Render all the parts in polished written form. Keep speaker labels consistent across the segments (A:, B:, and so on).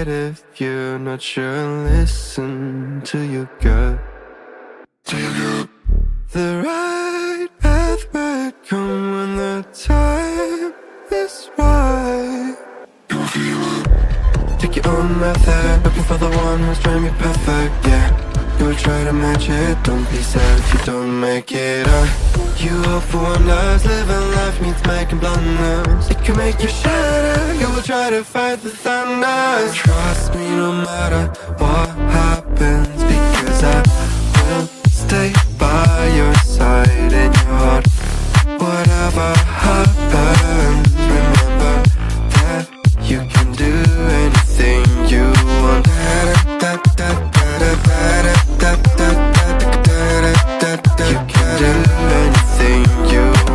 A: if you're not sure. Listen to your gut. The right path might come when the time is right. Take your own method, looking for the one who's trying to be perfect, yeah. You will try to match it, don't be sad if you don't make it up. You hope for wonders, living life means making blunders. It can make you shatter, you will try to fight the thunder. Trust me no matter what happens, because I will stay by your side in your heart. Whatever happens, remember that you can do anything you want. You can do anything you want.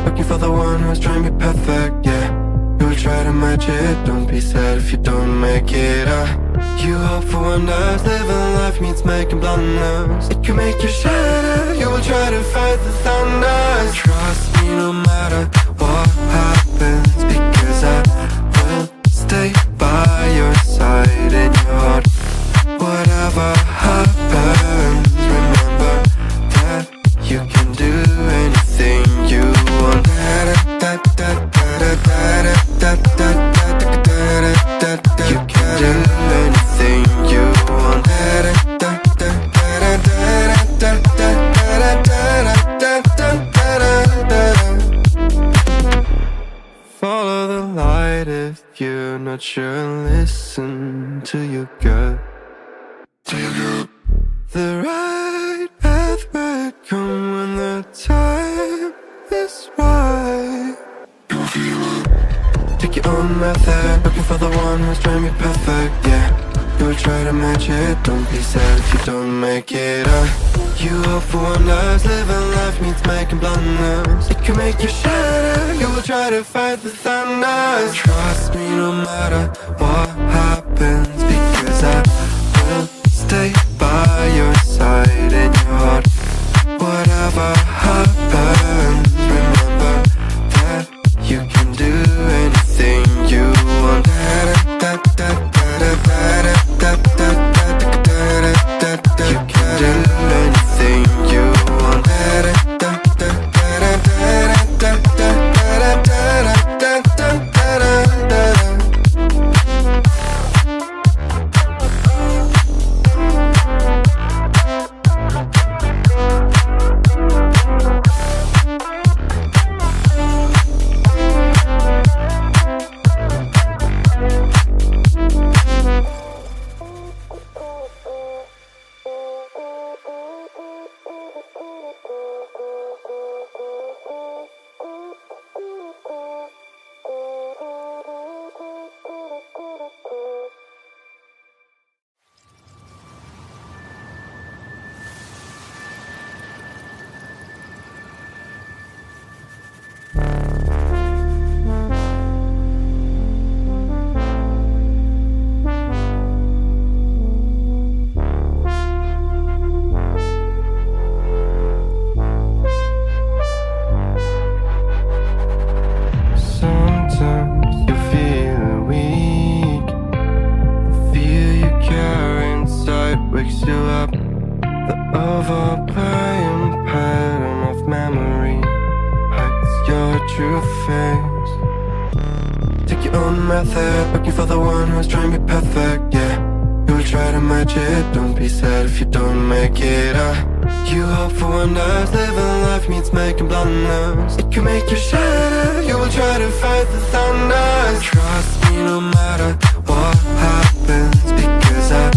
A: Looking for the one who's trying to be perfect, yeah. You will try to match it, don't be sad if you don't make it up. You hope for wonders, living life means making blunders. It can make you shatter, you will try to fight the thunder. Trust me no matter what happens, because I will stay by your side in your heart. Whatever happens, remember that you can do anything you want. You can do anything you want. Follow the light if you're not sure. Listen to your gut. The right path might come when the time is right. Take your own method, looking for the one who's trying to be perfect, yeah. You will try to match it, don't be sad if you don't make it up. You hope for wonders, living life means making blunders. It can make you shatter, you will try to fight the thunder. Trust me no matter what happens, because I will stay by your side in your heart. Whatever happens, remember that you can do anything you want. You can do anything you want. out there looking for the one who's trying to be perfect, yeah. You will try to match it, don't be sad if you don't make it. You hope for wonders, living life means making blunders. It can make you shatter, you will try to fight the thunder. Trust me no matter what happens, because I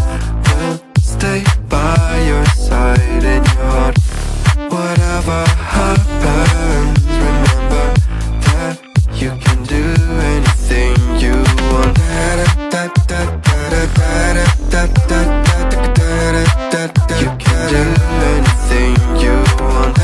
A: will stay by your side in your heart. Whatever happens, remember that you can do anything you want. You can do anything you want.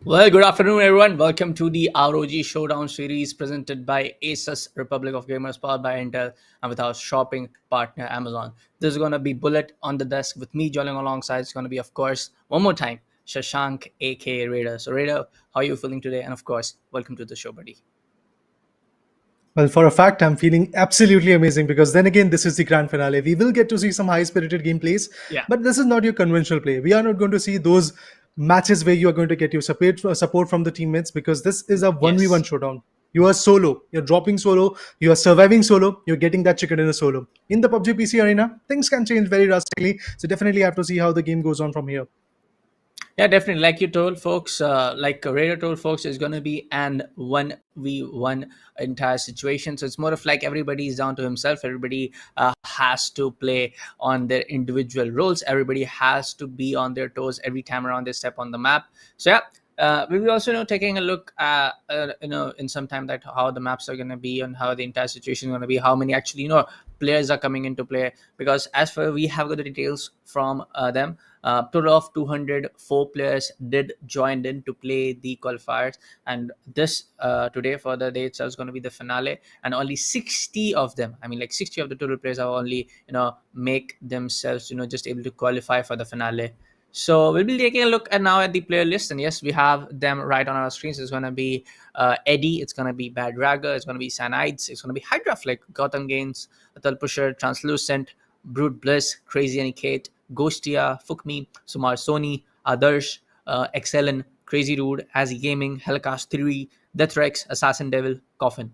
B: Well, good afternoon, everyone. Welcome to the ROG Showdown series presented by ASUS Republic of Gamers, powered by Intel, and with our shopping partner Amazon. This is going to be Bullet on the desk with me joining alongside. It's going to be, of course, one more time, Shashank, aka Raider. So, Raider, how are you feeling today? And of course, welcome to the show, buddy.
C: Well, for a fact, I'm feeling absolutely amazing because then again, this is the grand finale. We will get to see some high spirited gameplays,
B: Yeah.
C: but this is not your conventional play. We are not going to see those matches where you are going to get your support from the teammates because this is a 1v1
B: Yes.
C: showdown. You are solo, you're dropping solo, you are surviving solo, you're getting that chicken in a solo. In the PUBG PC arena, things can change very drastically. So, definitely have to see how the game goes on from here.
B: Yeah, definitely. Like you told folks, like Raider told folks, it's going to be an 1v1 entire situation. So it's more of like everybody is down to himself. Everybody has to play on their individual roles. Everybody has to be on their toes every time around they step on the map. So yeah. We will also taking a look at in some time that how the maps are going to be and how the entire situation is going to be, how many actually players are coming into play, because as far we have got the details from them, total of 204 players did join in to play the qualifiers, and this today for the day itself is going to be the finale, and only 60 of them, I mean like 60 of the total players are only make themselves just able to qualify for the finale. So we'll be taking a look at now at the player list, and yes, we have them right on our screens. It's going to be Eddie, it's going to be Bad Raga, it's going to be Sanides, it's going to be Hydra Flick, Gotham Gains, Atal Pusher, Translucent, Brute Bliss, Crazy Anikate, Ghostia, Fukmi, Sumar Sony, Adarsh, Excellent, Crazy Rude, Azzy Gaming, Hellcast Theory, Deathrex, Assassin Devil, Coffin.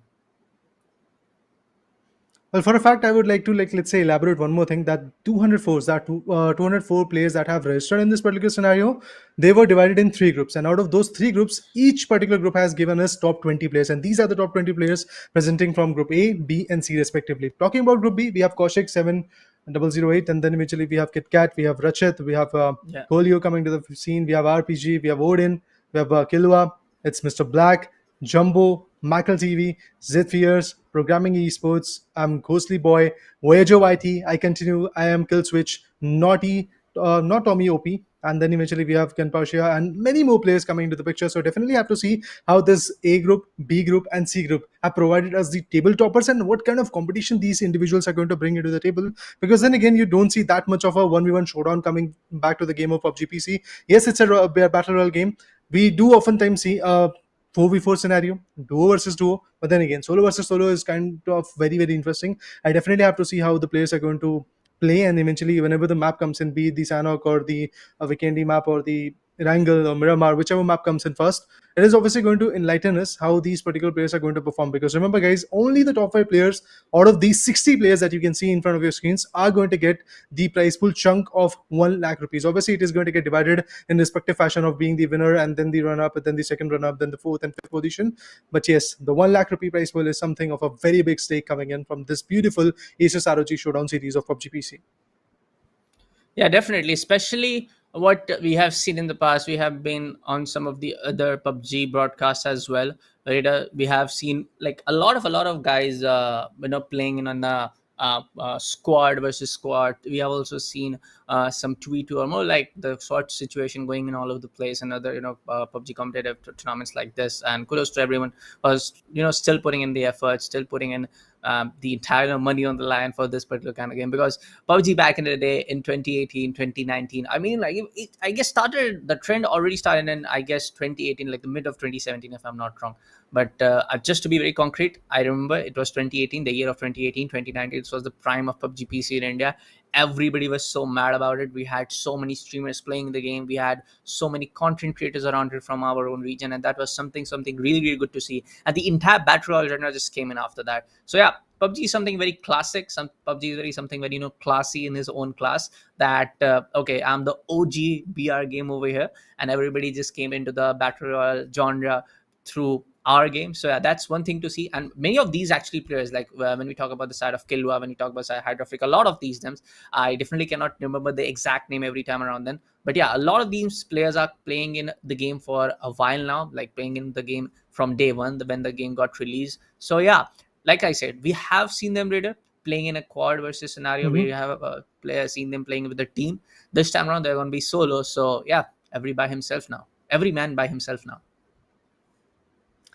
C: Well, for a fact, I would like to let's say elaborate one more thing that 204s, 204 players that have registered in this particular scenario, they were divided in three groups, and out of those three groups, each particular group has given us top 20 players, and these are the top 20 players presenting from Group A, B, and C respectively. Talking about Group B, we have Kaushik 7008, and then eventually we have KitKat, we have Rachit, we have
B: Yeah.
C: Kolio coming to the scene, we have RPG, we have Odin, we have Kilua, it's Mr. Black, Jumbo, Michael TV, Zitfears, Programming Esports, I'm Ghostly Boy, Voyager YT, I continue, I am Killswitch, Naughty, not Tommy OP, and then eventually we have Ken Paushia and many more players coming into the picture. So definitely have to see how this A group, B group, and C group have provided us the table toppers and what kind of competition these individuals are going to bring into the table. Because then again, you don't see that much of a 1v1 showdown coming back to the game of PUBG PC. Yes, it's a battle royale game. We do oftentimes see a 4v4 scenario, duo versus duo, but then again, solo versus solo is kind of very, very interesting. I definitely have to see how the players are going to play, and eventually, whenever the map comes in, be it the Sanhok or the Vikendi map or the Wrangle or Miramar, whichever map comes in first, it is obviously going to enlighten us how these particular players are going to perform. Because remember, guys, only the top five players out of these 60 players that you can see in front of your screens are going to get the prize pool chunk of 1 lakh rupees. Obviously, it is going to get divided in respective fashion of being the winner and then the run up, and then the second run up, then the fourth and fifth position. But yes, the 1 lakh rupee prize pool is something of a very big stake coming in from this beautiful Asus ROG Showdown series of PUBG PC.
B: Yeah, definitely. Especially what we have seen in the past. We have been on some of the other PUBG broadcasts as well. Right? We have seen like a lot of guys, playing in on the squad versus squad. We have also seen some 2v2 or more like the sort situation going in all over the place, and other PUBG competitive tournaments like this. And kudos to everyone who's still putting in the effort, still putting in the entire money on the line for this particular kind of game, because PUBG back in the day in 2018, 2019, I mean, like I guess started the trend already started in, I guess, 2018, like the mid of 2017, if I'm not wrong. But just to be very concrete, I remember it was 2018, the year of 2018, 2019. This was the prime of PUBG PC in India. Everybody was so mad about it. We had so many streamers playing the game. We had so many content creators around it from our own region, and that was something really, really good to see. And the entire battle royale genre just came in after that. So yeah, PUBG is something very classic. Some PUBG is very something very classy in his own class. That okay, I'm the OG BR game over here, and everybody just came into the battle royale genre through our game. So yeah, that's one thing to see. And many of these actually players, like when we talk about the side of Killua, when we talk about side Hydrophilic, a lot of these names, I definitely cannot remember the exact name every time around then. But yeah, a lot of these players are playing in the game for a while now, like playing in the game from day one, when the game got released. So yeah, like I said, we have seen them later playing in a quad versus scenario. We
C: Mhm.
B: have a player seen them playing with the team. This time around, they're going to be solo. So yeah, every by himself now. every man by himself now.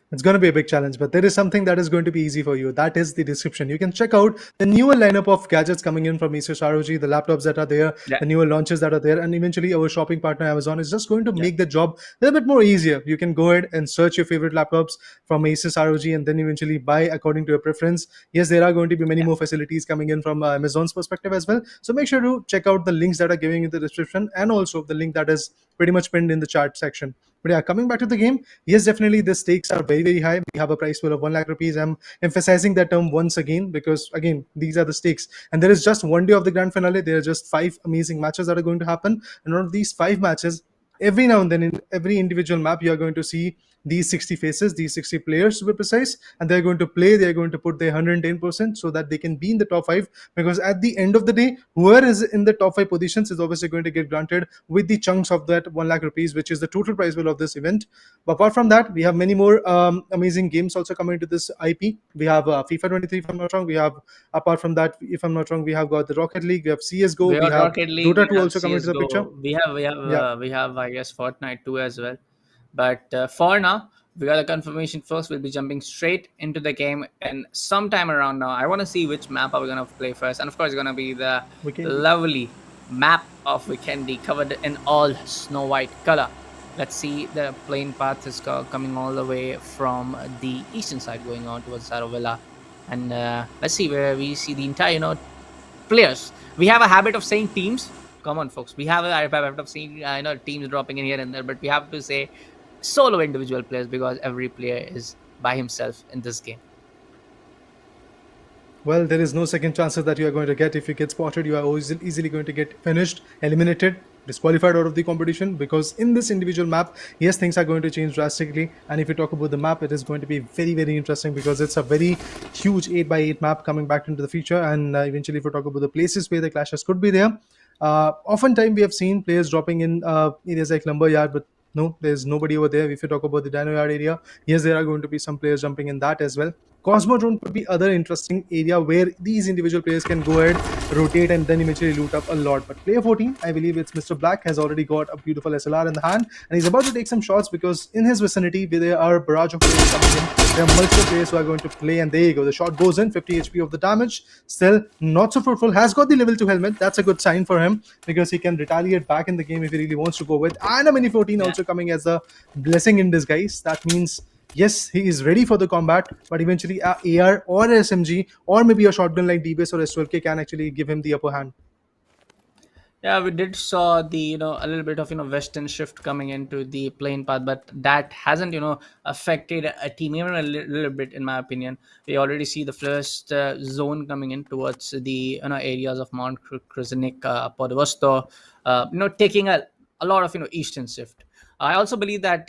C: It's going to be a big challenge, but there is something that is going to be easy for you. That is the description. You can check out the newer lineup of gadgets coming in from ASUS ROG, the laptops that are there,
B: Yeah.
C: the newer launches that are there, and eventually our shopping partner Amazon is just going to make the job a little bit more easier. You can go ahead and search your favorite laptops from ASUS ROG and then eventually buy according to your preference. Yes, there are going to be many more facilities coming in from Amazon's perspective as well. So make sure to check out the links that are giving in the description and also the link that is pretty much pinned in the chat section. But yeah, coming back to the game, yes, definitely the stakes are very, very high. We have a price pool of 1 lakh rupees. I'm emphasizing that term once again because, again, these are the stakes. And there is just one day of the grand finale. There are just 5 amazing matches that are going to happen. And out of these 5 matches, every now and then in every individual map, you are going to see these 60 faces, these 60 players to be precise, and they're going to play, they're going to put their 110% so that they can be in the top 5, because at the end of the day, whoever is in the top 5 positions is obviously going to get granted with the chunks of that 1 lakh rupees, which is the total prize pool of this event. But apart from that, we have many more amazing games also coming to this IP. We have FIFA 23, if I'm not wrong. We have, apart from that, if I'm not wrong, we have got the Rocket League, we have CSGO,
B: We
C: we
B: have
C: have
B: Rocket League,
C: Dota
B: we
C: 2
B: have
C: also coming to the picture.
B: CS:GO, we have I guess Fortnite too as well. But for now, we got a confirmation first. We'll be jumping straight into the game, and sometime around now, I want to see which map are we gonna play first. And of course, it's gonna be the
C: Vikendi.
B: lovely map of Vikendi, covered in all snow white color. Let's see, the plane path is coming all the way from the eastern side, going on towards Sarovilla, and let's see where we see the entire players. We have a habit of saying teams. Come on, folks. We have a habit of seeing teams dropping in here and there, but we have to say solo individual players because every player is by himself in this game.
C: Well, there is no second chances that you are going to get. If you get spotted, you are always easily going to get finished, eliminated, disqualified out of the competition, because in this individual map, yes, things are going to change drastically. And if you talk about the map, it is going to be very, very interesting because it's a very huge 8x8 map coming back into the future. And eventually, if you talk about the places where the clashes could be there, oftentimes we have seen players dropping in areas like Lumberyard, but no, there's nobody over there. If you talk about the Dino Yard area, yes, there are going to be some players jumping in that as well. Cosmodrome could be other interesting area where these individual players can go ahead, rotate, and then eventually loot up a lot. But player 14, I believe it's Mr. Black, has already got a beautiful SLR in the hand, and he's about to take some shots because in his vicinity there are a barrage of players coming in. There are multiple players who are going to play, and there you go. The shot goes in, 50 HP of the damage. Still not so fruitful. Has got the level 2 helmet. That's a good sign for him because he can retaliate back in the game if he really wants to go with. And a Mini 14 also coming as a blessing in disguise. That means, yes, he is ready for the combat, but eventually a AR or a SMG or maybe a shotgun like DBS or S12K can actually give him the upper hand.
B: Yeah, we did saw the a little bit of western shift coming into the plane path, but that hasn't affected a team even a little bit, in my opinion. We already see the first zone coming in towards the areas of Mount Krizenik, Podvosto, taking a lot of eastern shift. I also believe that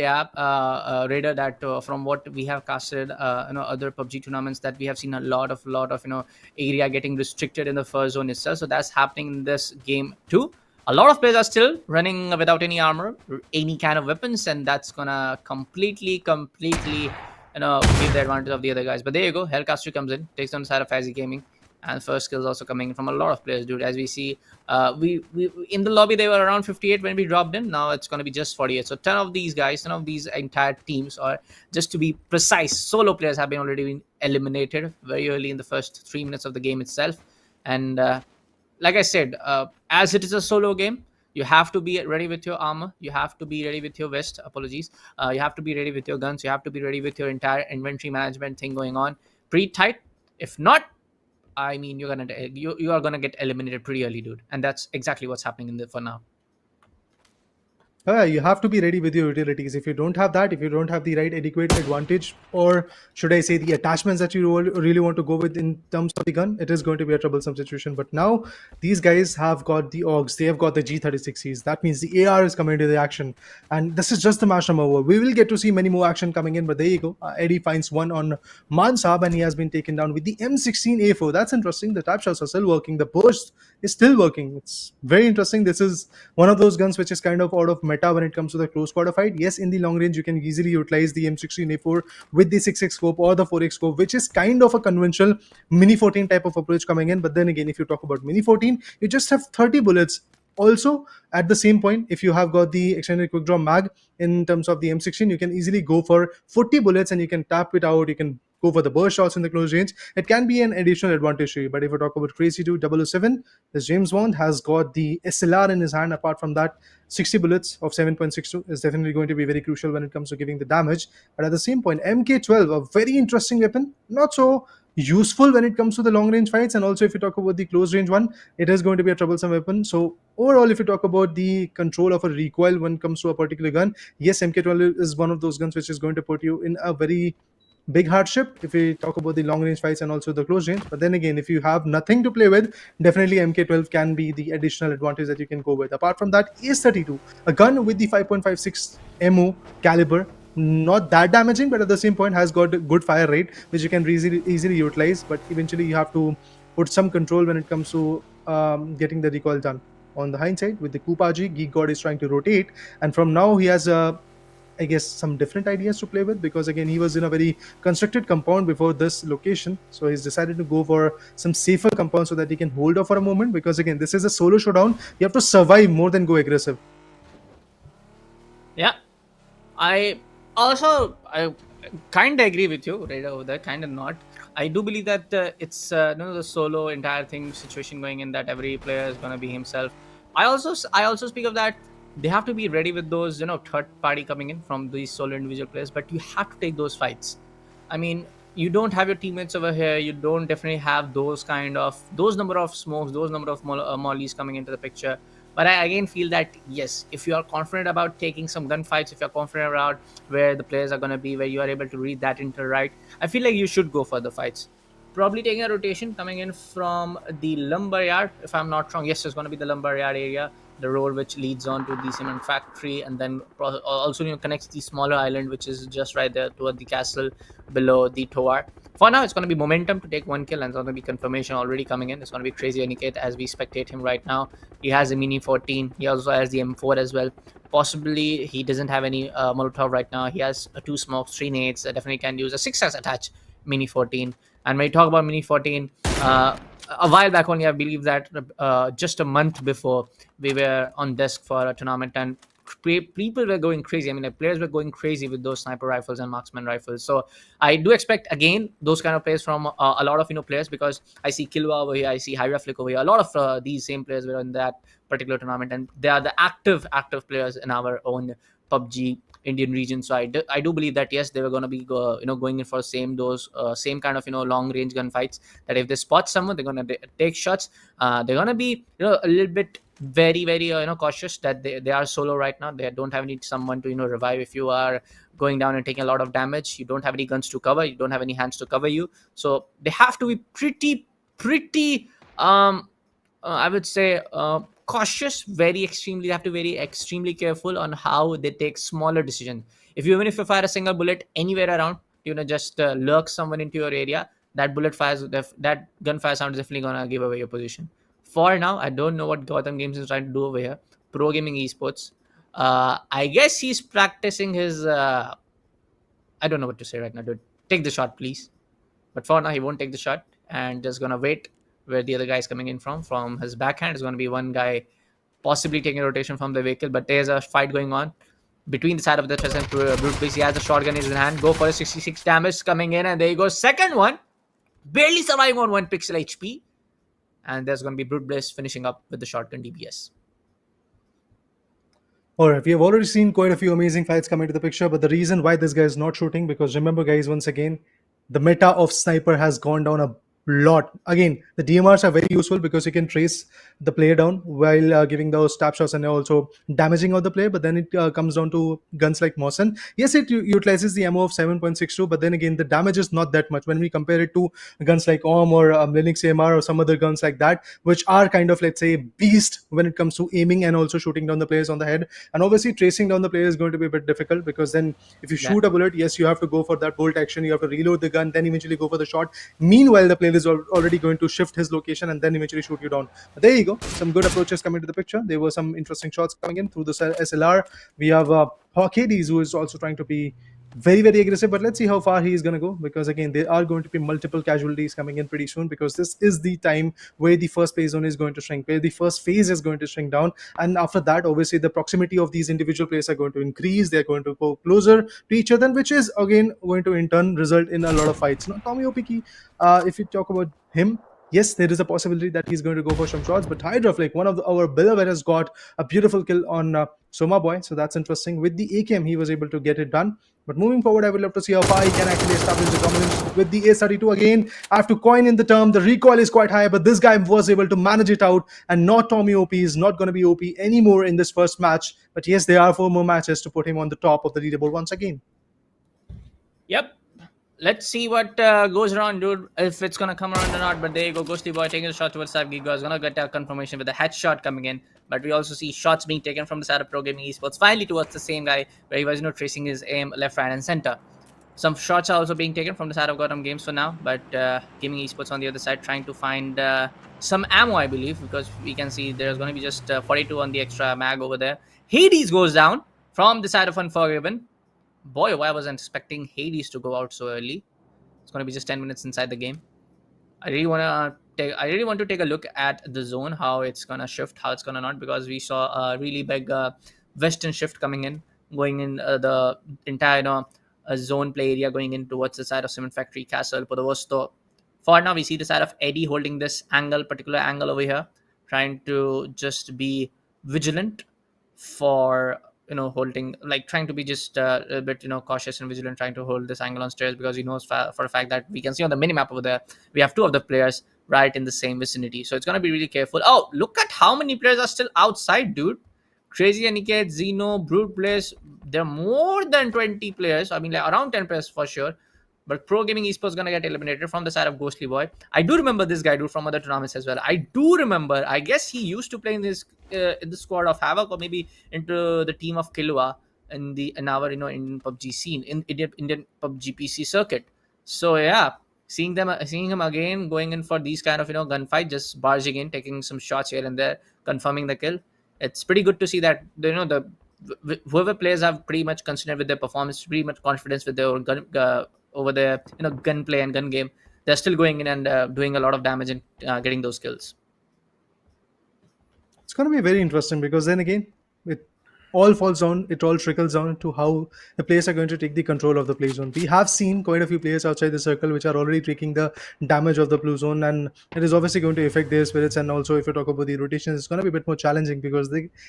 B: Raider, that from what we have casted other PUBG tournaments, that we have seen a lot of area getting restricted in the first zone itself. So that's happening in this game too. A lot of players are still running without any armor, any kind of weapons, and that's gonna completely give the advantage of the other guys. But there you go, Hellcaster comes in, takes on the side of Fazzy Gaming. And first kills also coming from a lot of players, dude. As we see, we in the lobby they were around 58 when we dropped in. Now it's going to be just 48. So 10 of these entire teams, or just to be precise, solo players have been already been eliminated very early in the first 3 minutes of the game itself. And like I said, as it is a solo game, you have to be ready with your armor. You have to be ready with your vest. Apologies. You have to be ready with your guns. You have to be ready with your entire inventory management thing going on pretty tight. If not, I mean, you are gonna get eliminated pretty early, dude, and that's exactly what's happening for now.
C: You have to be ready with your utilities. If you don't have that, if you don't have the right adequate advantage, or should I say the attachments that you really want to go with in terms of the gun, it is going to be a troublesome situation. But now these guys have got the AUGs, they have got the G36Cs. That means the AR is coming into the action, and this is just the match number over. We will get to see many more action coming in, but there you go. Eddie finds one on Mansab, and he has been taken down with the M16A4. That's interesting. The tap shots are still working. The burst is still working. It's very interesting. This is one of those guns which is kind of out of meta when it comes to the close quarter fight. Yes, in the long range, you can easily utilize the M16A4 with the 6x scope or the 4x scope, which is kind of a conventional Mini 14 type of approach coming in. But then again, if you talk about Mini 14, you just have 30 bullets Also, at the same point, if you have got the extended quick draw mag in terms of the M16, you can easily go for 40 bullets and you can tap it out. You can go for the burst shots in the close range. It can be an additional advantage to you. But if we talk about Crazy 2 007, this James Bond has got the SLR in his hand. Apart from that, 60 bullets of 7.62 is definitely going to be very crucial when it comes to giving the damage. But at the same point, MK12, a very interesting weapon, not so useful when it comes to the long range fights. And also, if you talk about the close range one, it is going to be a troublesome weapon. So overall, if you talk about the control of a recoil when it comes to a particular gun, yes, MK12 is one of those guns which is going to put you in a very big hardship if we talk about the long range fights and also the close range. But then again, if you have nothing to play with, definitely MK12 can be the additional advantage that you can go with. Apart from that, AS32, a gun with the 5.56 MO caliber, not that damaging, but at the same point has got a good fire rate which you can easily utilize. But eventually you have to put some control when it comes to getting the recoil done. On the hindsight, with the PUBG, Geek God is trying to rotate, and from now he has I guess some different ideas to play with, because again he was in a very constructed compound before this location, so he's decided to go for some safer compound so that he can hold off for a moment, because again this is a solo showdown. You have to survive more than go aggressive.
B: Yeah, I kind of agree with you right over there, kind of not. I do believe that it's the solo entire thing situation going in, that every player is going to be himself. I also speak of that they have to be ready with those third party coming in from these solo individual players, but you have to take those fights. I mean, you don't have your teammates over here, you don't definitely have those number of smokes, those number of mollies coming into the picture. But I again feel that yes, if you are confident about taking some gunfights, if you're confident about where the players are going to be, where you are able to read that into right, I feel like you should go for the fights. Probably taking a rotation coming in from the lumberyard, if I'm not wrong. Yes, it's going to be the lumberyard area, the road which leads on to the cement factory, and then also connects the smaller island which is just right there toward the castle below the tower. For now, it's going to be momentum to take one kill, and it's going to be confirmation already coming in. It's going to be crazy Aniket as we spectate him right now. He has a Mini 14. He also has the M4 as well. Possibly he doesn't have any Molotov right now. He has 2 smokes, 3 nades. Definitely can use a 6 attach Mini 14. And when you talk about Mini 14, a while back only, I believe that just a month before, we were on desk for a tournament, and people were going crazy. I mean, like, players were going crazy with those sniper rifles and marksman rifles. So I do expect again those kind of players from a lot of players, because I see Kilwa over here, I see Hyraflick over here. A lot of these same players were in that particular tournament, and they are the active players in our own PUBG Indian region. So I do believe that yes, they were going to be going in for same kind of long range gunfights, that if they spot someone, they're going to take shots. They're going to be a little bit very cautious that they are solo right now. They don't have any someone to revive. If you are going down and taking a lot of damage, you don't have any guns to cover, you don't have any hands to cover you. So they have to be pretty I would say cautious, very extremely. They have to be very extremely careful on how they take smaller decisions. Even if you fire a single bullet anywhere around, just lurk someone into your area, that bullet fires, that gunfire sound is definitely gonna give away your position. For now, I don't know what Gotham Games is trying to do over here. Pro Gaming Esports. I guess he's practicing his. I don't know what to say right now, dude. Take the shot, please. But for now, he won't take the shot, and just gonna wait where the other guy is coming in from his backhand. Is going to be one guy possibly taking a rotation from the vehicle, but there's a fight going on between the side of the chest and Brute Beast. He has a shotgun in his hand. Go for a 66 damage coming in, and there you go. Second one, barely surviving on 1 pixel HP, and there's going to be Brute Beast finishing up with the shotgun DPS.
C: Alright, we have already seen quite a few amazing fights come into the picture, but the reason why this guy is not shooting, because remember guys, once again, the meta of sniper has gone down a lot. Again, the DMRs are very useful because you can trace the player down while giving those tap shots and also damaging out the player. But then it comes down to guns like Mosin. Yes, it utilizes the ammo of 7.62, but then again, the damage is not that much when we compare it to guns like OM or Linux AMR or some other guns like that, which are kind of, let's say, beast when it comes to aiming and also shooting down the players on the head. And obviously, tracing down the player is going to be a bit difficult, because then if you shoot a bullet, yes, you have to go for that bolt action. You have to reload the gun, then eventually go for the shot. Meanwhile, the player is already going to shift his location and then eventually shoot you down. But there you go, some good approaches coming to the picture. There were some interesting shots coming in through the SLR. We have Hawk Hades, who is also trying to be very very aggressive, but let's see how far he is going to go, because again there are going to be multiple casualties coming in pretty soon, because this is the time where the first play zone is going to shrink, where the first phase is going to shrink down, and after that obviously the proximity of these individual players are going to increase, they're going to go closer to each other, which is again going to in turn result in a lot of fights. Now Tommy Opiki, if you talk about him, yes, there is a possibility that he's going to go for some shots, but Hydra Flick, one of our beloved, has got a beautiful kill on Soma Boy, so that's interesting. With the AKM, he was able to get it done. But moving forward, I would love to see how far he can actually establish the dominance with the Ace-32 again. I have to coin in the term, the recoil is quite high, but this guy was able to manage it out, and not Tommy OP is not going to be OP anymore in this first match. But yes, there are 4 more matches to put him on the top of the leaderboard once again.
B: Yep. Let's see what goes around, dude, if it's going to come around or not. But there you go, Ghostly Boy taking a shot towards Sav Giga. Is going to get a confirmation with a headshot coming in. But we also see shots being taken from the side of Pro Gaming Esports, finally towards the same guy, where he was, tracing his aim left, right, and center. Some shots are also being taken from the side of Gotham Games for now. But Gaming Esports on the other side trying to find some ammo, I believe, because we can see there's going to be just 42 on the extra mag over there. Hades goes down from the side of Unforgiven. Boy, I wasn't expecting Hades to go out so early. It's going to be just 10 minutes inside the game. I really want to take a look at the zone, how it's going to shift, how it's going to not, because we saw a really big western shift coming in, going in the entire zone play area, going in towards the side of Cement Factory, Castle, Podovosto. For now, we see the side of Eddie holding this particular angle over here, trying to just be vigilant for trying to be just a bit cautious and vigilant, trying to hold this angle on stairs, because he knows for a fact that we can see on the minimap over there we have 2 of the players right in the same vicinity, so it's going to be really careful. Oh, look at how many players are still outside, dude. Crazy Aniket, Zeno, Brute players, there are more than 20 players, I mean like around 10 players for sure. But Pro Gaming Esports going to get eliminated from the side of Ghostly Boy. I do remember this guy, dude, from other tournaments as well. I do remember. I guess he used to play in the squad of Havoc, or maybe into the team of Killua in our in PUBG scene, in Indian PUBG PC circuit. So yeah, seeing him again going in for these kind of gunfight, just barging in, taking some shots here and there, confirming the kill. It's pretty good to see that whoever players have pretty much considered with their performance, pretty much confidence with their own over their gunplay and gun game, they're still going in and doing a lot of damage and getting those kills.
C: It's going to be very interesting, because then again it all falls down, it all trickles down to how the players are going to take the control of the play zone. We have seen quite a few players outside the circle which are already taking the damage of the blue zone, and it is obviously going to affect their spirits. And also, if you talk about the rotations, it's going to be a bit more challenging, because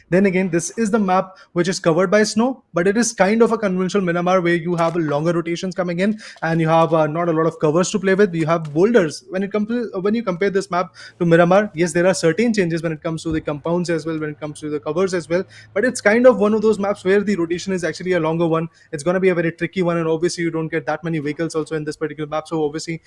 C: then again, this is the map which is covered by snow, but it is kind of a conventional Miramar where you have longer rotations coming in, and you have not a lot of covers to play with. You have boulders. When you compare this map to Miramar, yes, there are certain changes when it comes to the compounds as well, when it comes to the covers as well, but it's kind of one of those maps where the rotation is actually a longer one. It's going to be a very tricky one, and obviously you don't get that many vehicles also in this particular map, so obviously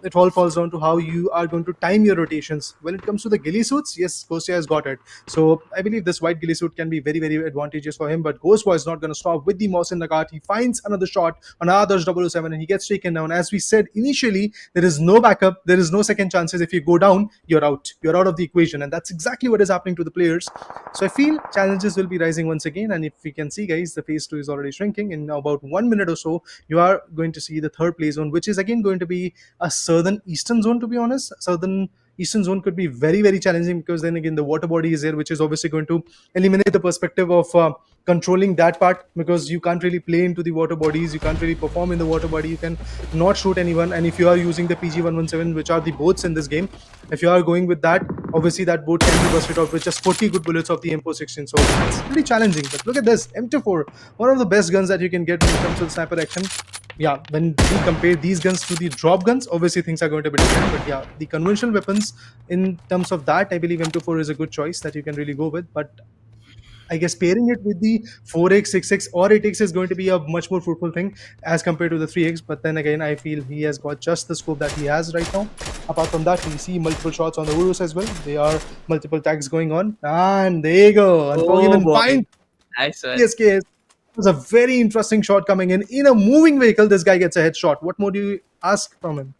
C: it all falls down to how you are going to time your rotations. When it comes to the ghillie suits, yes, Kostia has got it, so I believe this white ghillie suit can be very very advantageous for him. But Ghost Boy is not going to stop with the mouse in the cart. He finds another shot on Adarsh 007, and he gets taken down. As we said initially, there is no backup, there is no second chances. If you go down, you're out of the equation, and that's exactly what is happening to the players. So I feel challenges will be rising once again. And if we can see, guys, the phase 2 is already shrinking. In about 1 minute or so, you are going to see the third play zone, which is again going to be a southern eastern zone. To be honest, southern eastern zone could be very very challenging, because then again the water body is there, which is obviously going to eliminate the perspective of controlling that part, because you can't really play into the water bodies, you can't really perform in the water body, you can not shoot anyone. And if you are using the PG-117, which are the boats in this game, if you are going with that, obviously that boat can be busted out with just 40 good bullets of the M416, so it's pretty challenging. But look at this M24, one of the best guns that you can get when it comes to the sniper action. Yeah, when we compare these guns to the drop guns, obviously things are going to be different. But yeah, the conventional weapons, in terms of that, I believe M24 is a good choice that you can really go with. But I guess pairing it with the 4x, 6x, or 8x is going to be a much more fruitful thing as compared to the 3x. But then again, I feel he has got just the scope that he has right now. Apart from that, we see multiple shots on the Urus as well. There are multiple tags going on. And there you go. Unforgiven find.
B: Nice one.
C: Yes, it was a very interesting shot coming in a moving vehicle. This guy gets a headshot. What more do you ask from him?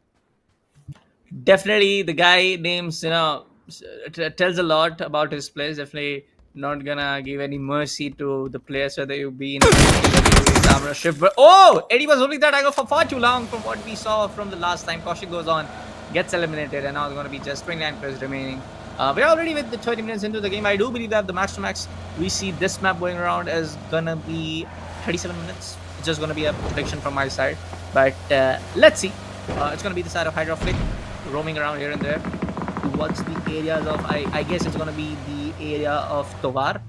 B: Definitely, the guy names tells a lot about his players. Definitely not gonna give any mercy to the players, whether you be in whether you is camera shift. But oh, Eddie was holding that angle for far too long from what we saw from the last time. Caution goes on, gets eliminated, and now it's going to be just 29 players remaining. We're already with the 30 minutes into the game. I do believe that the match to max we see this map going around is gonna be 37 minutes. It's just gonna be a prediction from my side, but let's see. It's gonna be the side of Hydra Flick roaming around here and there towards the areas of I guess it's gonna be the area of Tovar,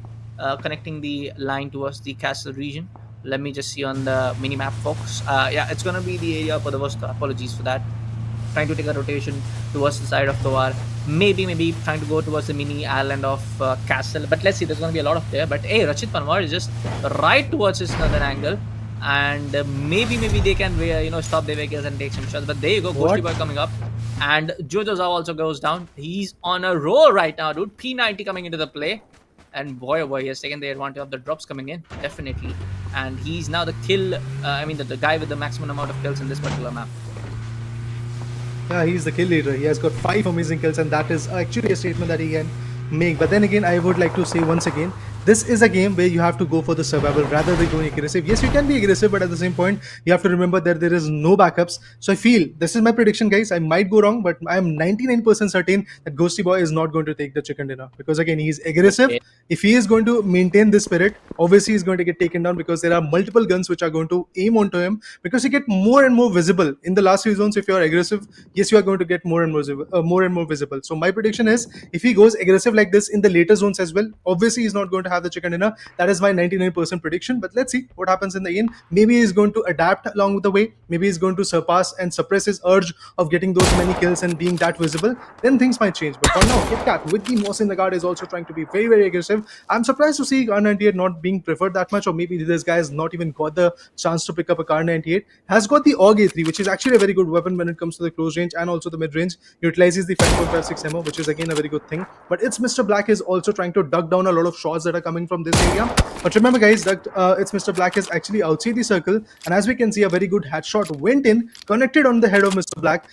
B: connecting the line towards the castle region. Let me just see on the mini map, folks. Yeah, it's gonna be the area of Podavosta. Apologies for that. Trying to take a rotation towards the side of Tovar. Maybe trying to go towards the mini island of Castle. But let's see, there's going to be a lot of there. But hey, Rachit Panwar is just right towards his northern angle. And maybe they can stop their vehicles and take some shots. But there you go, Ghosty Boy coming up. And Jojo Zhao also goes down. He's on a roll right now, dude. P90 coming into the play. And boy, oh boy, he has taken the advantage of the drops coming in. Definitely. And he's now the kill, the guy with the maximum amount of kills in this particular map.
C: Yeah, he's the kill leader. He has got 5 amazing kills, and that is actually a statement that he can make. But then again, I would like to say once again, this is a game where you have to go for the survival rather than going aggressive. Yes, you can be aggressive, but at the same point, you have to remember that there is no backups. So I feel, this is my prediction, guys. I might go wrong, but I am 99% certain that Ghosty Boy is not going to take the chicken dinner. Because again, he's aggressive. Okay. If he is going to maintain this spirit, obviously he's going to get taken down because there are multiple guns which are going to aim onto him. Because you get more and more visible. In the last few zones, if you are aggressive, yes, you are going to get more and more visible. So my prediction is, if he goes aggressive like this in the later zones as well, obviously he's not going to have the chicken dinner. That is my 99% prediction. But let's see what happens in the end. Maybe he's going to adapt along with the way. Maybe he's going to surpass and suppress his urge of getting those many kills and being that visible. Then things might change. But for now, KitKat with the Moss in the guard is also trying to be very, very aggressive. I'm surprised to see Car 98 not being preferred that much, or maybe this guy has not even got the chance to pick up a Car 98. Has got the AUG A3, which is actually a very good weapon when it comes to the close range and also the mid range. Utilizes the 5.56 ammo, which is again a very good thing. But it's Mr. Black is also trying to duck down a lot of shots that are coming from this area. But remember, guys, that it's Mr. Black is actually outside the circle, and as we can see, a very good headshot went in, connected on the head of Mr. Black.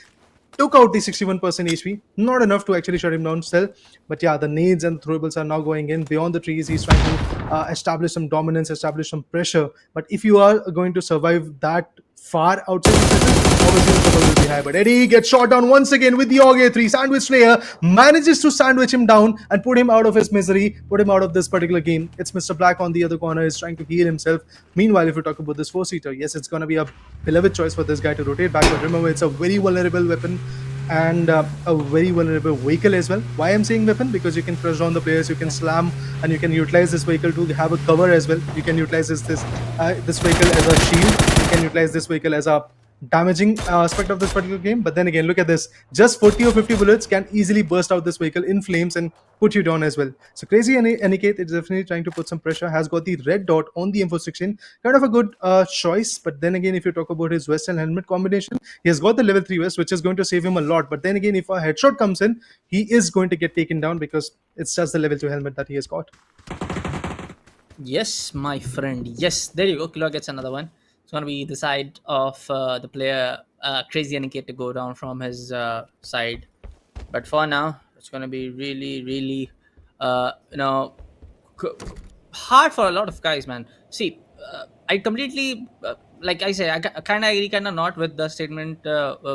C: Took out the 61% HP, not enough to actually shut him down still. But yeah, the nades and throwables are now going in beyond the trees. He's trying to establish some dominance, establish some pressure. But if you are going to survive that far outside the circle, obviously the trouble will be high. But Eddie gets shot down once again with the AUG A3. Sandwich Slayer manages to sandwich him down and put him out of his misery, put him out of this particular game. It's Mr. Black on the other corner, is trying to heal himself. Meanwhile, if we talk about this 4-seater, yes, it's going to be a beloved choice for this guy to rotate back. But remember, it's a very vulnerable weapon and a very vulnerable vehicle as well. Why I'm saying weapon? Because you can crush down the players, you can slam, and you can utilize this vehicle to have a cover as well. You can utilize this vehicle as a shield. You can utilize this vehicle as a damaging aspect of this particular game. But then again, look at this, just 40 or 50 bullets can easily burst out this vehicle in flames and put you down as well. So Crazy Aniket is definitely trying to put some pressure, has got the red dot on the M416, kind of a good choice. But then again, if you talk about his vest and helmet combination, he has got the level 3 vest, which is going to save him a lot. But then again, if a headshot comes in, he is going to get taken down because it's just the level 2 helmet that he has got.
B: Yes, my friend. Yes, there you go. Kilo gets another one. It's going to be the side of the player Crazy Aniket to go down from his side. But for now, it's going to be really, really, hard for a lot of guys, man. See, I completely, like I say, I kind of agree, kind of not with the statement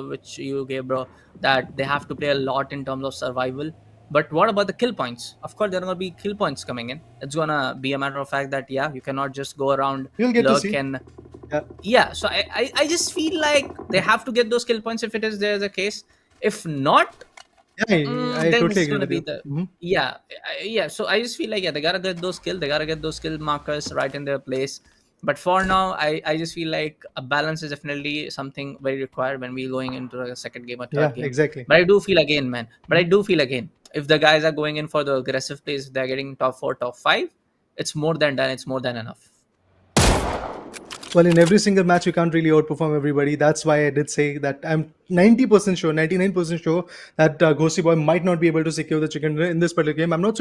B: which you gave, bro, that they have to play a lot in terms of survival. But what about the kill points? Of course, there are going to be kill points coming in. It's going to be a matter of fact that, yeah, you cannot just go around,
C: you'll get to see.
B: Yeah, so I just feel like they have to get those kill points if it is there the case. If not,
C: I totally agree with you.
B: Yeah. So I just feel like, yeah, they gotta get those kills. They gotta get those kill markers right in their place. But for now, I just feel like a balance is definitely something very required when we're going into the second game or third game.
C: Exactly.
B: But I do feel again, man. If the guys are going in for the aggressive plays, they're getting top 4, top 5. It's more than done. It's more than enough.
C: Well, in every single match, you can't really outperform everybody. That's why I did say that I'm 90% sure, 99% sure that Ghosty Boy might not be able to secure the chicken dinner in this particular game. I'm not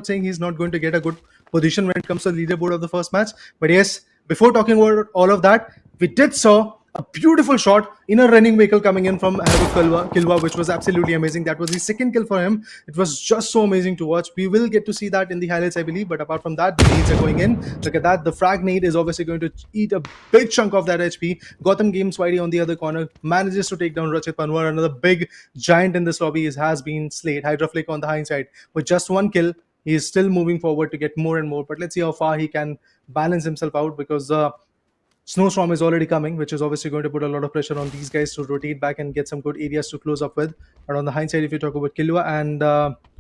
C: saying he's not going to get a good position when it comes to the leaderboard of the first match. But yes, before talking about all of that, we did saw A beautiful shot in a running vehicle coming in from ahead of Kilwa, which was absolutely amazing. That was the second kill for him. It was just so amazing to watch. We will get to see that in the highlights, I believe. But apart from that, the nades are going in. Look at that. The frag nade is obviously going to eat a big chunk of that HP. Gotham Games Whitey on the other corner manages to take down Rachit Panwar. Another big giant in this lobby has been slayed. Hydroflick on the hindsight with just one kill. He is still moving forward to get more and more. But let's see how far he can balance himself out, because Snowstorm is already coming, which is obviously going to put a lot of pressure on these guys to rotate back and get some good areas to close up with. But on the hindsight, if you talk about Killua and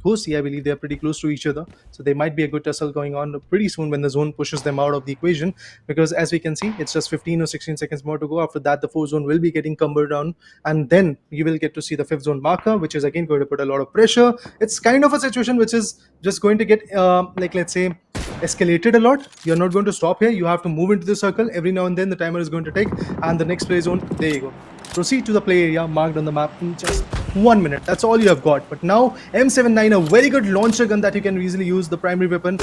C: Hosi, I believe they're pretty close to each other. So they might be a good tussle going on pretty soon when the zone pushes them out of the equation. Because as we can see, it's just 15 or 16 seconds more to go. After that, the 4th zone will be getting cumbered down. And then you will get to see the 5th zone marker, which is again going to put a lot of pressure. It's kind of a situation which is just going to get, let's say, escalated a lot. You're not going to stop here. You have to move into the circle. Every now and then the timer is going to tick, and the next play zone, there you go. Proceed to the play area marked on the map in just 1 minute. That's all you have got. But now M79, a very good launcher gun that you can easily use. The primary weapon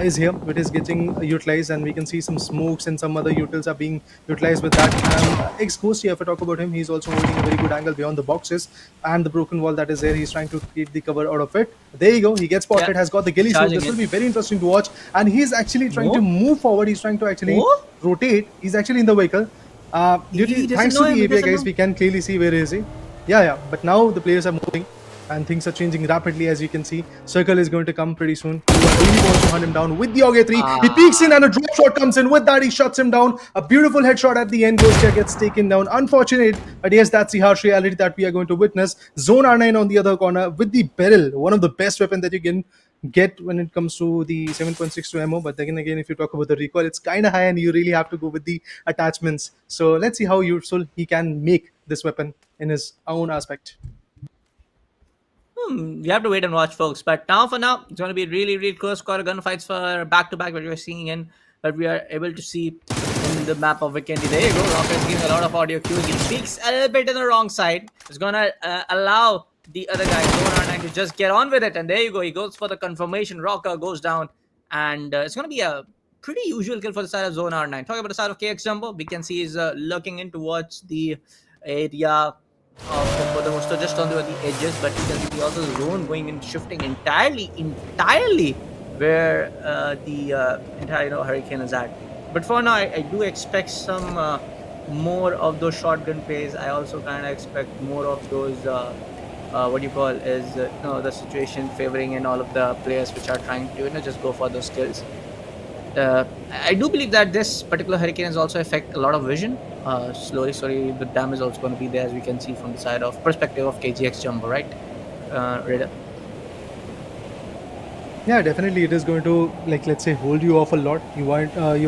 C: is here. It is getting utilized, and we can see some smokes and some other utils are being utilized with that. And X-Ghost here, if I talk about him, he's also holding a very good angle beyond the boxes and the broken wall that is there. He's trying to create the cover out of it. There you go. He gets spotted, has got the ghillie suit. This will be very interesting to watch. And he's actually trying to move forward. He's trying to actually rotate. He's actually in the vehicle. Thanks to the API guys, we can clearly see where is he. Yeah. But now the players are moving and things are changing rapidly, as you can see. Circle is going to come pretty soon. He really wants to hunt him down with the AUG-3. He peeks in and a drop shot comes in. With that, he shuts him down. A beautiful headshot at the end. Ghostia gets taken down. Unfortunate, but yes, that's the harsh reality that we are going to witness. Zone R9 on the other corner with the barrel, one of the best weapons that you can get when it comes to the 7.62 ammo. But then again, if you talk about the recoil, it's kind of high and you really have to go with the attachments. So let's see how useful he can make this weapon in his own aspect.
B: You have to wait and watch, folks. But now, for now, it's going to be really close quarter gunfights for back-to-back, what we're seeing in. But we are able to see in the map of Vikendi. There you go. Rocket's giving a lot of audio cues. He speaks a little bit on the wrong side. It's going to allow the other guy, Zone R9, to just get on with it. And there you go. He goes for the confirmation. Rocker goes down. And it's going to be a pretty usual kill for the side of Zone R9. Talking about the side of KX Jumbo, we can see he's looking in towards the area of the hoster, just on the edges, but you can see also the zone going and shifting entirely where the entire Hurricane is at. But for now, I do expect some more of those shotgun plays. I also kind of expect more of those the situation favoring in all of the players which are trying to just go for those kills. I do believe that this particular Hurricane is also affect a lot of vision. Slowly, the damage is also going to be there, as we can see from the side of perspective of KGX Jumbo, right, Raider?
C: Yeah, definitely, it is going to, let's say, hold you off a lot. You are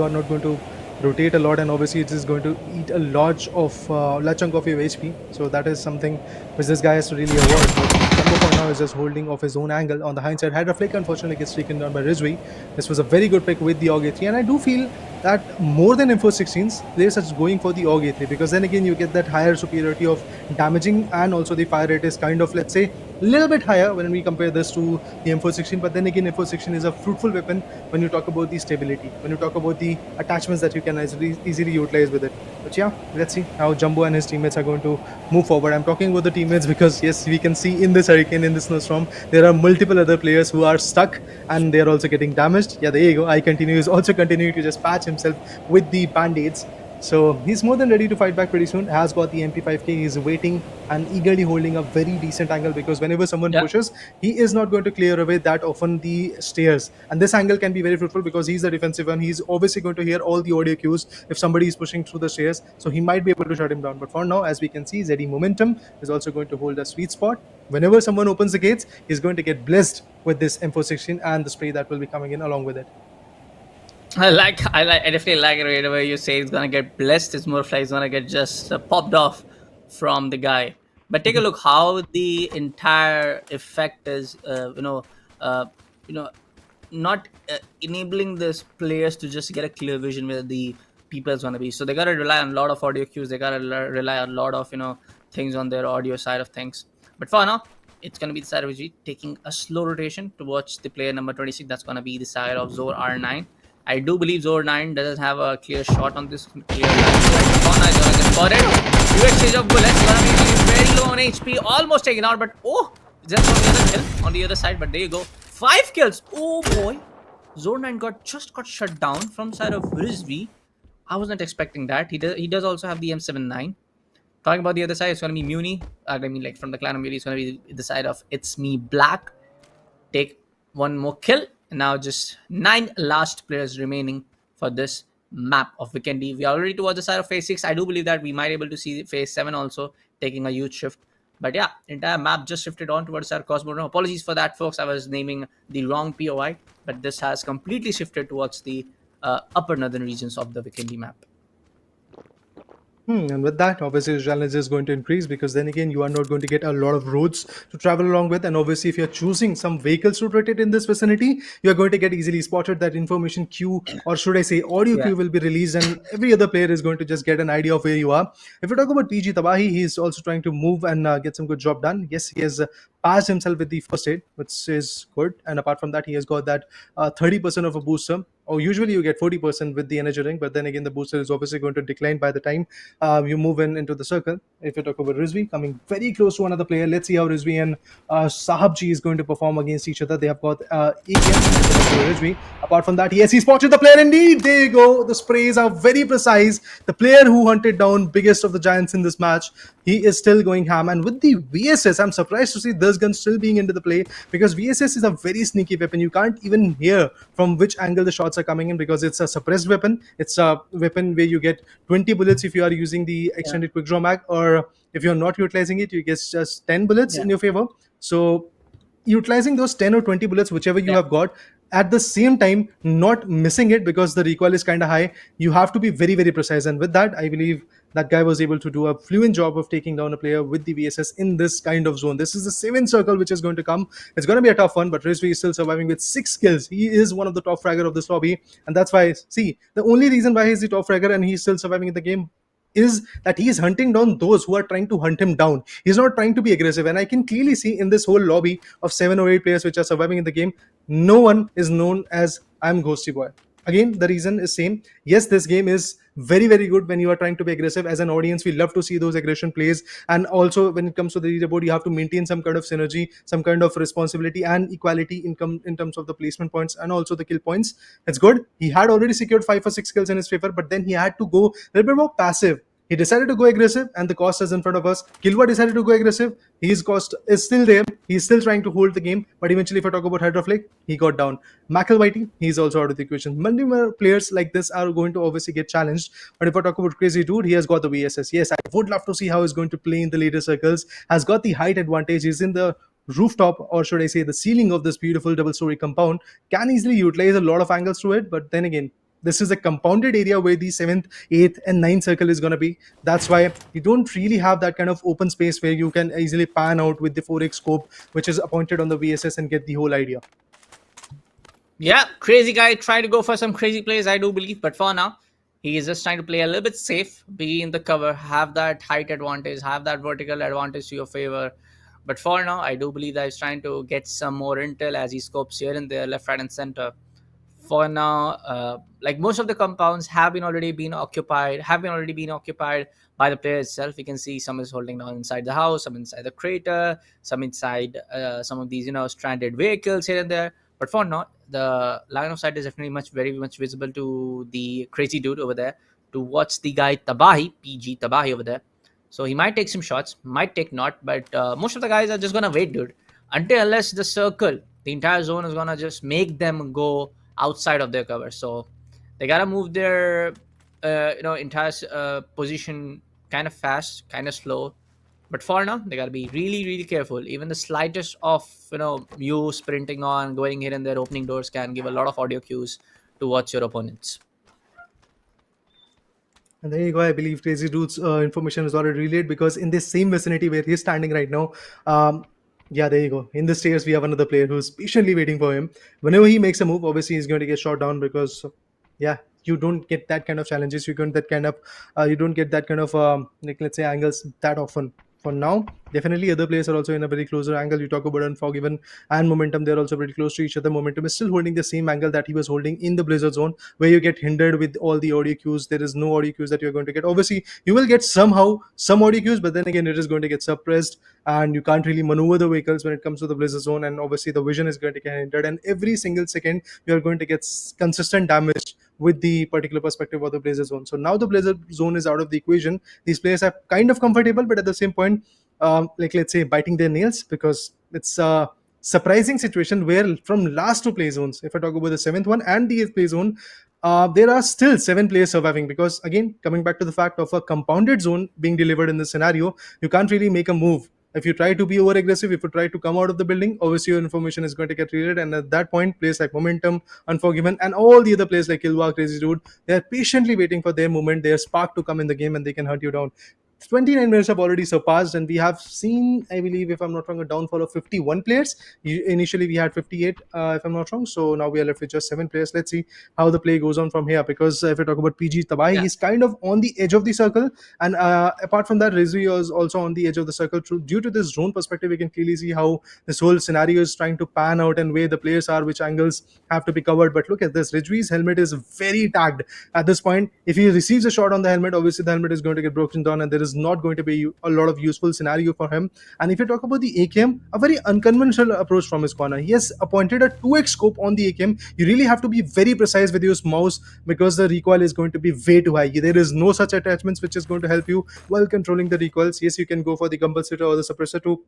C: not going to rotate a lot, and obviously it is going to eat a large chunk of your HP. So that is something which this guy has to really avoid. But Jumbo for now is just holding off his own angle. On the hindsight, Hydroflick unfortunately gets taken down by Rizvi. This was a very good pick with the AUG-3, and I do feel that more than M416s, players are going for the AUG-3, because then again you get that higher superiority of damaging, and also the fire rate is kind of, let's say, a little bit higher when we compare this to the M416. But then again, M416 is a fruitful weapon when you talk about the stability, when you talk about the attachments that you can easily utilize with it. But yeah, let's see how Jumbo and his teammates are going to move forward. I'm talking about the teammates because yes, we can see in this Hurricane, in this snowstorm, there are multiple other players who are stuck and they are also getting damaged. Yeah, there you go. I continue is also continuing to just patch himself with the band-aids. So he's more than ready to fight back pretty soon. Has got the MP5K. He's waiting and eagerly holding a very decent angle, because whenever someone pushes, he is not going to clear away that often the stairs. And this angle can be very fruitful because he's the defensive one. He's obviously going to hear all the audio cues if somebody is pushing through the stairs. So he might be able to shut him down. But for now, as we can see, Zeddy Momentum is also going to hold a sweet spot. Whenever someone opens the gates, he's going to get blessed with this M416 and the spray that will be coming in along with it.
B: I definitely like it where you say it's gonna get blessed. It's more like it's gonna get just popped off from the guy. But take a look how the entire effect is, not enabling these players to just get a clear vision where the people is gonna be. So they gotta rely on a lot of audio cues. They gotta rely on a lot of things on their audio side of things. But for now, it's going to be the side of ROG taking a slow rotation towards the player number 26. That's going to be the side of Zor R9. I do believe Zor 9 doesn't have a clear shot on this clear line. Fauna is going to getting spotted. New exchange of bullets. Gonna be very low on HP. Almost taken out, but oh, just on the other kill on the other side. But there you go. 5 kills. Oh boy. Zone 9 got shut down from side of Rizvi. I was not expecting that. He does also have the M79. Talking about the other side, it's gonna be Muni. I mean, like from the clan of Muni, it's gonna be the side of It's Me Black. Take one more kill. And now just 9 last players remaining for this map of Vikendi. We are already towards the side of phase 6. I do believe that we might be able to see phase 7 also taking a huge shift. But yeah, entire map just shifted on towards our Cosmodrome. Apologies for that, folks. I was naming the wrong POI, but this has completely shifted towards the upper northern regions of the Vikendi map.
C: And with that, obviously, the challenge is going to increase, because then again, you are not going to get a lot of roads to travel along with. And obviously, if you're choosing some vehicles to rotate in this vicinity, you're going to get easily spotted. That information queue, or should I say audio
B: Yeah.
C: queue, will be released, and every other player is going to just get an idea of where you are. If we talk about PG Tabahi, he's also trying to move and get some good job done. Yes, he has passed himself with the first aid, which is good. And apart from that, he has got that 30% of a booster. Or usually you get 40% with the energy ring, but then again, the booster is obviously going to decline by the time you move into the circle. If you talk about Rizvi coming very close to another player, let's see how Rizvi and Sahabji is going to perform against each other. They have got Rizvi. Apart from that, yes, he spotted the player indeed. There you go. The sprays are very precise. The player who hunted down biggest of the giants in this match, he is still going ham. And with the VSS, I'm surprised to see this gun still being into the play, because VSS is a very sneaky weapon. You can't even hear from which angle the shots are coming in, because it's a suppressed weapon. It's a weapon where you get 20 bullets if you are using the extended quick draw mag, or if you're not utilizing it, you get just 10 bullets in your favor. So utilizing those 10 or 20 bullets, whichever you have got, at the same time not missing it, because the recoil is kind of high, you have to be very, very precise. And with that, I believe that guy was able to do a fluent job of taking down a player with the VSS in this kind of zone. This is the 7th circle which is going to come. It's going to be a tough one, but Rizvi is still surviving with 6 kills. He is one of the top fragger of this lobby, and that's why, see, the only reason why he's the top fragger and he's still surviving in the game is that he is hunting down those who are trying to hunt him down. He's not trying to be aggressive, and I can clearly see in this whole lobby of 7 or 8 players which are surviving in the game, no one is known as I'm Ghosty Boy. Again, the reason is same. Yes, this game is very, very good when you are trying to be aggressive. As an audience, we love to see those aggression plays, and also when it comes to the leaderboard, you have to maintain some kind of synergy, some kind of responsibility and equality in terms of the placement points and also the kill points. It's good. He had already secured 5 or 6 kills in his favor, but then he had to go a little bit more passive. He decided to go aggressive, and the cost is in front of us. Kilwa decided to go aggressive. His cost is still there. He's still trying to hold the game, but eventually, if I talk about Hydroflake, he got down. McElwhitey, he's also out of the equation. Multiple players like this are going to obviously get challenged. But if I talk about Crazy Dude, he has got the VSS. Yes, I would love to see how he's going to play in the later circles. Has got the height advantage. He's in the rooftop, or should I say the ceiling of this beautiful double-story compound. Can easily utilize a lot of angles to it, but then again, this is a compounded area where the 7th, 8th, and 9th circle is going to be. That's why you don't really have that kind of open space where you can easily pan out with the 4x scope, which is appointed on the VSS, and get the whole idea.
B: Yeah, crazy guy trying to go for some crazy plays, I do believe. But for now, he is just trying to play a little bit safe, be in the cover, have that height advantage, have that vertical advantage to your favor. But for now, I do believe that he's trying to get some more intel as he scopes here and there, left, right, and center. For now, like most of the compounds have already been occupied by the player itself. You can see some is holding down inside the house, some inside the crater, some inside some of these stranded vehicles here and there. But for now, the line of sight is definitely very much visible to the crazy dude over there, to watch the guy Tabahi, PG Tabahi over there. So he might take some shots, might take not, but most of the guys are just gonna wait, dude, unless the circle, the entire zone is gonna just make them go outside of their cover. So they gotta move their entire position kind of fast, kind of slow. But for now, they gotta be really, really careful. Even the slightest of you sprinting on, going here and there, opening doors can give a lot of audio cues to watch your opponents.
C: And there you go. I believe Crazy Dude's information is already relayed, because in this same vicinity where he's standing right now, yeah, there you go. In the stairs, we have another player who's patiently waiting for him. Whenever he makes a move, obviously he's going to get shot down, because, yeah, you don't get that kind of challenges. You don't get that kind of, like, let's say, angles that often. for now. Definitely, other players are also in a very closer angle. You talk about Unforgiven and Momentum; they're also pretty close to each other. Momentum is still holding the same angle that he was holding in the Blizzard zone, where you get hindered with all the audio cues. There is no audio cues that you're going to get. Obviously, you will get somehow some audio cues, but then again, it is going to get suppressed, and you can't really maneuver the vehicles when it comes to the Blizzard zone. And obviously, the vision is going to get hindered, and every single second, you are going to get consistent damage with the particular perspective of the Blazer zone. So now the Blazer zone is out of the equation. These players are kind of comfortable, but at the same point, like let's say biting their nails, because it's a surprising situation where from last two play zones, if I talk about the seventh one and the eighth play zone, there are still 7 players surviving, because again, coming back to the fact of a compounded zone being delivered in this scenario, you can't really make a move. If you try to be over aggressive, if you try to come out of the building, obviously your information is going to get relayed, and at that point, players like Momentum, Unforgiven, and all the other players like Kilwa, Crazy Dude, they are patiently waiting for their moment, their spark to come in the game, and they can hunt you down. 29 minutes have already surpassed, and we have seen, I believe, if I'm not wrong, a downfall of 51 players. Initially, we had 58, if I'm not wrong. So now we are left with just 7 players. Let's see how the play goes on from here. Because if we talk about PG Tabai,
B: Yeah.
C: he's kind of on the edge of the circle, and apart from that, Rizvi is also on the edge of the circle. Due to this drone perspective, we can clearly see how this whole scenario is trying to pan out and where the players are, which angles have to be covered. But look at this, Rizvi's helmet is very tagged at this point. If he receives a shot on the helmet, obviously the helmet is going to get broken down, and there is not going to be a lot of useful scenario for him. And if you talk about the AKM, a very unconventional approach from his corner. He has appointed a 2x scope on the AKM. You really have to be very precise with your mouse, because the recoil is going to be way too high. There is no such attachments which is going to help you while controlling the recoils. Yes, you can go for the compensator or the suppressor to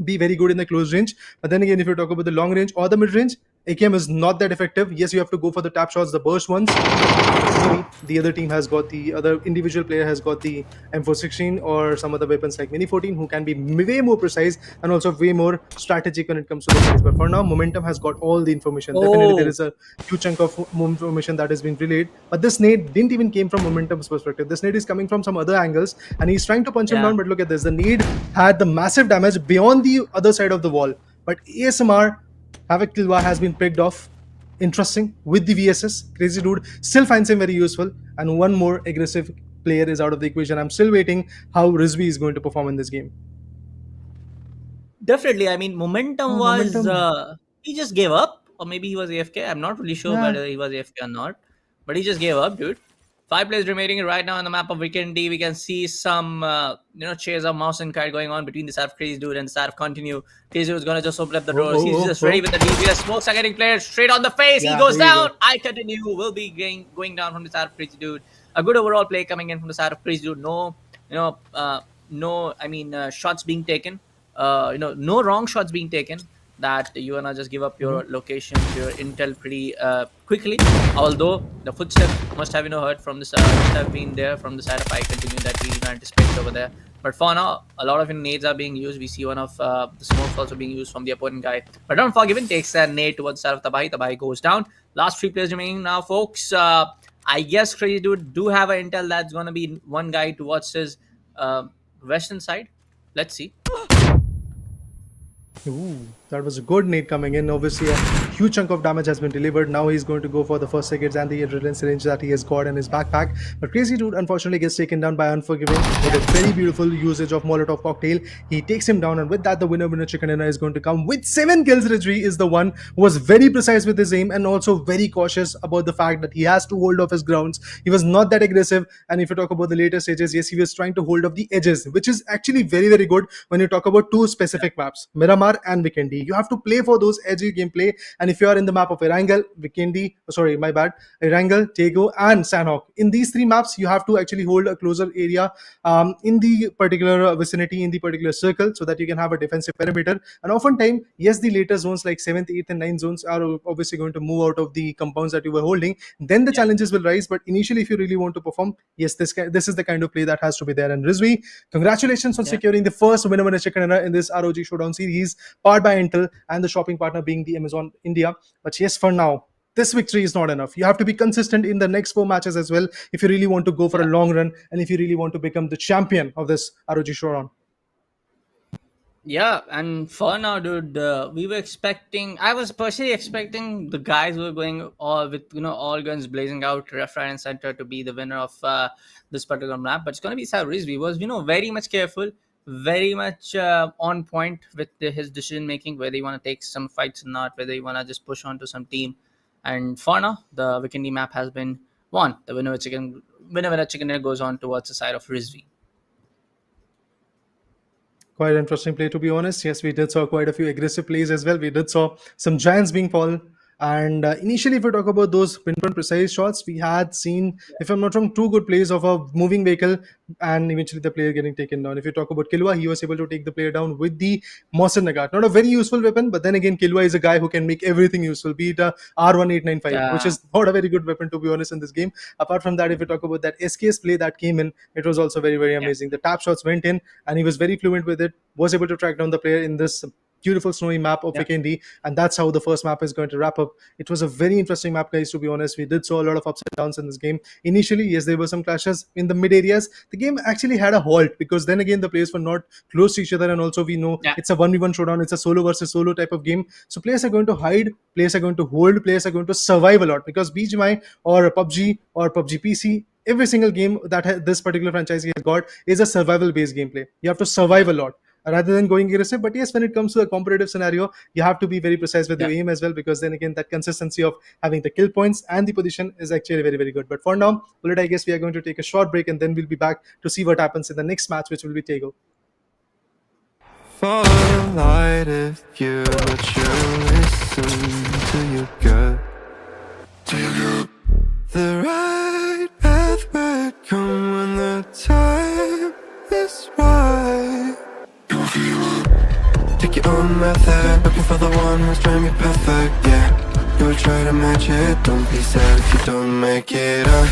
C: be very good in the close range, but then again, if you talk about the long range or the mid range, AKM is not that effective. Yes, you have to go for the tap shots, the burst ones. Maybe the other team has got, the other individual player has got the M416 or some other weapons like Mini 14, who can be way more precise and also way more strategic when it comes to the plays. But for now, Momentum has got all the information. Definitely, there is a huge chunk of information that has been relayed. But this nade didn't even came from Momentum's perspective. This nade is coming from some other angles, and he's trying to punch him
B: Yeah.
C: down. But look at this, the nade had the massive damage beyond the other side of the wall. But ASMR Havoc Kilwa has been picked off. Interesting with the VSS. Crazy Dude still finds him very useful, and one more aggressive player is out of the equation. I'm still waiting how Rizvi is going to perform in this game.
B: Definitely. I mean, Momentum was
C: Momentum.
B: he just gave up, or maybe he was AFK. I'm not really sure
C: Yeah.
B: whether he was AFK or not, but he just gave up, dude. 5 players remaining right now on the map of Vikendi. We can see some chase of mouse and kite going on between the side of Crazy Dude and the side of Continue. Crazy Dude is gonna just open up the
C: Oh,
B: doors.
C: oh,
B: He's
C: oh,
B: just
C: oh.
B: ready with the DPS. Smokes are getting cleared straight on the face. He
C: Yeah,
B: goes
C: there you
B: down.
C: go.
B: I Continue will be going down from the side of Crazy Dude. A good overall play coming in from the side of Crazy Dude. No, no. I mean, shots being taken. No wrong shots being taken, that you wanna just give up your location, your intel pretty quickly. Although the footsteps must have heard from this, must have been there from the side of I Continue, that we did not anticipate over there. But for now, a lot of nades are being used. We see one of the smokes also being used from the opponent guy. But Unforgiven takes a nade towards the side of Tabai. Tabai goes down. Last 3 players remaining now, folks. I guess Crazy Dude do have an intel that's gonna be one guy towards his western side. Let's see.
C: Ooh, that was a good nade coming in. Obviously, a huge chunk of damage has been delivered. Now he's going to go for the first seconds and the adrenaline syringe that he has got in his backpack. But Crazy Dude unfortunately gets taken down by Unforgiven with a very beautiful usage of Molotov cocktail. He takes him down, and with that, the winner chicken dinner is going to come with 7 kills. Rijvi is the one who was very precise with his aim and also very cautious about the fact that he has to hold off his grounds. He was not that aggressive. And if you talk about the later stages, yes, he was trying to hold off the edges, which is actually very, very good when you talk about 2 specific maps, Miramar and Vikendi. You have to play for those edgy gameplay. And if you are in the map of Erangel, Vikendi, sorry, my bad, Erangel, Taego, and Sanhok, in these 3 maps, you have to actually hold a closer area in the particular vicinity, in the particular circle, so that you can have a defensive perimeter. And oftentimes, yes, the later zones like 7th, 8th, and 9th zones are obviously going to move out of the compounds that you were holding. Then the challenges will rise. But initially, if you really want to perform, yes, this is the kind of play that has to be there. And Rizvi, congratulations on securing the first winner chicken dinner in this ROG Showdown series, powered by Intel, and the shopping partner being the Amazon India. But yes, for now, this victory is not enough. You have to be consistent in the next 4 matches as well if you really want to go for a long run, and if you really want to become the champion of this ROG Showdown.
B: Yeah, and for now, dude, we were expecting. I was personally expecting the guys who were going all with all guns blazing out, left, right, and center to be the winner of this particular map. But it's gonna be Cyrus. We was very much careful. very much on point with his decision making, whether you want to take some fights or not, whether you want to just push on to some team. And for now, the Vikendi map has been won. The winner chicken dinner goes on towards the side of Rizvi.
C: Quite interesting play, to be honest. Yes, we did saw quite a few aggressive plays as well. We did saw some giants being fallen. And initially, if we talk about those pinpoint precise shots, we had seen, if I'm not wrong, two good plays of a moving vehicle and eventually the player getting taken down. If you talk about Killua, he was able to take the player down with the Mosin Nagat. Not a very useful weapon, but then again, Killua is a guy who can make everything useful, be it a R1895, which is not a very good weapon, to be honest, in this game. Apart from that, if we talk about that SKS play that came in, it was also very, very amazing. The tap shots went in and he was very fluent with it, was able to track down the player in this beautiful snowy map of Vikendi, and that's how the first map is going to wrap up. It was a very interesting map, guys, to be honest. We did saw a lot of ups and downs in this game. Initially, yes, there were some clashes in the mid areas. The game actually had a halt because then again the players were not close to each other, and also we know it's a 1v1 showdown, it's a solo versus solo type of game. So players are going to hide, players are going to hold, players are going to survive a lot, because BGMI or PUBG or PUBG PC, every single game that this particular franchise has got is a survival based gameplay. You have to survive a lot rather than going aggressive. But yes, when it comes to a competitive scenario, you have to be very precise with your aim as well, because then again that consistency of having the kill points and the position is actually very, very good. But for now, Bullet, I guess we are going to take a short break and then we'll be back to see what happens in the next match, which will be Taego.
A: Follow the light if you're not sure. Listen to your gut. The right path would come when the time is right. Take your own method, looking for the one who's trying to be perfect, yeah. You will try to match it, don't be sad if you don't make it up.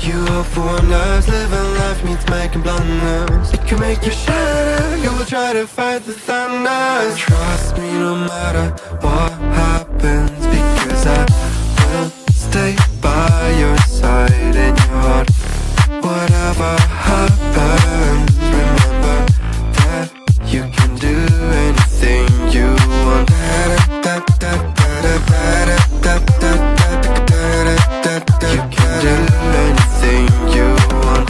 A: You hope for wonders, living life means making blunders. It can make you shatter, you will try to fight the thunder. Trust me no matter what happens, because I will stay by your side in your heart. Whatever happens, remember that you can do anything you want. You can do anything you want.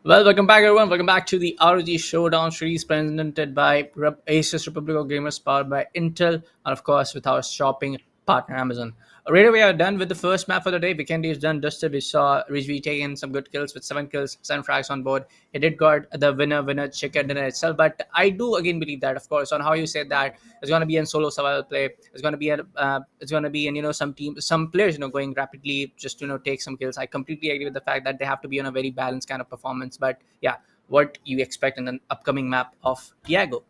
B: Well, welcome back, everyone. Welcome back to the ROG Showdown series presented by ASUS Republic of Gamers, powered by Intel, and of course, with our shopping partner Amazon. Right away, we are done with the first map for the day. Vikendi is done, dusted. We saw Rijvi taking some good kills with 7 kills, 7 frags on board. He did got the winner chicken dinner itself. But I do again believe that, of course, on how you said that it's going to be in solo survival play. It's going to be in some players going rapidly just to take some kills. I completely agree with the fact that they have to be on a very balanced kind of performance. But yeah, what you expect in the upcoming map of Taego?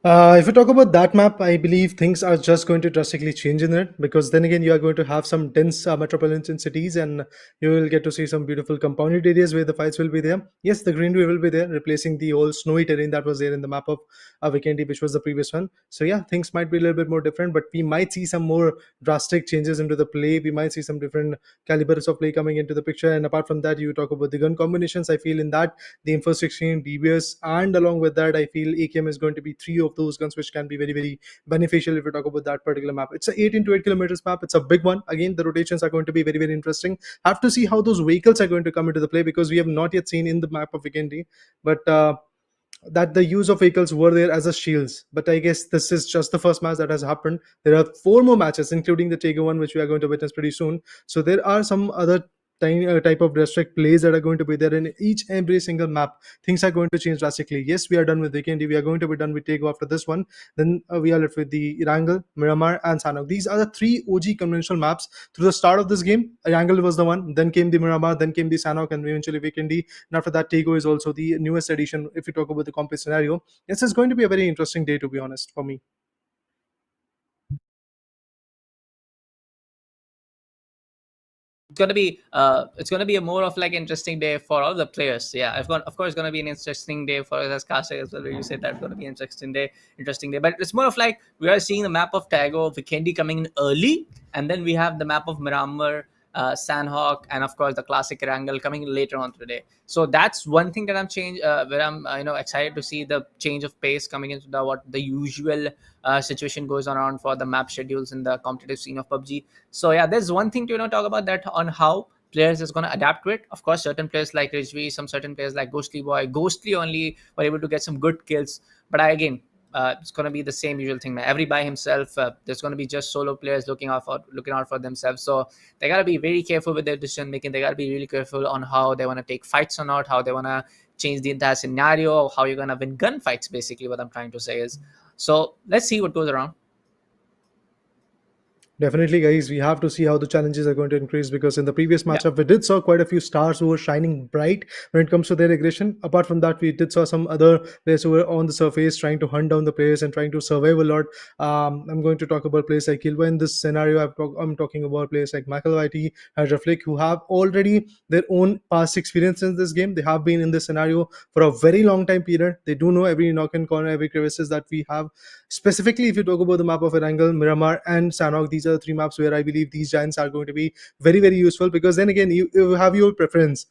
C: If we talk about that map, I believe things are just going to drastically change in it, because then again, you are going to have some dense metropolitan cities, and you will get to see some beautiful compounded areas where the fights will be there. Yes, the greenery will be there, replacing the old snowy terrain that was there in the map of Vikendi, which was the previous one. So yeah, things might be a little bit more different, but we might see some more drastic changes into the play. We might see some different calibers of play coming into the picture. And apart from that, you talk about the gun combinations. I feel in that the Info 16 DBS, and along with that, I feel AKM is going to be three of those guns which can be very, very beneficial if we talk about that particular map. It's a 18 to 8 kilometers map. It's a big one. Again, the rotations are going to be very, very interesting. Have to see how those vehicles are going to come into the play, because we have not yet seen in the map of Vikendi, but that the use of vehicles were there as a shields. But I guess this is just the first match that has happened. There are four more matches, including the Taego one, which we are going to witness pretty soon. So there are some other type of district plays that are going to be there in each every single map. Things are going to change drastically. Yes, we are done with Vikendi. We are going to be done with Taego after this one. Then we are left with the Erangel, Miramar, and Sanhok. These are the three OG conventional maps through the start of this game. Erangel was the one, then came the Miramar, then came the Sanhok, and eventually Vikendi. And after that, Taego is also the newest addition if you talk about the complex scenario. This is going to be a very interesting day, to be honest, for me.
B: It's gonna be a more of like interesting day for all the players. Yeah, of course, it's gonna be an interesting day for us as caster as well. You said that's gonna be an interesting day. But it's more of like we are seeing the map of Taego, Vikendi coming in early, and then we have the map of Miramar, Sanhok, and of course the classic Erangel coming in later on today. So that's one thing that where I'm excited to see the change of pace coming into the usual situation goes on around for the map schedules in the competitive scene of PUBG. So yeah, there's one thing to talk about that on how players is going to adapt to it. Of course, certain players like Rijvi, some certain players like Ghostly only were able to get some good kills. But again, it's going to be the same usual thing. Every by himself. There's going to be just solo players looking out for themselves. So they got to be very careful with their decision making. They got to be really careful on how they want to take fights or not, how they want to change the entire scenario, how you're going to win gunfights. Basically, what I'm trying to say is. So let's see what goes around.
C: Definitely, guys, we have to see how the challenges are going to increase, because in the previous matchup, we did saw quite a few stars who were shining bright when it comes to their aggression. Apart from that, we did saw some other players who were on the surface trying to hunt down the players and trying to survive a lot. I'm going to talk about players like Kilwa in this scenario. I'm talking about players like Michael Whitey, Hydroflick, who have already their own past experience in this game. They have been in this scenario for a very long time period. They do know every nook and corner, every crevices that we have. Specifically, if you talk about the map of Erangel, Miramar, and Sanhok, these are the three maps where I believe these giants are going to be very, very useful, because then again, you have your preference.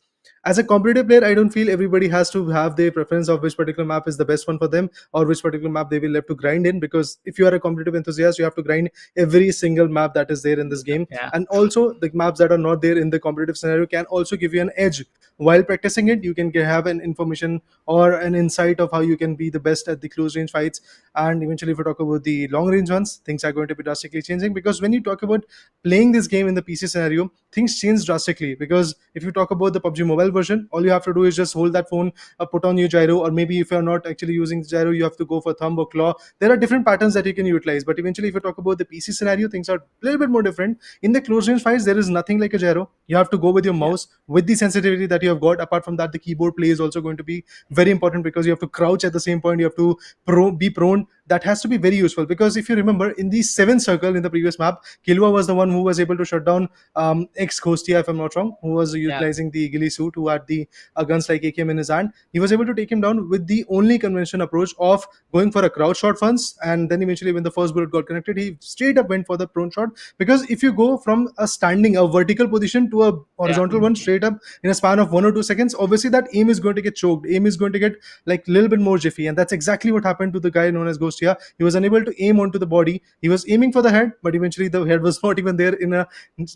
C: As a competitive player, I don't feel everybody has to have their preference of which particular map is the best one for them, or which particular map they will have to grind in, because if you are a competitive enthusiast, you have to grind every single map that is there in this game.
B: Yeah.
C: And also the maps that are not there in the competitive scenario can also give you an edge. While practicing it, you can have an information or an insight of how you can be the best at the close range fights. And eventually, if we talk about the long range ones, things are going to be drastically changing, because when you talk about playing this game in the PC scenario, things change drastically. Because if you talk about the PUBG mobile version, all you have to do is just hold that phone, put on your gyro, or maybe if you're not actually using gyro, you have to go for thumb or claw. There are different patterns that you can utilize. But eventually, if you talk about the PC scenario, things are a little bit more different. In the close range fights, there is nothing like a gyro. You have to go with your mouse with the sensitivity that you have got. Apart from that, the keyboard play is also going to be very important, because you have to crouch at the same point. You have to be prone. That has to be very useful, because if you remember in the 7th circle in the previous map, Kilwa was the one who was able to shut down ex-Ghostia, if I'm not wrong, who was utilizing the ghillie suit, who had the guns like AKM in his hand. He was able to take him down with the only convention approach of going for a crouch shot once, and then eventually when the first bullet got connected, he straight up went for the prone shot. Because if you go from a vertical position to a horizontal one straight up in a span of 1 or 2 seconds, obviously that aim is going to get choked. Aim is going to get like a little bit more jiffy, and that's exactly what happened to the guy known as Ghost almost. Yeah, he was unable to aim onto the body. He was aiming for the head, but eventually the head was not even there. In a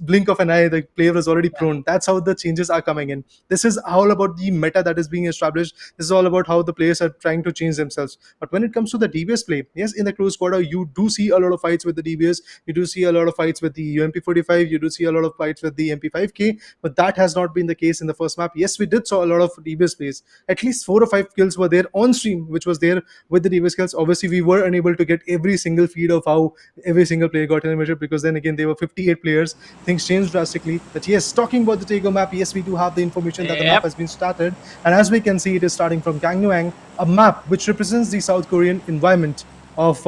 C: blink of an eye, the player was already prone. That's how the changes are coming in. This is all about the meta that is being established. This is all about how the players are trying to change themselves. But when it comes to the DBS play, yes, in the close quarter, you do see a lot of fights with the DBS. You do see a lot of fights with the UMP45. You do see a lot of fights with the MP5K. But that has not been the case in the first map. Yes, we did saw a lot of DBS plays. At least 4 or 5 kills were there on stream, which was there with the DBS kills. Obviously, we were unable to get every single feed of how every single player got eliminated, because then again, there were 58 players. Things changed drastically. But yes, talking about the Taego map, yes, we do have the information that the map
B: Yep.
C: has been started. And as we can see, it is starting from Gangneung, a map which represents the South Korean environment of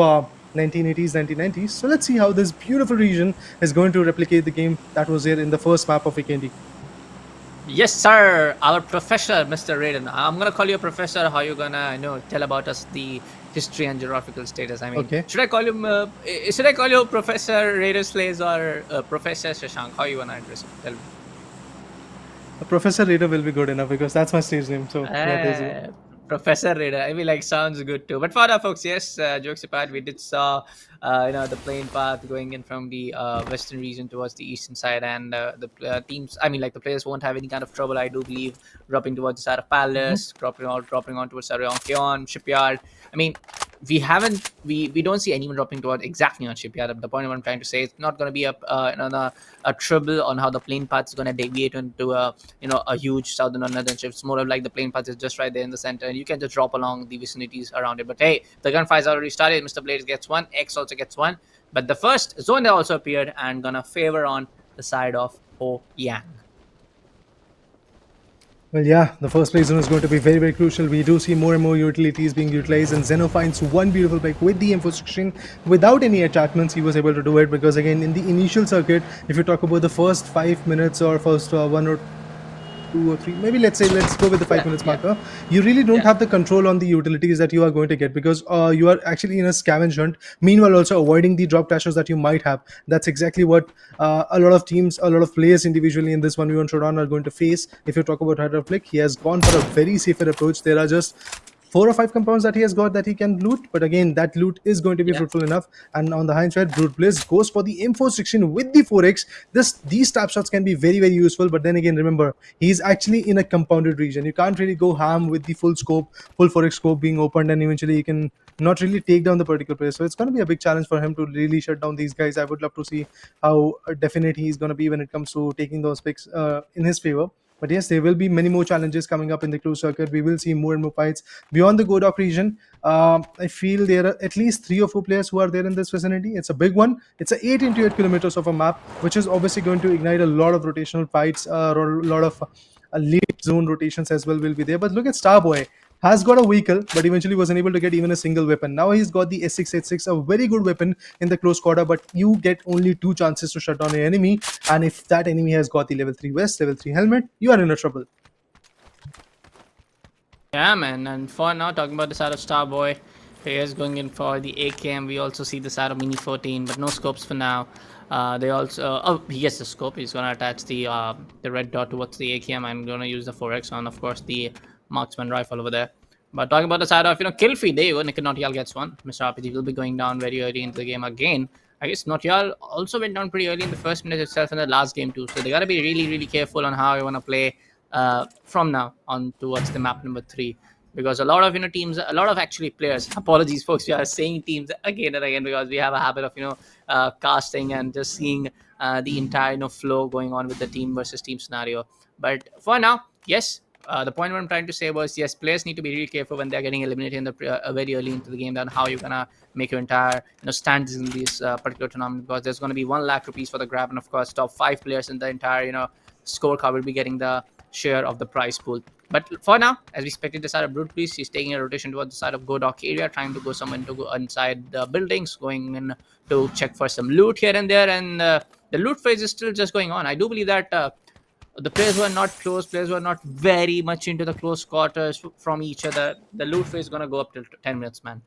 C: 1980s, 1990s. So let's see how this beautiful region is going to replicate the game that was there in the first map of Vikendi.
B: Yes, sir. Our professor, Mr. Raiden. I'm gonna call you a professor. How you gonna, tell about us the history and geographical status? I mean,
C: Okay.
B: should I call you, should I call you Professor Raiders Plays or Professor Shashank? How you gonna address it? Tell me.
C: Professor Raider will be good enough because that's my stage name. So yeah, there's a...
B: Professor Raider. I mean, like, sounds good too. But for now, folks, yes, jokes apart, we did saw, the plane path going in from the western region towards the eastern side, and the teams. I mean, like, the players won't have any kind of trouble, I do believe, dropping towards the side of Palace, dropping on towards the side of Yonkeon, Shipyard. I mean, we don't see anyone dropping towards exactly on Shipyard. The point of what I'm trying to say, it's not going to be a trouble on how the plane path is going to deviate into a huge southern or northern shift. It's more of like the plane path is just right there in the center, and you can just drop along the vicinities around it. But hey, the gunfire's already started. Mr. Blades gets one, X also gets one, but the first zone that also appeared and gonna favor on the side of Ho Yang.
C: Well, yeah, the first play zone is going to be very, very crucial. We do see more and more utilities being utilized, and Zeno finds one beautiful pick with the info section without any attachments. He was able to do it because, again, in the initial circuit, if you talk about the first 5 minutes or first 1 or 2 or 3, maybe let's go with the 5 minutes marker, you really don't have the control on the utilities that you are going to get, because you are actually in a scavenge hunt, meanwhile also avoiding the drop dashes that you might have. That's exactly what a lot of teams, a lot of players individually in this 1v1 showdown are going to face. If you talk about Hyder Flick, he has gone for a very safer approach. There are just 4 or 5 compounds that he has got that he can loot, but again, that loot is going to be fruitful enough. And on the hindsight, Brute Bliss goes for the info section with the 4x. These tap shots can be very, very useful, but then again, remember, he's actually in a compounded region. You can't really go ham with the full 4x scope being opened, and eventually you can not really take down the particular player. So it's going to be a big challenge for him to really shut down these guys. I would love to see how definite he's going to be when it comes to taking those picks in his favor. But yes, there will be many more challenges coming up in the closed circuit. We will see more and more fights beyond the Godok region. I feel there are at least 3 or 4 players who are there in this vicinity. It's a big one. It's a 8 into 8 kilometers of a map, which is obviously going to ignite a lot of rotational fights, or a lot of late zone rotations as well will be there. But look at Starboy. Has got a vehicle, but eventually was unable to get even a single weapon. Now he's got the S686, a very good weapon in the close quarter, but you get only 2 chances to shut down an enemy. And if that enemy has got the level 3 vest, level 3 helmet, you are in a trouble.
B: Yeah, man. And for now, talking about the side of Starboy, he is going in for the AKM. We also see the side of Mini 14, but no scopes for now. They also, he gets the scope. He's going to attach the red dot towards the AKM. I'm going to use the 4x on, of course, the marksman rifle over there. But talking about the side of, kill feed, there you go. Notial gets one. Mr. RPG will be going down very early into the game again. I guess Notial also went down pretty early in the first minute itself in the last game too. So they got to be really, really careful on how you want to play from now on towards the map number 3. Because a lot of teams, a lot of actually players. Apologies, folks. We are saying teams again and again because we have a habit of casting and just seeing the entire flow going on with the team versus team scenario. But for now, yes. The point what I'm trying to say was, yes, players need to be really careful when they're getting eliminated in the very early into the game, than how you're gonna make your entire stands in this particular tournament, because there's gonna be 1 lakh rupees for the grab, and of course, top 5 players in the entire scorecard will be getting the share of the prize pool. But for now, as we expected, the side of Brute Police, he's taking a rotation towards the side of Godok area, trying to go someone to go inside the buildings, going in to check for some loot here and there, and the loot phase is still just going on. I do believe that. The players who are not close, players who are not very much into the close quarters from each other, the loot phase is going to go up till 10 minutes, man.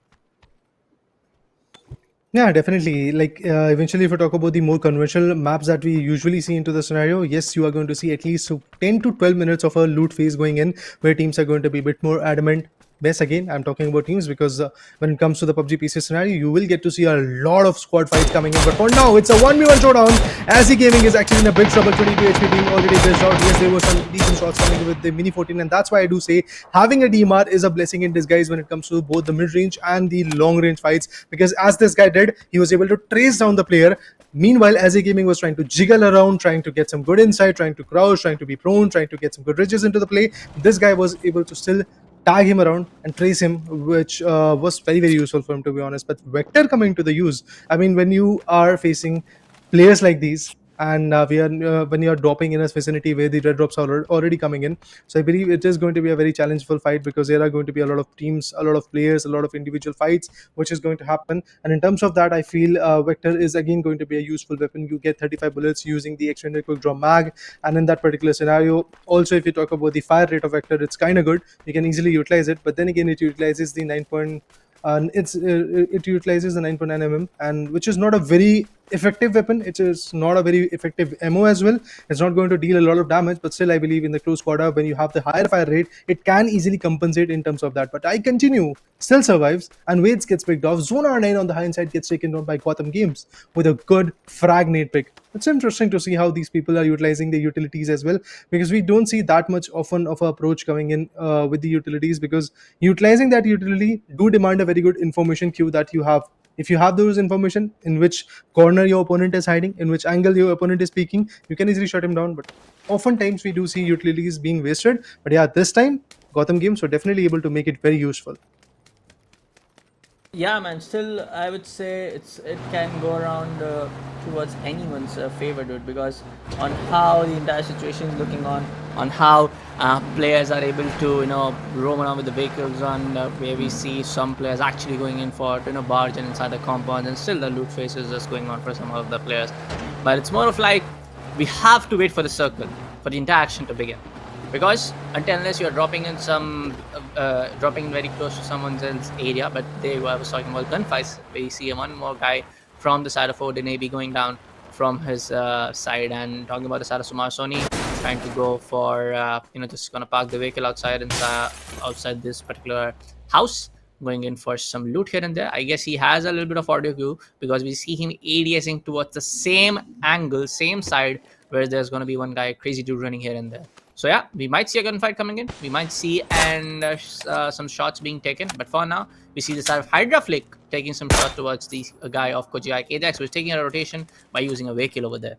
C: Yeah, definitely. Like eventually, if we talk about the more conventional maps that we usually see into the scenario, yes, you are going to see at least 10 to 12 minutes of a loot phase going in, where teams are going to be a bit more adamant, best. Again, I'm talking about teams because when it comes to the PUBG PC scenario, you will get to see a lot of squad fights coming in. But for now, it's a 1v1 showdown. ASI Gaming is actually in a big trouble. 22 HP being already dished out. Yes, there were some decent shots coming with the Mini 14, and that's why I do say having a DMR is a blessing in disguise when it comes to both the mid-range and the long-range fights. Because as this guy did, he was able to trace down the player. Meanwhile, ASI Gaming was trying to jiggle around, trying to get some good insight, trying to crouch, trying to be prone, trying to get some good ridges into the play. This guy was able to still tag him around and trace him, which was very, very useful for him, to be honest. But Vector coming to the use, I mean, when you are facing players like these, and when you are dropping in a vicinity where the red drops are already coming in, so I believe it is going to be a very challengeful fight, because there are going to be a lot of teams, a lot of players, a lot of individual fights which is going to happen. And in terms of that, I feel Vector is again going to be a useful weapon. You get 35 bullets using the extended quick draw mag, and in that particular scenario also, if you talk about the fire rate of Vector, it's kind of good. You can easily utilize it, but then again, it utilizes the 9. It utilizes the 9.9 mm, and which is not a very effective weapon. It is not a very effective ammo as well. It's not going to deal a lot of damage, but still I believe in the close quarter, when you have the higher fire rate, it can easily compensate in terms of that. But I continue, still survives, and Waits gets picked off. Zone R9 on the hindsight gets taken down by Gotham Games with a good frag nade pick. It's interesting to see how these people are utilizing the utilities as well, because we don't see that much often of an approach coming in with the utilities, because utilizing that utility do demand a very good information queue that you have. If you have those information in which corner your opponent is hiding, in which angle your opponent is peeking, you can easily shut him down. But oftentimes we do see utilities being wasted. But yeah, this time Gotham Games were definitely able to make it very useful.
B: Yeah, man. Still, I would say it can go around towards anyone's favor, dude. Because on how the entire situation is looking on how players are able to roam around with the vehicles, on where we see some players actually going in for barging inside the compound, and still the loot phase is just going on for some of the players. But it's more of like we have to wait for the circle, for the interaction to begin. Because unless you're dropping in dropping very close to someone else's area, but there I was talking about gunfights, where you see one more guy from the side of Odin AB going down from his side, and talking about the side of Sumar Sony trying to go for just gonna park the vehicle outside this particular house, going in for some loot here and there. I guess he has a little bit of audio cue, because we see him ADSing towards the same angle, same side, where there's going to be one guy, crazy dude, running here and there. So yeah, we might see a gunfight coming in. We might see some shots being taken. But for now, we see the side of Hydra Flick taking some shots towards the guy of Koji Ajax, who's taking a rotation by using a vehicle over there.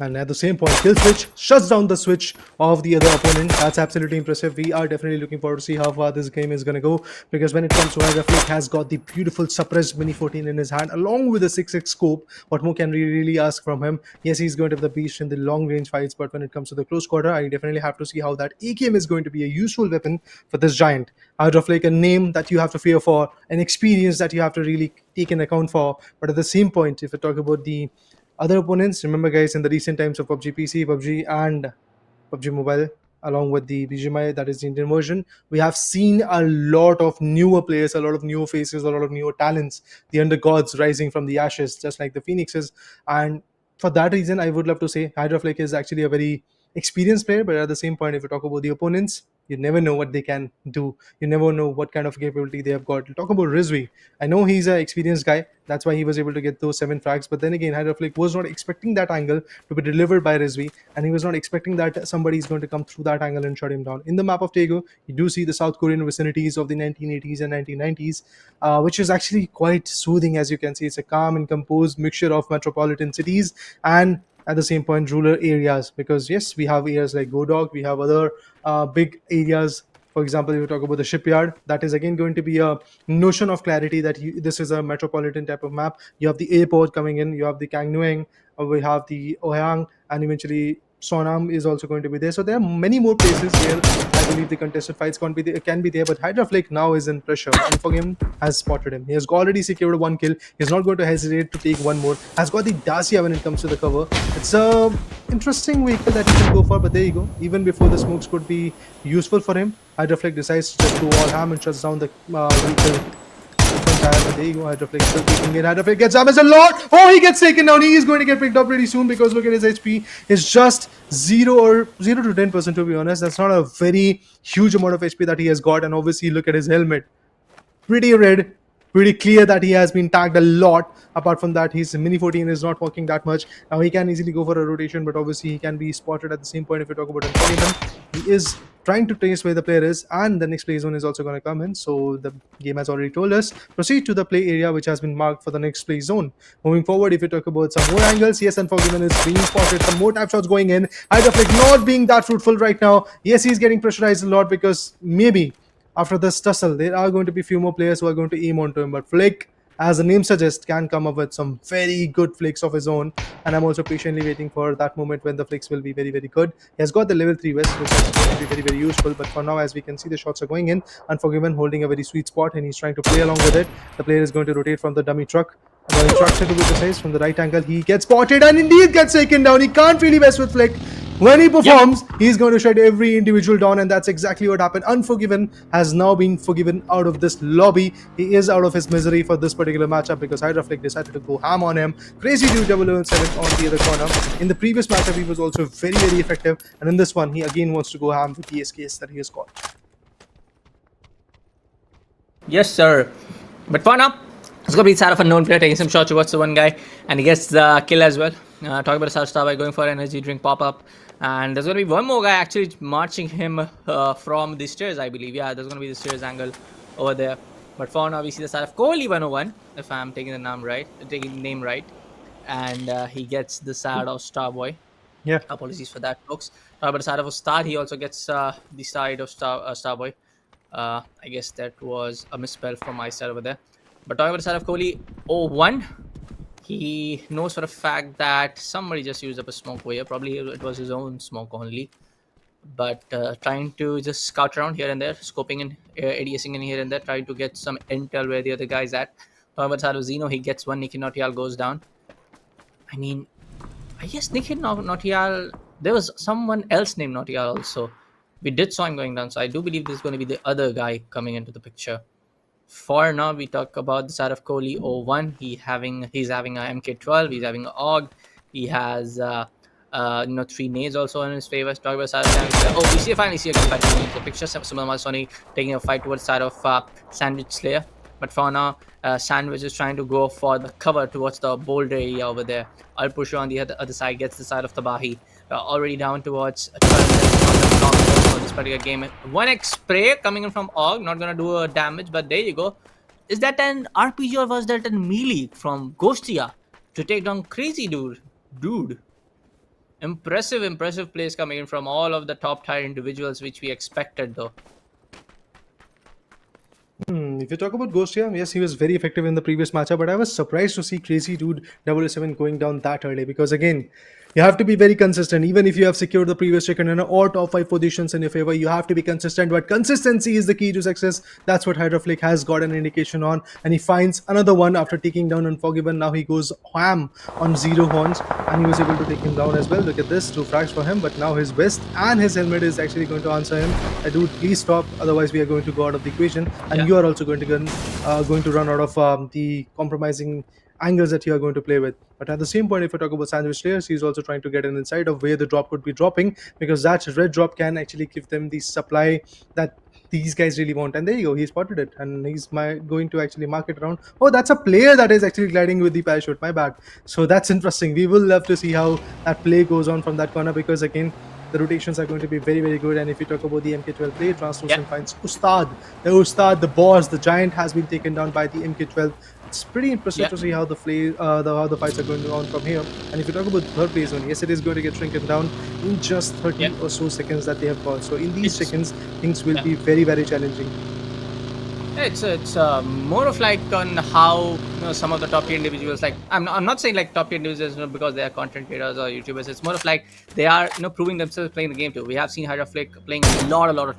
C: And at the same point, Kill Switch shuts down the switch of the other opponent. That's absolutely impressive. We are definitely looking forward to see how far this game is going to go, because when it comes to Hydra Flick has got the beautiful suppressed Mini 14 in his hand, along with a 6x scope. What more can we really ask from him? Yes, he's going to be the beast in the long range fights, but when it comes to the close quarter, I definitely have to see how that AKM is going to be a useful weapon for this giant. Hydra Flick, a name that you have to fear for, an experience that you have to really take in account for. But at the same point, if we talk about the other opponents, remember guys, in the recent times of PUBG PC, PUBG and PUBG Mobile, along with the BGMI, that is the Indian version, we have seen a lot of newer players, a lot of newer faces, a lot of newer talents, the undergods rising from the ashes, just like the phoenixes. And for that reason, I would love to say Hydra Flick is actually a very experienced player. But at the same point, if you talk about the opponents, you never know what they can do. You never know what kind of capability they have got. Talk about Rizvi. I know he's an experienced guy. That's why he was able to get those 7 frags. But then again, Hydra Flick was not expecting that angle to be delivered by Rizvi. And he was not expecting that somebody is going to come through that angle and shut him down. In the map of Taego, you do see the South Korean vicinities of the 1980s and 1990s, which is actually quite soothing. As you can see, it's a calm and composed mixture of metropolitan cities and at the same point rural areas, because yes, we have areas like Godog, we have other big areas. For example, if you talk about the shipyard, that is again going to be a notion of clarity that this is a metropolitan type of map. You have the airport coming in, you have the Kangnueng, we have the Ohang, and eventually Sonam is also going to be there. So there are many more places where I believe the contested fights can be there. But Hydra Flick now is in pressure, and for him has spotted him. He has already secured 1 kill. He's not going to hesitate to take 1 more. Has got the Dacia when it comes to the cover. It's a interesting vehicle that he can go for, but there you go. Even before the smokes could be useful for him, Hydra Flick decides to just go all ham and shuts down the vehicle tire, but there you go. Hydroflick still taking it. Hydroflick gets damaged a lot. Oh, he gets taken down. He is going to get picked up pretty soon because look at his HP. It's just 0 to 10%, to be honest. That's not a very huge amount of HP that he has got. And obviously, look at his helmet. Pretty red, pretty clear that he has been tagged a lot. Apart from that, his mini 14 is not working that much. Now he can easily go for a rotation, but obviously he can be spotted at the same point if we talk about Unforgiven. He is trying to trace where the player is, and the next play zone is also going to come in. So the game has already told us, proceed to the play area which has been marked for the next play zone. Moving forward, if we talk about some more angles, yes, Unforgiven is being spotted. Some more tap shots going in. Hydroflick not being that fruitful right now. Yes, he's getting pressurized a lot because maybe after this tussle, there are going to be few more players who are going to aim onto him. But Flick, as the name suggests, can come up with some very good flicks of his own. And I'm also patiently waiting for that moment when the flicks will be very, very good. He has got the level 3 vest, which is going to be very, very useful. But for now, as we can see, the shots are going in. Unforgiven holding a very sweet spot, and he's trying to play along with it. The player is going to rotate from the dummy truck. The instructor, to be precise, from the right angle. He gets spotted and indeed gets taken down. He can't really mess with Flick. When he performs, he's going to shut every individual down, and that's exactly what happened. Unforgiven has now been forgiven out of this lobby. He is out of his misery for this particular matchup because Hydroflick decided to go ham on him. Crazy Dude 007 on the other corner. In the previous matchup, he was also very, very effective, and in this one, he again wants to go ham with the SKS that he has got.
B: Yes, sir. But for now, it's going to be side of a known player taking some shots towards the one guy, and he gets the kill as well. Talking about a South Star by going for an energy drink pop-up. And there's going to be one more guy actually marching him from the stairs, I believe. Yeah, there's going to be the stairs angle over there. But for now, we see the side of Kohli 101, if I'm taking the name right. And he gets the side of Starboy.
C: Yeah.
B: Apologies for that, folks. But the side of Ustad, he also gets the side of Starboy. I guess that was a misspell from my side over there. But talking about the side of Kohli 01, he knows for a fact that somebody just used up a smoke over here. Probably it was his own smoke only. But trying to just scout around here and there, scoping in, ADSing in here and there, trying to get some intel where the other guy's at. Talking about the side of Zeno, he gets one. Nikhil Nautiyal goes down. I mean, I guess Nikhil Nautiyal, there was someone else named Nautiyal also. We did saw him going down, so I do believe this is going to be the other guy coming into the picture. For now, we talk about the side of Kohli 01. He's having a MK12. He's having an AUG. He has 3 nades also in his favor. Talk about the side of we finally see a gunfight coming into the picture. Sumal Malsoni taking a fight towards the side of Sandwich Slayer. But for now, Sandwich is trying to go for the cover towards the boulder area over there. Al Pusher on the other side gets the side of Tabahi. Already down towards 12 on this particular game. 1x spray coming in from AUG. Not going to do a damage, but there you go. Is that an RPG or was that a melee from Ghostia to take down Crazy Dude? Impressive plays coming in from all of the top tier individuals, which we expected though.
C: If you talk about Ghostia, yes, he was very effective in the previous matchup, but I was surprised to see Crazy Dude 007 going down that early because again, you have to be very consistent. Even if you have secured the previous chicken dinner or top 5 positions in your favor, you have to be consistent. But consistency is the key to success. That's what Hydroflick has got an indication on. And he finds another one after taking down Unforgiven. Now he goes ham on 0 horns. And he was able to take him down as well. Look at this, 2 frags for him. But now his vest and his helmet is actually going to answer him. Dude, please stop. Otherwise, we are going to go out of the equation. And you are also going to run out of the compromising angles that you are going to play with. But at the same point, if we talk about Sandwich Slayers, he's also trying to get an insight of where the drop could be dropping, because that red drop can actually give them the supply that these guys really want. And there you go, he spotted it, and he's going to actually mark it around. Oh, that's a player that is actually gliding with the parachute, my bad. So that's interesting. We will love to see how that play goes on from that corner, because again, the rotations are going to be very, very good. And if you talk about the MK12 play, Translucent finds Ustad. The boss, the giant, has been taken down by the MK12. It's pretty impressive to see how the fights are going on from here. And if you talk about third play zone, yes, it is going to get shrunken down in just 30 or so seconds that they have got. So in these seconds, things will be very, very challenging.
B: It's more of like on how some of the top tier individuals, like I'm not saying like top tier individuals because they are content creators or YouTubers. It's more of like they are proving themselves playing the game too. We have seen Hydroflick playing a lot of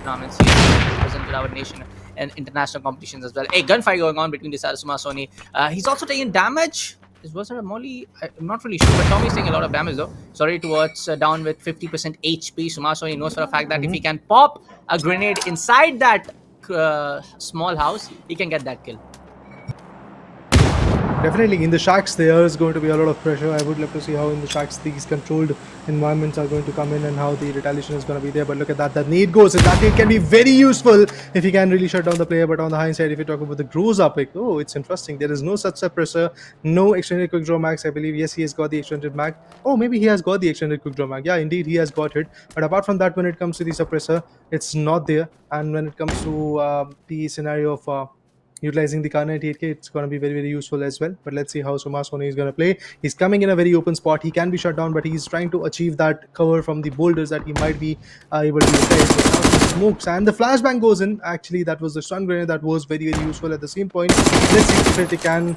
B: tournaments. He represented our nation and international competitions as well. A gunfight going on between Desara Sumasoni. He's also taking damage. Was there a molly? I'm not really sure, but Tommy's taking a lot of damage though. Sorry, towards down with 50% HP. Sumasoni knows for a fact that if he can pop a grenade inside that small house, he can get that kill.
C: Definitely, in the shacks, there is going to be a lot of pressure. I would love to see how in the shacks these controlled environments are going to come in and how the retaliation is going to be there. But look at that, the nade goes, and that nade can be very useful if he can really shut down the player. But on the hindsight, if you talk about the Groza pick, oh, it's interesting. There is no such suppressor, no extended quick draw max, I believe. Yes, he has got the extended mag. Oh, maybe he has got the extended quick draw mag. Yeah, indeed, he has got it. But apart from that, when it comes to the suppressor, it's not there. And when it comes to the scenario of utilizing the Karna 88K, it's going to be very, very useful as well. But let's see how Soma Sony is going to play. He's coming in a very open spot. He can be shut down, but he's trying to achieve that cover from the boulders that he might be able to utilize. But now he smokes, and the flashbang goes in. Actually, that was the stun grenade that was very, very useful at the same point. Let's see if it can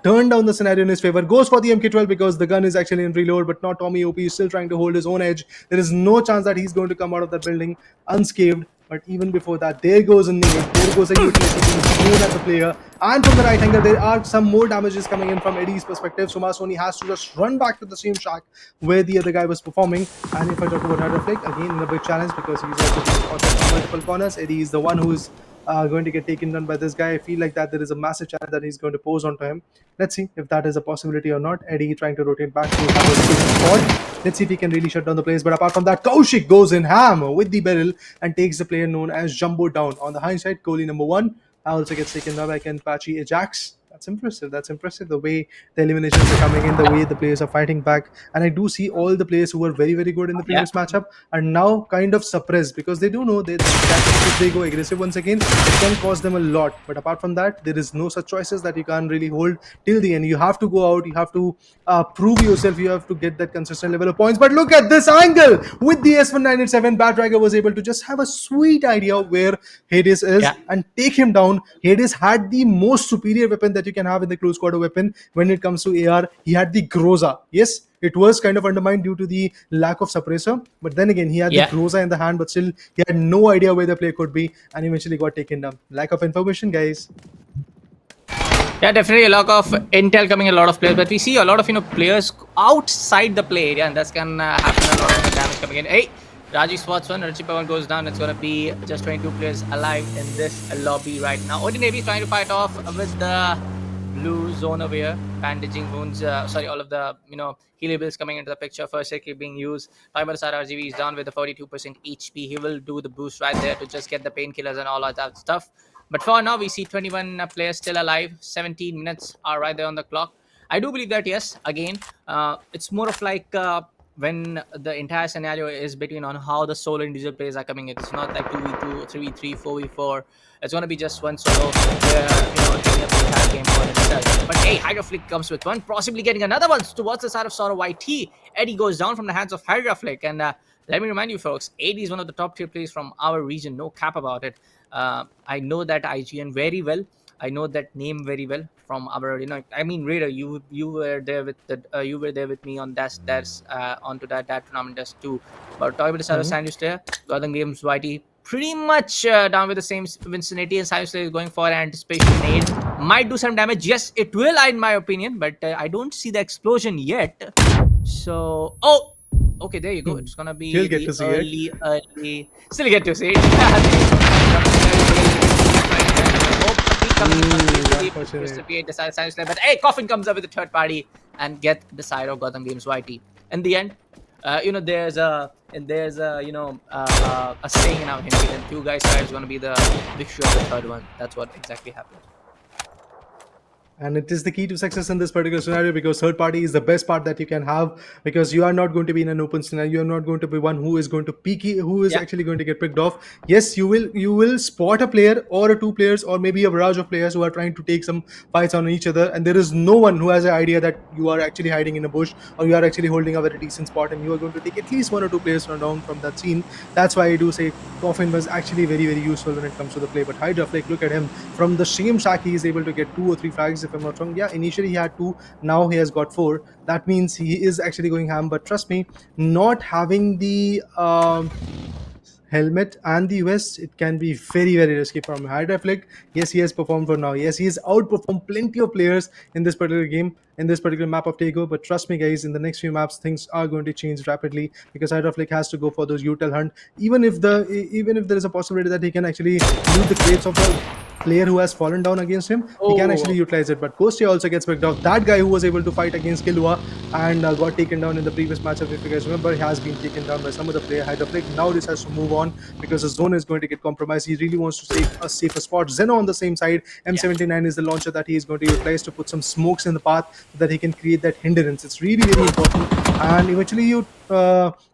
C: turn down the scenario in his favor. Goes for the MK12 because the gun is actually in reload, but not Tommy OP is still trying to hold his own edge. There is no chance that he's going to come out of that building unscathed. But even before that, there goes a nade, there goes a utility being thrown at the player. And from the right angle, there are some more damages coming in from Eddie's perspective. Soma Sony has to just run back to the same shack where the other guy was performing. And if I talk about Hydroflick, again in a big challenge because he's also being spotted from multiple corners. Eddie is the one who is going to get taken down by this guy. I feel like that there is a massive challenge that he's going to pose onto him. Let's see if that is a possibility or not. Eddie trying to rotate back to have a spot. Let's see if he can really shut down the place. But apart from that, Kaushik goes in ham with the barrel and takes the player known as Jumbo down. On the hindsight, Kohli number 1 also gets taken down by Kenpachi Ajax. That's impressive. That's impressive. The way the eliminations are coming in, the way the players are fighting back. And I do see all the players who were very, very good in the previous matchup are now kind of suppressed because they do know that if they go aggressive once again, it can cost them a lot. But apart from that, there is no such choices that you can't really hold till the end. You have to go out. You have to prove yourself. You have to get that consistent level of points. But look at this angle with the S1987. Bad Dragon was able to just have a sweet idea of where Hades is and take him down. Hades had the most superior weapon that you can have in the close quarter weapon when it comes to AR. He had the Groza. Yes, it was kind of undermined due to the lack of suppressor, but then again he had the Groza in the hand, but still he had no idea where the play could be and eventually got taken down. Lack of information, guys.
B: Yeah, definitely a lot of intel coming, a lot of players, but we see a lot of players outside the play area, and that's can happen. A lot of damage coming in. Hey, Raji spots one, Rajipa one goes down. It's gonna be just 22 players alive in this lobby right now. Odin Navy is trying to fight off with the blue zone over here, bandaging wounds. Sorry, all of the healables coming into the picture. First aid being used. Fiber-Star RGB is down with the 42% HP. He will do the boost right there to just get the painkillers and all of that stuff. But for now, we see 21 players still alive. 17 minutes are right there on the clock. I do believe that, yes, again, it's more of like when the entire scenario is between on how the solo individual players are coming in. It's not like 2v2, 3v3, 4v4. It's going to be just one solo where, taking up the entire game for itself. But hey, Hydroflick comes with one, possibly getting another one towards the side of Sorrow YT. Eddie goes down from the hands of Hydroflick. And let me remind you, folks, Eddie is one of the top tier players from our region. No cap about it. I know that IGN very well. I know that name very well from our, I mean, Raider, you were there with you were there with me on that's onto that tournament as too. But talking about the side of Sandwich there, Golden Games YT pretty much down with the same vicinity, and Sandwich is going for an anticipation nade. Might do some damage. Yes, it will, in my opinion, but I don't see the explosion yet. So, okay, there you go. It's gonna be
C: You'll get to see
B: early. Still get to see it. But hey, Coffin comes up with the third party and get the side of Gotham Games YT. In the end, there's a saying in our Hindi that two guys side is going to be the victory of the third one. That's what exactly happened.
C: And it is the key to success in this particular scenario because third party is the best part that you can have because you are not going to be in an open scenario. You are not going to be one who is going to peek, who is actually going to get picked off. Yes, you will spot a player or two players or maybe a barrage of players who are trying to take some fights on each other, and there is no one who has an idea that you are actually hiding in a bush or you are actually holding a very decent spot, and you are going to take at least one or two players down from that scene. That's why I do say Coffin was actually very, very useful when it comes to the play. But Hydroflick, look at him, from the same shack he is able to get 2 or 3 frags, if I'm not wrong. Yeah, initially he had 2, now he has got 4. That means he is actually going ham. But trust me, not having the helmet and the vest, it can be very, very risky from Hydroflick. Yes, he has performed for now. Yes, he has outperformed plenty of players in this particular game, in this particular map of Taego. But trust me, guys, in the next few maps, things are going to change rapidly because Hydroflick has to go for those util hunt. Even if there is a possibility that he can actually loot the crates of the player who has fallen down against him, he can actually utilize it. But Kostia also gets picked off. That guy who was able to fight against Killua and got taken down in the previous matchup, if you guys remember, he has been taken down by some other player. Hydroflick now decides to move on because the zone is going to get compromised. He really wants to save a safer spot. Zeno on the same side, M79 is the launcher that he is going to utilize to put some smokes in the path so that he can create that hindrance. It's really, really important. And eventually you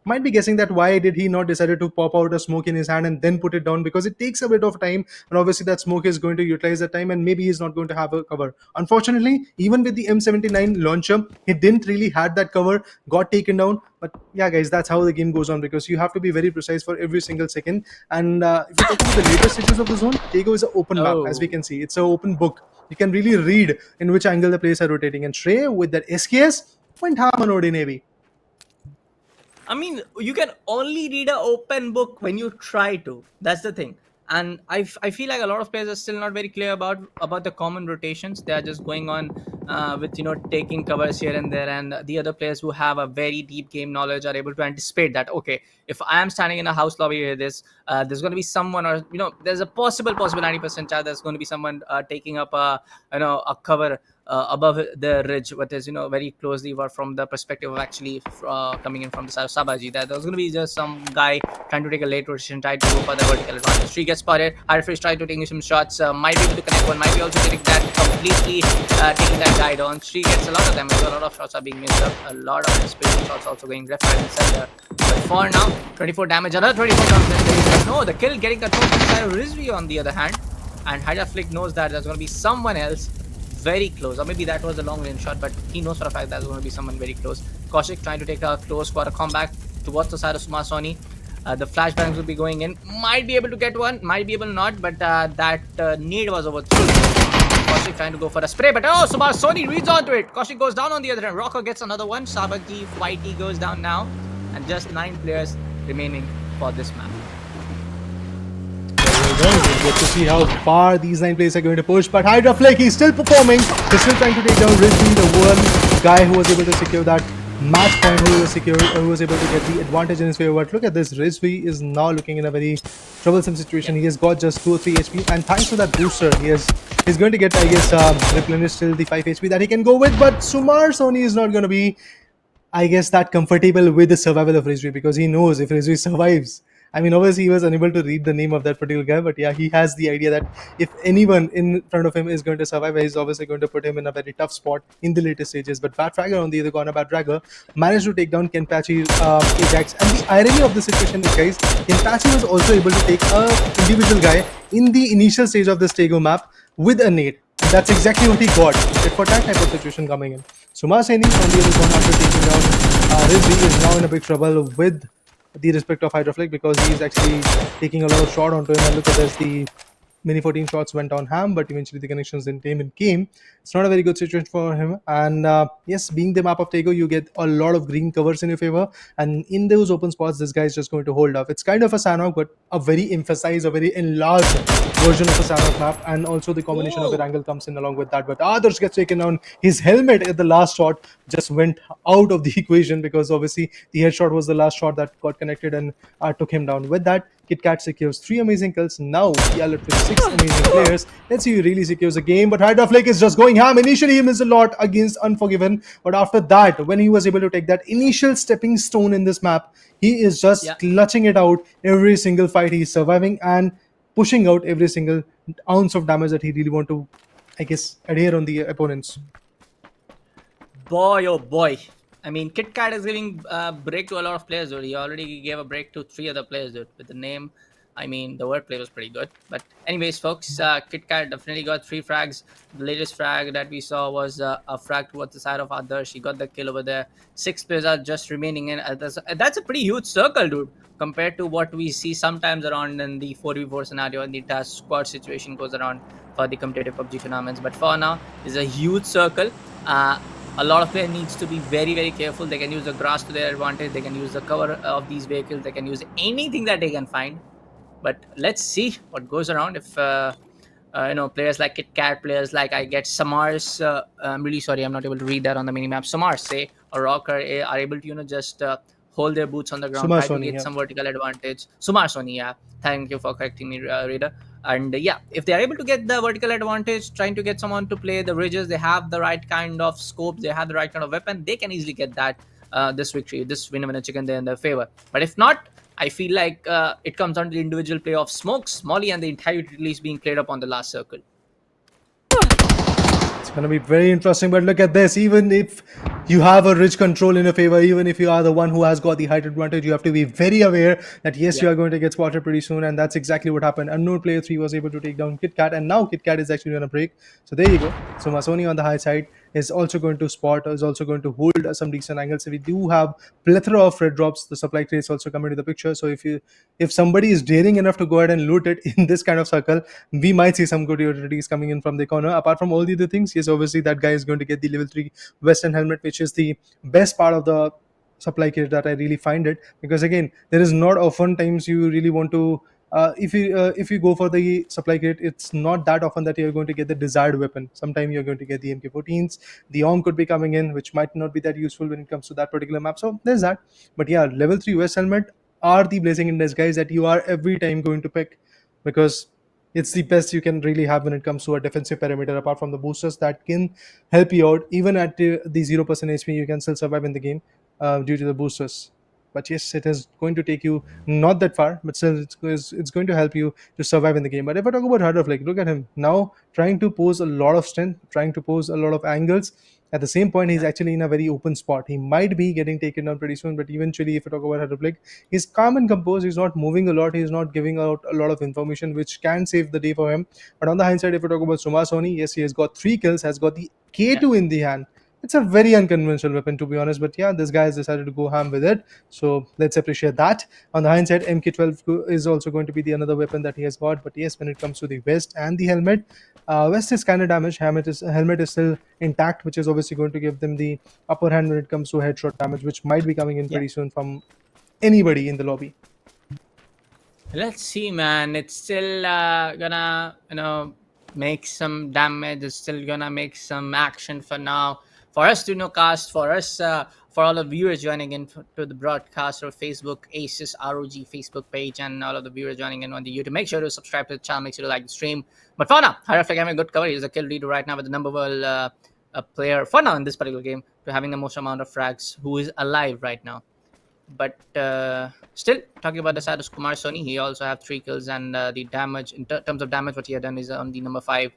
C: might be guessing that why did he not decided to pop out a smoke in his hand and then put it down, because it takes a bit of time, and obviously that smoke is going to utilize that time and maybe he's not going to have a cover. Unfortunately, even with the M79 launcher, he didn't really had that cover, got taken down. But yeah guys, that's how the game goes on, because you have to be very precise for every single second. And if you talk about the later stages of the zone, Taego is an open map. As we can see, it's an open book. You can really read in which angle the players are rotating, and Shrey with that SKS went ham on OD Navy.
B: I mean, you can only read an open book when you try to. That's the thing. And I feel like a lot of players are still not very clear about the common rotations. They are just going on with, taking covers here and there. And the other players who have a very deep game knowledge are able to anticipate that, okay, if I am standing in a house lobby with this, there's going to be someone, or, there's a possible 90% chance there's going to be someone taking up a cover above the ridge, but is very closely, or from the perspective of actually coming in from the side of Sabaji, that there's going to be just some guy trying to take a late rotation, try to go for the vertical advantage. She gets spotted. Hydrofreeze trying to take some shots, might be able to connect one, might be also getting that completely taking that guy down. She gets a lot of damage, a lot of shots are being missed up, a lot of anticipation shots also going left, right, and center. But for now, 24 damage, another 24 comes in. No, the kill getting control from the side of Rizvi on the other hand, and Hydroflick knows that there's going to be someone else very close, or maybe that was a long range shot, but he knows for a fact that's going to be someone very close. Kaushik trying to take a close for a comeback towards the side of Sumar Sony. The flashbangs will be going in, might be able to get one, might be able not, but that need was overthrown. Kaushik trying to go for a spray, but Sumar Sony reads onto it. Kaushik goes down on the other end. Rocker gets another one. Sabaki YT goes down now, and just 9 players remaining for this map.
C: We'll get to see how far these 9 players are going to push. But Hydroflick, he's still performing. He's still trying to take down Rizvi, the one guy who was able to secure that match point, who was able to get the advantage in his favor. But look at this, Rizvi is now looking in a very troublesome situation. He has got just 2 or 3 HP, and thanks to that booster, he's going to get, I guess, replenished till the 5 HP that he can go with. But Sumar Sony is not going to be, I guess, that comfortable with the survival of Rizvi, because he knows if Rizvi survives, I mean, obviously he was unable to read the name of that particular guy, but yeah, he has the idea that if anyone in front of him is going to survive, he's obviously going to put him in a very tough spot in the later stages. But Bad Fragger on the other corner, Bad Fragger managed to take down Kenpachi Ajax. And the irony of the situation is, guys, Kenpachi was also able to take a individual guy in the initial stage of this Taego map with a nade. And that's exactly what he got for that type of situation coming in. Sumar Seni on the other corner, after taking down Rizvi, is now in a big trouble with the respect of Hydroflick, because he's actually taking a lot of shot onto him. And look at this, the mini 14 shots went on ham, but eventually the connections didn't came. It's not a very good situation for him. And yes, being the map of Taego, you get a lot of green covers in your favor, and in those open spots, this guy is just going to hold up. It's kind of a Sanhok, but a very emphasized, a very enlarged version of a Sanhok map, and also the combination of the angle comes in along with that. But Adarsh gets taken down. His helmet at the last shot just went out of the equation, because obviously the headshot was the last shot that got connected and took him down. With that, KitKat secures 3 amazing kills. Now we are left with 6 amazing players. Let's see who really secures the game. But Hydroflick is just going ham. Initially he missed a lot against Unforgiven, but after that, when he was able to take that initial stepping stone in this map, he is just clutching it out every single fight. He's surviving and pushing out every single ounce of damage that he really want to, I guess, adhere on the opponents.
B: Boy, oh boy. I mean, KitKat is giving a break to a lot of players, dude. He already gave a break to 3 other players, dude. With the name, I mean, the wordplay was pretty good. But anyways, folks, KitKat definitely got 3 frags. The latest frag that we saw was a frag towards the side of Adarsh. He got the kill over there. 6 players are just remaining in. That's a pretty huge circle, dude, compared to what we see sometimes around in the 4v4 scenario, and the task squad situation goes around for the competitive PUBG tournaments. But for now, it's a huge circle. A lot of players needs to be very, very careful. They can use the grass to their advantage. They can use the cover of these vehicles. They can use anything that they can find. But let's see what goes around. If players like KitKat, players like, I get Samar's, I'm really sorry, I'm not able to read that on the minimap. Samar, say, or Rock are able to just hold their boots on the ground, try to get some vertical advantage. Sumar Sony, yeah. Thank you for correcting me, reader. And yeah, if they are able to get the vertical advantage, trying to get someone to play the ridges, they have the right kind of scope, they have the right kind of weapon, they can easily get that this victory, this winner chicken there in their favor. But if not, I feel like it comes down to the individual play of Smokes, Molly, and the entire release being played up on the last circle.
C: It's going to be very interesting. But look at this. Even if you have a rich control in your favor, even if you are the one who has got the height advantage, you have to be very aware that yes,
B: Yeah.
C: you are going to get spotted pretty soon. And that's exactly what happened. Unknown player 3 was able to take down KitKat. And now KitKat is actually going to break. So there you go. So Masoni on the high side is also going to spot, is also going to hold some decent angles. So we do have plethora of red drops. The supply crates also come into the picture. So if somebody is daring enough to go ahead and loot it in this kind of circle, we might see some good utilities coming in from the corner. Apart from all the other things, yes, obviously that guy is going to get the level 3 Western helmet, which is the best part of the supply kit that I really find it, because again, there is not often times you really want to if you go for the supply kit, it's not that often that you're going to get the desired weapon. Sometimes you're going to get the MK14s, the OM could be coming in, which might not be that useful when it comes to that particular map. So there's that. But yeah, level 3 West helmet are the blessing in disguise that you are every time going to pick, because it's the best you can really have when it comes to a defensive parameter. Apart from the boosters that can help you out, even at the 0% HP, you can still survive in the game due to the boosters. But yes, it is going to take you not that far, but still it's going to help you to survive in the game. But if I talk about Hard like, look at him now trying to pose a lot of strength, trying to pose a lot of angles. At the same point, he's actually in a very open spot. He might be getting taken down pretty soon, but eventually, if you talk about Hard he's calm and composed. He's not moving a lot. He's not giving out a lot of information, which can save the day for him. But on the hindsight, if you talk about Suma Sony, yes, he has got 3 kills, has got the K2 in the hand. It's a very unconventional weapon, to be honest, but yeah, this guy has decided to go ham with it, so let's appreciate that. On the hindsight, MK12 is also going to be the another weapon that he has got. But yes, when it comes to the vest and the helmet, vest is kind of damaged. Helmet is still intact, which is obviously going to give them the upper hand when it comes to headshot damage, which might be coming in pretty soon from anybody in the lobby.
B: Let's see, man. It's still gonna, make some damage. It's still gonna make some action for now. For us to cast, for us, for all the viewers joining in to the broadcast or Facebook ASUS ROG Facebook page, and all of the viewers joining in on the YouTube, make sure to subscribe to the channel. Make sure to like the stream. But for now, Haraflik having a good cover. He's a kill leader right now with the number one player for now in this particular game, to having the most amount of frags, who is alive right now. But still, talking about the side of Kumar Soni, he also have 3 kills, and the damage in terms of damage, what he had done is on the number 5,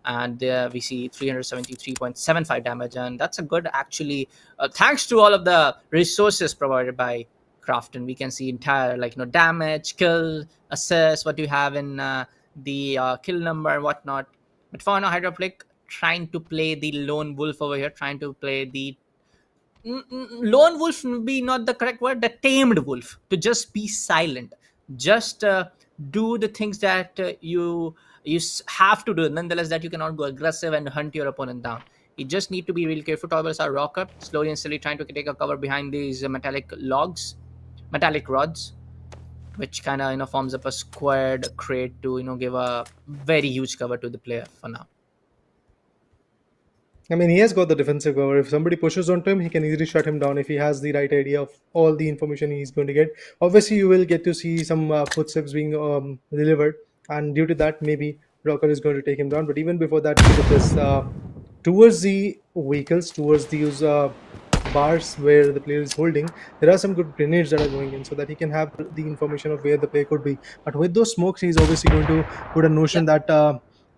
B: and we see 373.75 damage, and that's a good, actually, thanks to all of the resources provided by Crafton. We can see entire damage, kill, assist, what you have in the kill number and whatnot. But for now, Hydroplic trying to play the lone wolf over here, trying to play the lone wolf would be not the correct word, the tamed wolf, to just be silent, just do the things that you have to do, nonetheless, that you cannot go aggressive and hunt your opponent down. You just need to be really careful. Toggles are rock up slowly and steadily, trying to take a cover behind these metallic rods, which kind of forms up a squared crate to give a very huge cover to the player for now.
C: I mean, he has got the defensive cover. If somebody pushes onto him, he can easily shut him down if he has the right idea of all the information he's going to get. Obviously, you will get to see some footsteps being delivered, and due to that, maybe Rocker is going to take him down. But even before that, look at this. Towards the vehicles, towards these bars where the player is holding, there are some good grenades that are going in, so that he can have the information of where the player could be. But with those smokes, he's obviously going to put a notion that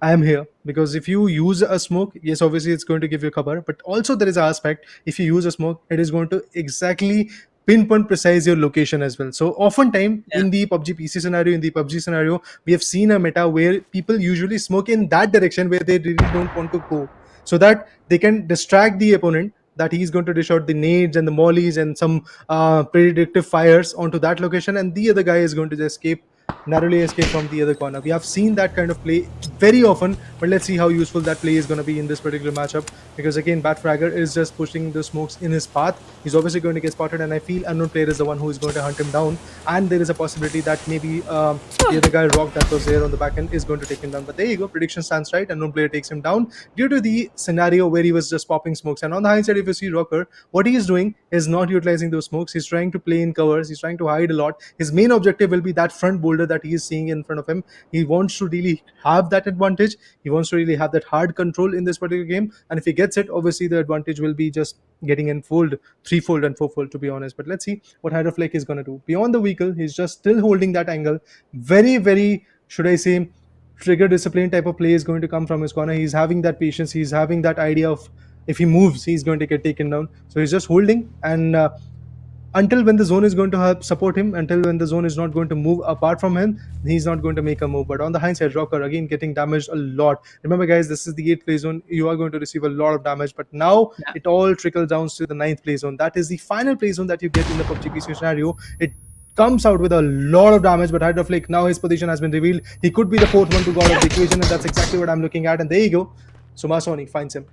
C: I am here, because if you use a smoke, yes, obviously it's going to give you cover, but also there is an aspect, if you use a smoke, it is going to exactly pinpoint precise your location as well. So oftentimes in the PUBG PC scenario, in the PUBG scenario, we have seen a meta where people usually smoke in that direction where they really don't want to go, so that they can distract the opponent, that he's going to dish out the nades and the mollies and some predictive fires onto that location, and the other guy is going to just narrowly escape from the other corner. We have seen that kind of play very often, but let's see how useful that play is going to be in this particular matchup, because again, Batfragger is just pushing the smokes in his path. He's obviously going to get spotted, and I feel Unknown Player is the one who is going to hunt him down, and there is a possibility that maybe the other guy, ROG, that was there on the back end is going to take him down. But there you go, prediction stands right. Unknown Player takes him down due to the scenario where he was just popping smokes. And on the hindsight, if you see Rocker, what he is doing is not utilizing those smokes. He's trying to play in covers. He's trying to hide a lot. His main objective will be that front boulder that he is seeing in front of him. He wants to really have that advantage. He wants to really have that hard control in this particular game. And if he gets it, obviously the advantage will be just getting enfold, threefold and fourfold, to be honest. But let's see what Hydroflake is going to do. Beyond the vehicle, he's just still holding that angle. Very, very, should I say, trigger discipline type of play is going to come from his corner. He's having that patience. He's having that idea of if he moves, he's going to get taken down. So he's just holding, and until when the zone is going to help support him, until when the zone is not going to move apart from him, he's not going to make a move. But on the hindsight, Rocker again getting damaged a lot. Remember, guys, this is the 8th play zone. You are going to receive a lot of damage, but now it all trickles down to the 9th play zone. That is the final play zone that you get in the PUBG PC scenario. It comes out with a lot of damage, but Hydroflake, now his position has been revealed. He could be the 4th one to go out of the equation, and that's exactly what I'm looking at. And there you go, Sumasoni finds him.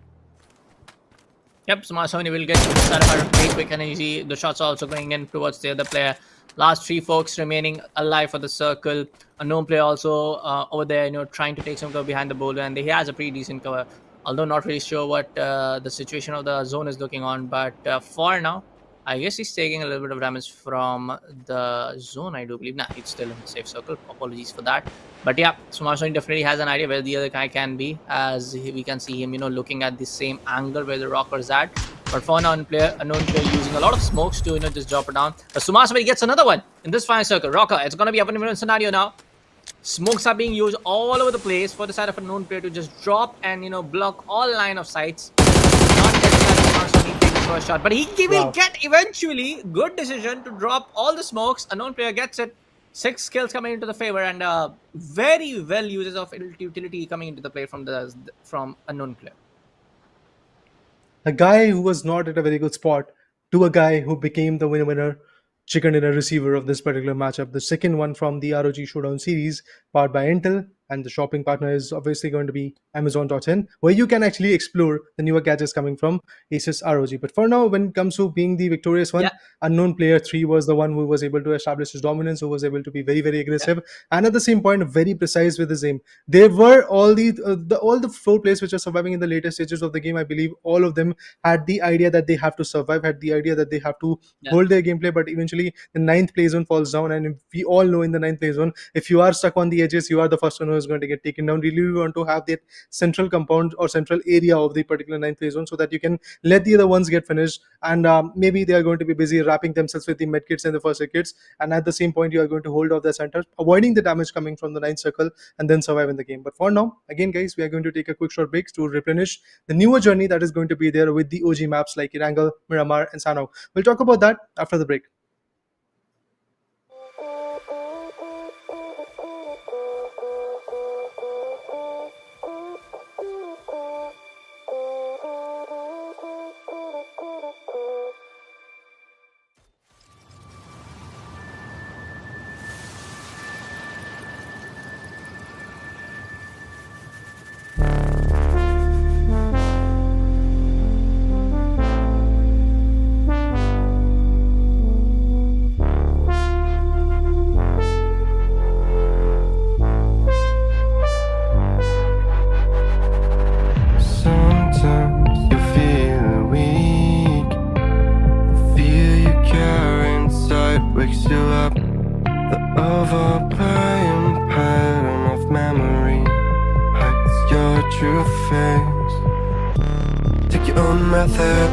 B: Yep, Sony will get started very quick and easy. The shots are also going in towards the other player. Last 3 folks remaining alive for the circle. Unknown Player also over there, trying to take some cover behind the boulder, and he has a pretty decent cover. Although not really sure what the situation of the zone is looking on, but for now, I guess he's taking a little bit of damage from the zone, I do believe. Nah, he's still in the safe circle. Apologies for that. But yeah, Sumasoni definitely has an idea where the other guy can be, as we can see him, looking at the same angle where the Rocker is at. But for unknown player using a lot of smokes to, just drop it down. But Sumasoni gets another one in this final circle. Rocker, it's going to be up in a scenario now. Smokes are being used all over the place for the side of a known player to just drop and, block all line of sights. Not getting that Sumasoni take the first shot, but he will get eventually. Good decision to drop all the smokes. A known player gets it. 6 kills coming into the favor, and very well uses of utility coming into the play from unknown player.
C: A guy who was not at a very good spot to a guy who became the winner, chicken dinner receiver of this particular matchup. The second one from the ROG Showdown series, powered by Intel, and the shopping partner is obviously going to be Amazon.in, where you can actually explore the newer gadgets coming from ASUS ROG. But for now, when it comes to being the victorious one, Unknown Player 3 was the one who was able to establish his dominance, who was able to be very, very aggressive, and at the same point, very precise with his aim. There were all the 4 players which are surviving in the later stages of the game. I believe all of them had the idea that they have to survive, had the idea that they have to hold their gameplay, but eventually the 9th play zone falls down, and we all know in the 9th play zone, if you are stuck on the edges, you are the first one who is going to get taken down. Really, we want to have that central compound or central area of the particular 9th play zone so that you can let the other ones get finished, and maybe they are going to be busy wrapping themselves with the medkits and the first aid kits, and at the same point you are going to hold off the center, avoiding the damage coming from the 9th circle, and then survive in the game. But for now, again guys, we are going to take a quick short break to replenish the newer journey that is going to be there with the OG maps like Erangel, Miramar and Sanhok. We'll talk about that after the break.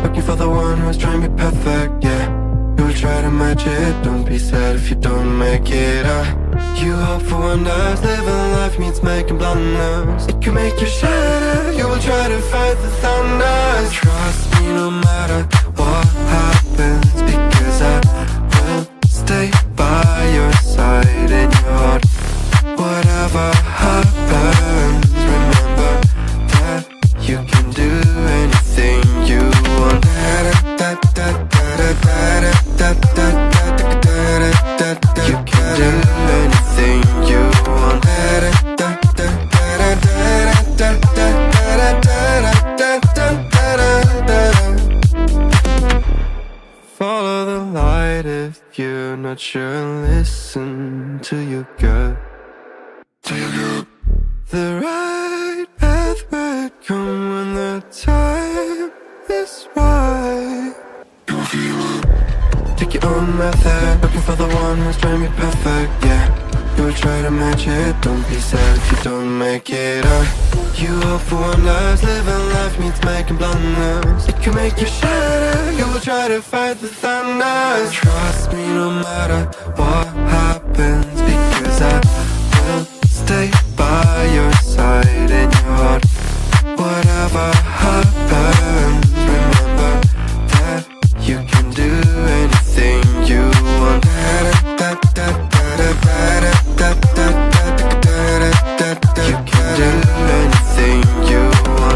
A: Looking for the one who's trying to be perfect, yeah. You will try to match it, don't be sad if you don't make it. You hope for wonders, living life means making blunders. It can make you shatter, you will try to fight the thunder. Trust me no matter what happens, because I will stay by your side in your heart. Whatever happens, remember that you can do anything you want. You can do anything you want. not sure, listen to your gut. The right path might come when the time is right. Take your own method, looking for the one who's trying to be perfect, yeah. You will try to match it, don't be sad if you don't make it up. You hope for wonders, living life means making blunders. It can make you shatter, you will try to fight the thunder. Trust me no matter what happens, because I will stay by your side in your heart. Whatever happens, remember that you can do anything you want. You can do anything you want.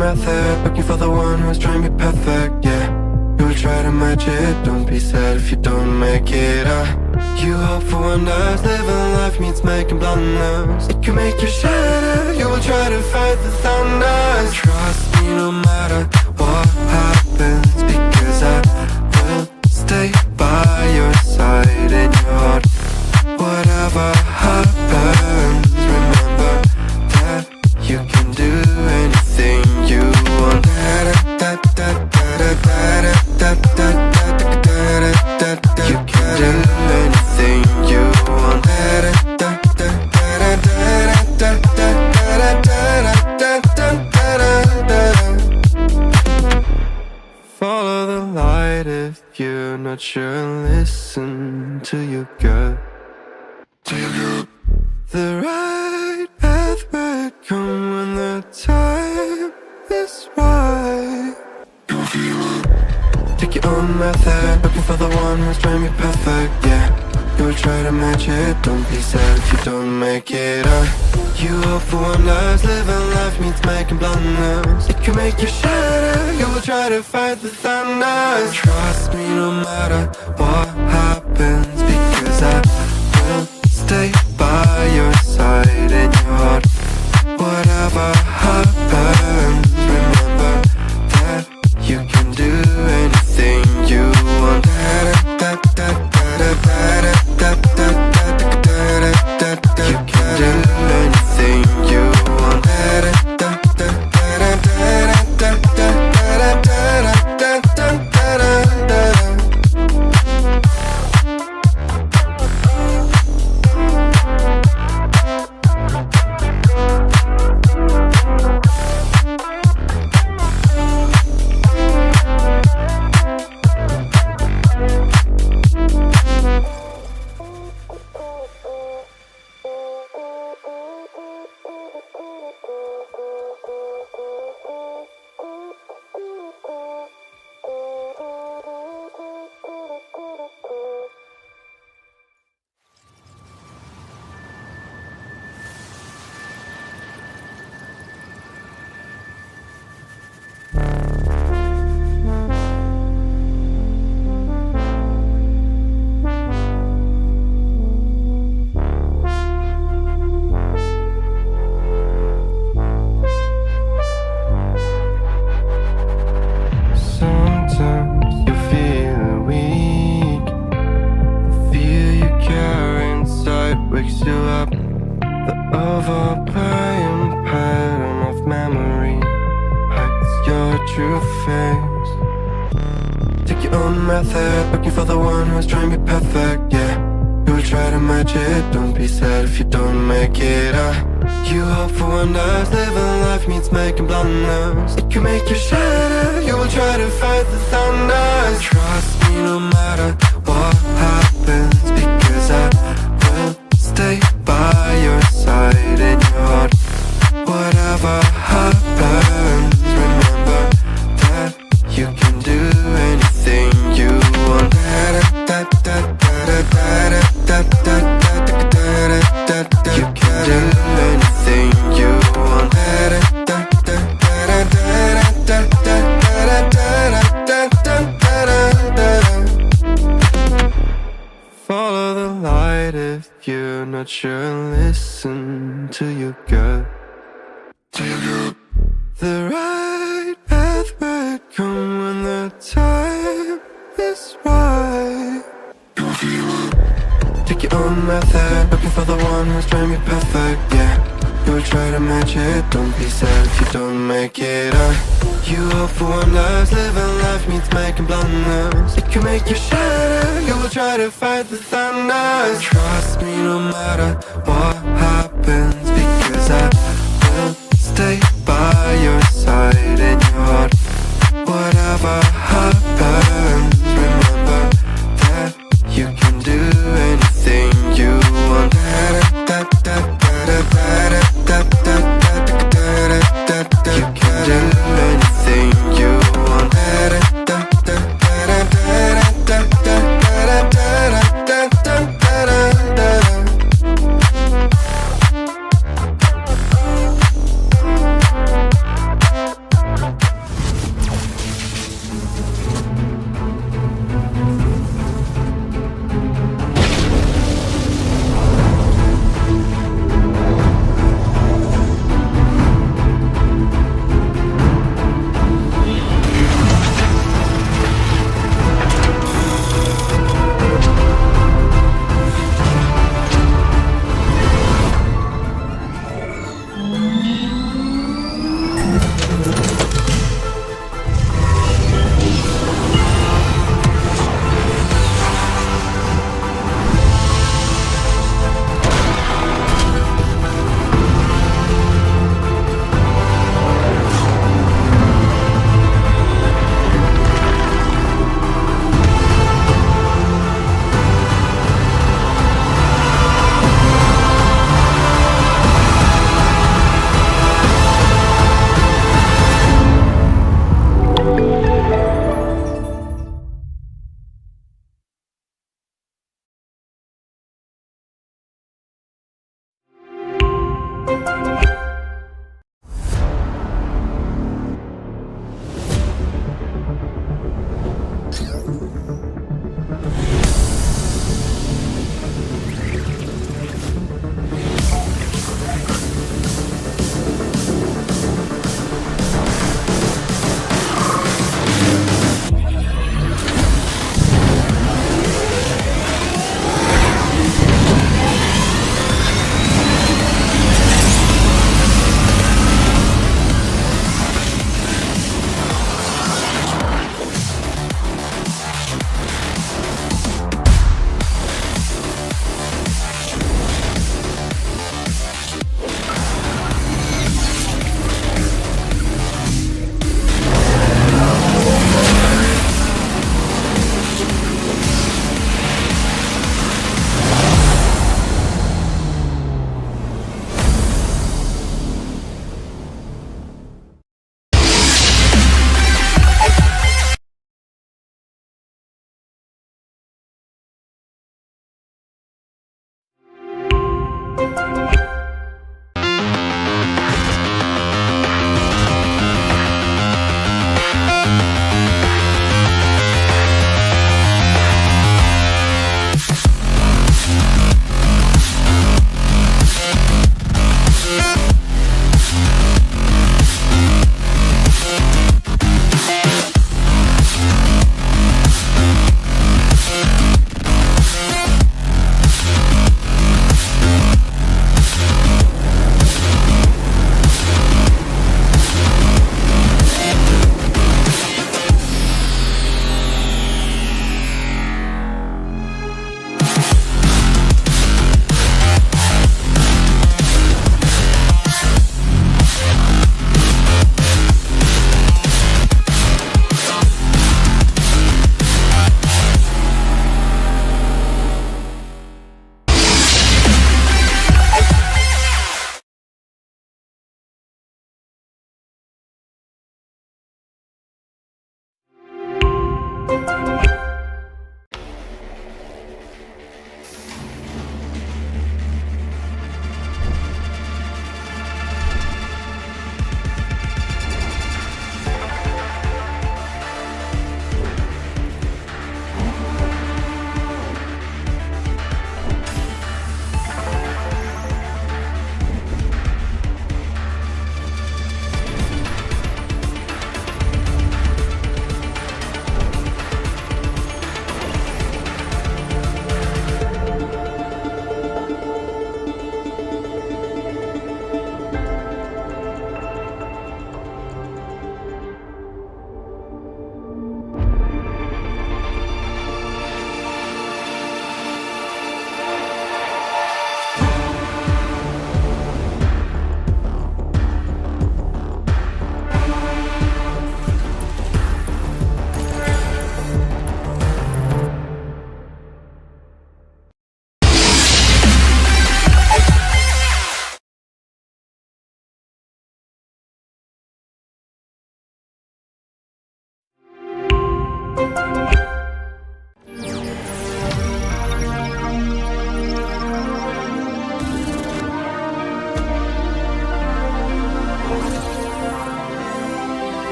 A: Method, looking for the one who's trying to be perfect, yeah. You will try to match it, don't be sad if you don't make it up. You hope for wonders, living life means making blunders. It can make you shatter, you will try to fight the thunder. Trust me no matter what happens, because I will stay by your side in your heart. Whatever happens, remember that you can do anything you want. You can do anything you want. Follow the light if you're not sure, listen to your gut. The right path might come when the time is right. Take your own method, looking for the one who's trying to be perfect, yeah. You will try to match it, don't be sad if you don't make it up. You hope for wonders, living life means making blunders. It can make you shatter, you will try to fight the thunder. Trust me no matter what happens, because I will stay by your side in your heart. Whatever happens, remember that you can do anything you want. You can do anything you want. wakes you up. The overplaying pattern of memory hides your true face. Take your own method, looking for the one who's trying to be perfect, yeah. You will try to match it, don't be sad if you don't make it. You hope for wonders, living life means making blunders. It can make you shatter, you will try to fight the thunder. Trust me no matter what happens, because I will stay by your side in your heart. Whatever happens, remember that you can do anything you want. You can do anything you want. Follow the light if you're not sure. Listen to your gut. The right path will come when the time is right. Take your own method, looking for the one who's trying to be perfect, yeah. You will try to match it, don't be sad if you don't make it. You hope for wonders, living life means making blunders. It can make you shatter, you will try to fight the thunder. Trust me no matter what happens, because I will stay by your side in your heart. Whatever happens, remember that you can do anything you want. You can do anything you want.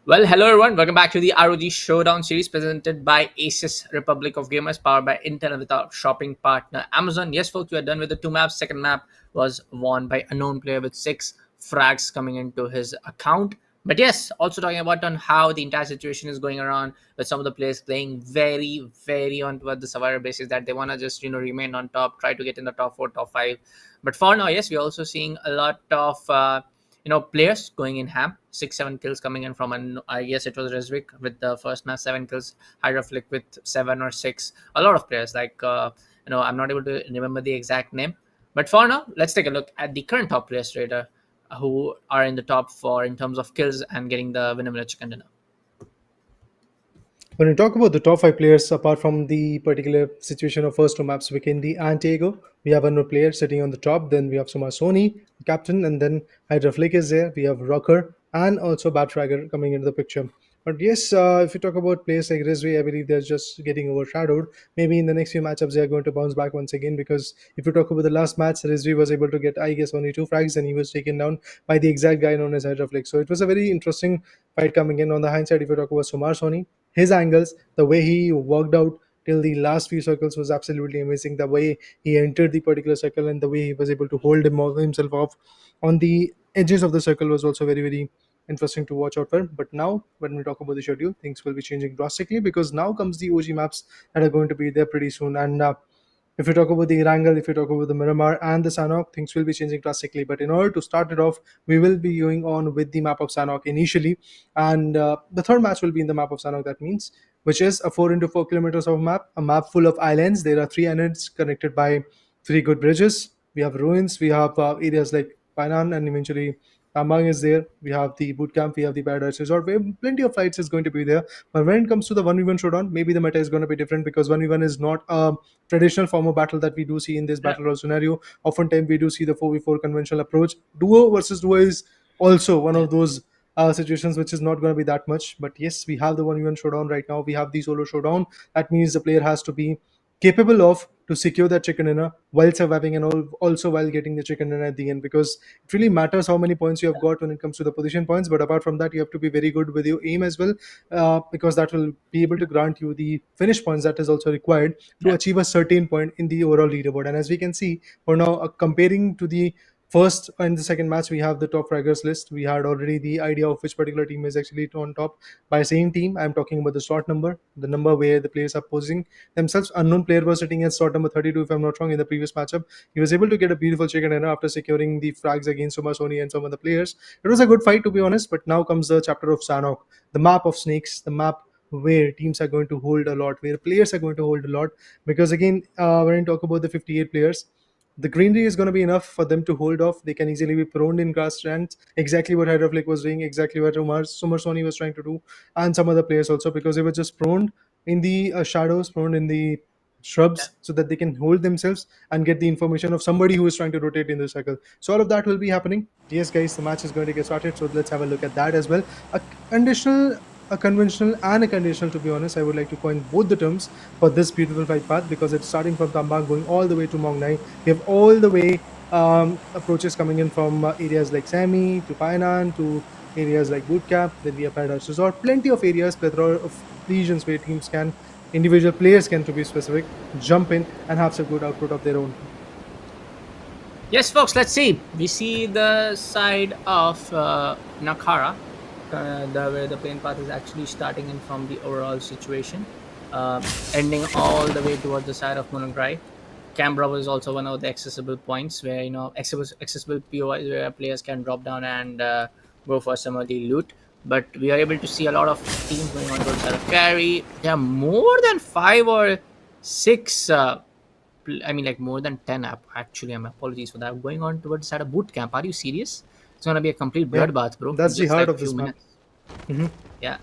B: Well, hello everyone. Welcome back to the ROG Showdown series presented by ASUS Republic of Gamers, powered by Intel and with our shopping partner Amazon. Yes, folks, we are done with the two maps. Second map was won by a known player with 6 frags coming into his account. But yes, also talking about on how the entire situation is going around with some of the players playing very on toward the survivor basis that they want to just remain on top, try to get in the top 4, top 5. But for now, yes, we're also seeing a lot of players going in ham. 6-7 kills coming in from an, I guess it was Resvik with the first match, 7 kills, Hydroflick with 7 or 6. A lot of players like I'm not able to remember the exact name. But for now, let's take a look at the current top players trader who are in the top 4 in terms of kills and getting the winner chicken dinner.
C: When we talk about the top 5 players, apart from the particular situation of first two maps, Vikendi and Taego, we have another player sitting on the top. Then we have Sumar Sony, captain, and then Hydra Flick is there. We have Rocker and also Batragger coming into the picture. But yes, if you talk about players like Rizvi, I believe they're just getting overshadowed. Maybe in the next few matchups, they are going to bounce back once again, because if you talk about the last match, Rizvi was able to get, I guess, only 2 frags, and he was taken down by the exact guy known as Hydra Flick. So it was a very interesting fight coming in. On the hindsight, if you talk about Sumar Sony, his angles, the way he worked out till the last few circles was absolutely amazing. The way he entered the particular circle and the way he was able to hold himself off on the edges of the circle was also very interesting to watch out for. But now, when we talk about the schedule, things will be changing drastically, because now comes the OG maps that are going to be there pretty soon. And if you talk about the Wrangle, if you talk about the Miramar and the Sanhok, things will be changing drastically. But in order to start it off, we will be going on with the map of Sanhok initially. And the third match will be in the map of Sanhok, that means, which is a 4 into 4 kilometers of a map full of islands. There are 3 islands connected by 3 good bridges. We have ruins, we have areas like Painan, and eventually Tambang is there. We have the boot camp, we have the paradise resort, where plenty of fights is going to be there. But when it comes to the 1v1 showdown, maybe the meta is going to be different, because 1v1 is not a traditional form of battle that we do see in this battle royale scenario. Oftentimes we do see the 4v4 conventional approach. Duo versus duo is also one of those situations which is not going to be that much. But yes, we have the 1v1 showdown right now. We have the solo showdown. That means the player has to be capable of to secure that chicken dinner while surviving, and also while getting the chicken dinner at the end, because it really matters how many points you have got when it comes to the position points. But apart from that, you have to be very good with your aim as well, because that will be able to grant you the finish points that is also required to achieve a certain point in the overall leaderboard. And as we can see for now, comparing to the first and the second match, we have the top fraggers list. We had already the idea of which particular team is actually on top. By saying team, I'm talking about the slot number, the number where the players are posing themselves. Unknown player was sitting at slot number 32, if I'm not wrong, in the previous matchup. He was able to get a beautiful chicken dinner after securing the frags against Soma Sony and some other players. It was a good fight, to be honest. But now comes the chapter of Sanhok, the map of snakes, the map where teams are going to hold a lot, where players are going to hold a lot. Because again, when I talk about the 58 players, the greenery is going to be enough for them to hold off. They can easily be prone in grass strands, exactly what Hydroflick was doing, exactly what Sumar Sony was trying to do, and some other players also, because they were just prone in the shadows, prone in the shrubs, so that they can hold themselves and get the information of somebody who is trying to rotate in the circle. So all of that will be happening. Yes, guys, the match is going to get started, so let's have a look at that as well. A conventional and a conditional, to be honest. I would like to coin both the terms for this beautiful fight path, because it's starting from Tambang going all the way to Mongnai. We have all the way approaches coming in from areas like Sami to Painan to areas like Bootcamp. Then we have Paradise Resort. Plenty of areas, plethora of regions where teams can, individual players can, to be specific, jump in and have some good output of their own.
B: Yes, folks, let's see. We see the side of Nakara where the plane path is actually starting in from the overall situation, ending all the way towards the side of Monograi. Camp Bravo is also one of the accessible points where accessible POIs where players can drop down and go for some early loot. But we are able to see a lot of teams going on towards the side of carry. There are more than 5 or 6. I mean, like more than 10 actually. I'm apologies for that. Going on towards the side of boot camp. Are you serious? It's gonna be a complete
C: Yeah,
B: bloodbath, bro. In
C: that's the
B: just
C: heart
B: like
C: of
B: few
C: this map.
B: minutes.
C: Mhm.
B: Yeah.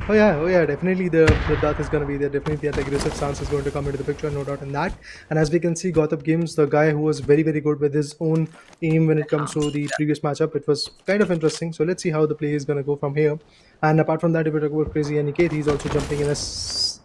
C: Oh yeah, definitely the Darth is going to be there. Definitely that aggressive stance is going to come into the picture, no doubt in that. And as we can see, Gotham Games, the guy who was very, very good with his own aim when it comes to the previous matchup, it was kind of interesting. So let's see how the play is going to go from here. And apart from that, if we talk about Crazy Aniket, he's also jumping in a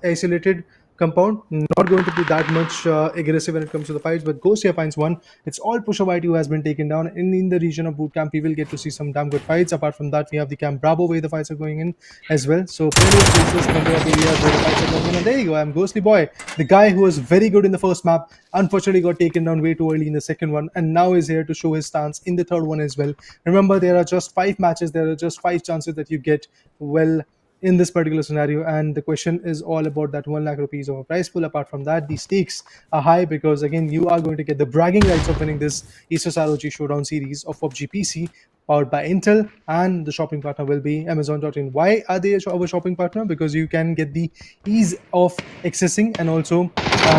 C: isolated compound, not going to be that much aggressive when it comes to the fights, but Ghost here finds one. It's all Pusha White who has been taken down. In the region of boot camp, we will get to see some damn good fights. Apart from that, we have the Camp Bravo where the fights are going in as well. So plenty of places, plenty of areas where the fights are going in. And there you go, I'm Ghostly Boy, the guy who was very good in the first map, unfortunately got taken down way too early in the second one, and now is here to show his stance in the third one as well. Remember, there are just 5 matches, there are just 5 chances that you get. Well, in this particular scenario, and the question is all about that 1 lakh rupees of a prize pool. Apart from that, the stakes are high because again you are going to get the bragging rights of winning this ASUS ROG Showdown series of PUBG PC powered by Intel, and the shopping partner will be Amazon.in. Why are they our shopping partner? Because you can get the ease of accessing and also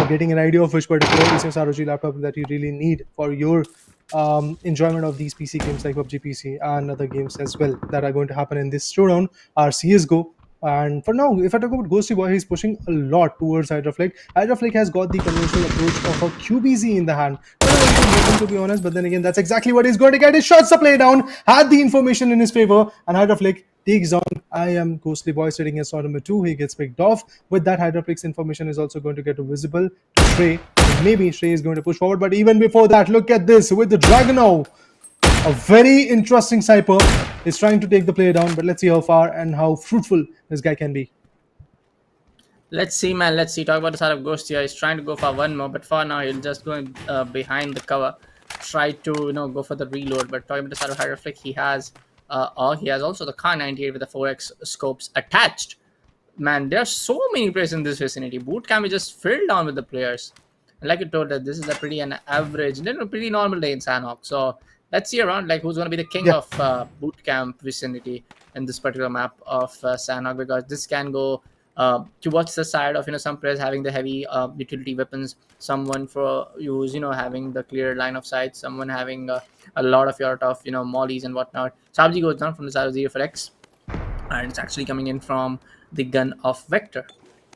C: getting an idea of which particular ASUS ROG laptop that you really need for your enjoyment of these PC games like PUBG PC and other games as well that are going to happen in this showdown are CSGO. And for now, if I talk about Ghosty Boy, he's pushing a lot towards Hydroflick. Hydroflick has got the conventional approach of a QBZ in the hand. Not a very good weapon, to be honest, but then again, that's exactly what he's going to get. He shots the play down, had the information in his favor, and Hydroflick takes on I am Ghostly Boy sitting in slot number 2. He gets picked off. With that, Hydroflick's information is also going to get visible to Stray. Maybe Stray is going to push forward, but even before that, look at this with the Dragonov. A very interesting sniper is trying to take the player down, but let's see how far and how fruitful this guy can be.
B: Let's see, man. Let's see. Talk about the side of Ghost here. He's trying to go for one more, but for now, he'll just go behind the cover, try to go for the reload. But talking about the side of Hydroflick, he has also the Kar 98 with the 4x scopes attached. Man, there are so many players in this vicinity. Boot camp is just filled down with the players. And like you told us, this is a pretty pretty normal day in Sanhok. So let's see around like who's going to be the king of boot camp vicinity in this particular map of Sanhok, because this can go towards the side of some players having the heavy utility weapons, someone for use having the clear line of sight, someone having a lot of your tough mollies and whatnot. Sabji goes down from the side of 0 and it's actually coming in from the gun of Vector.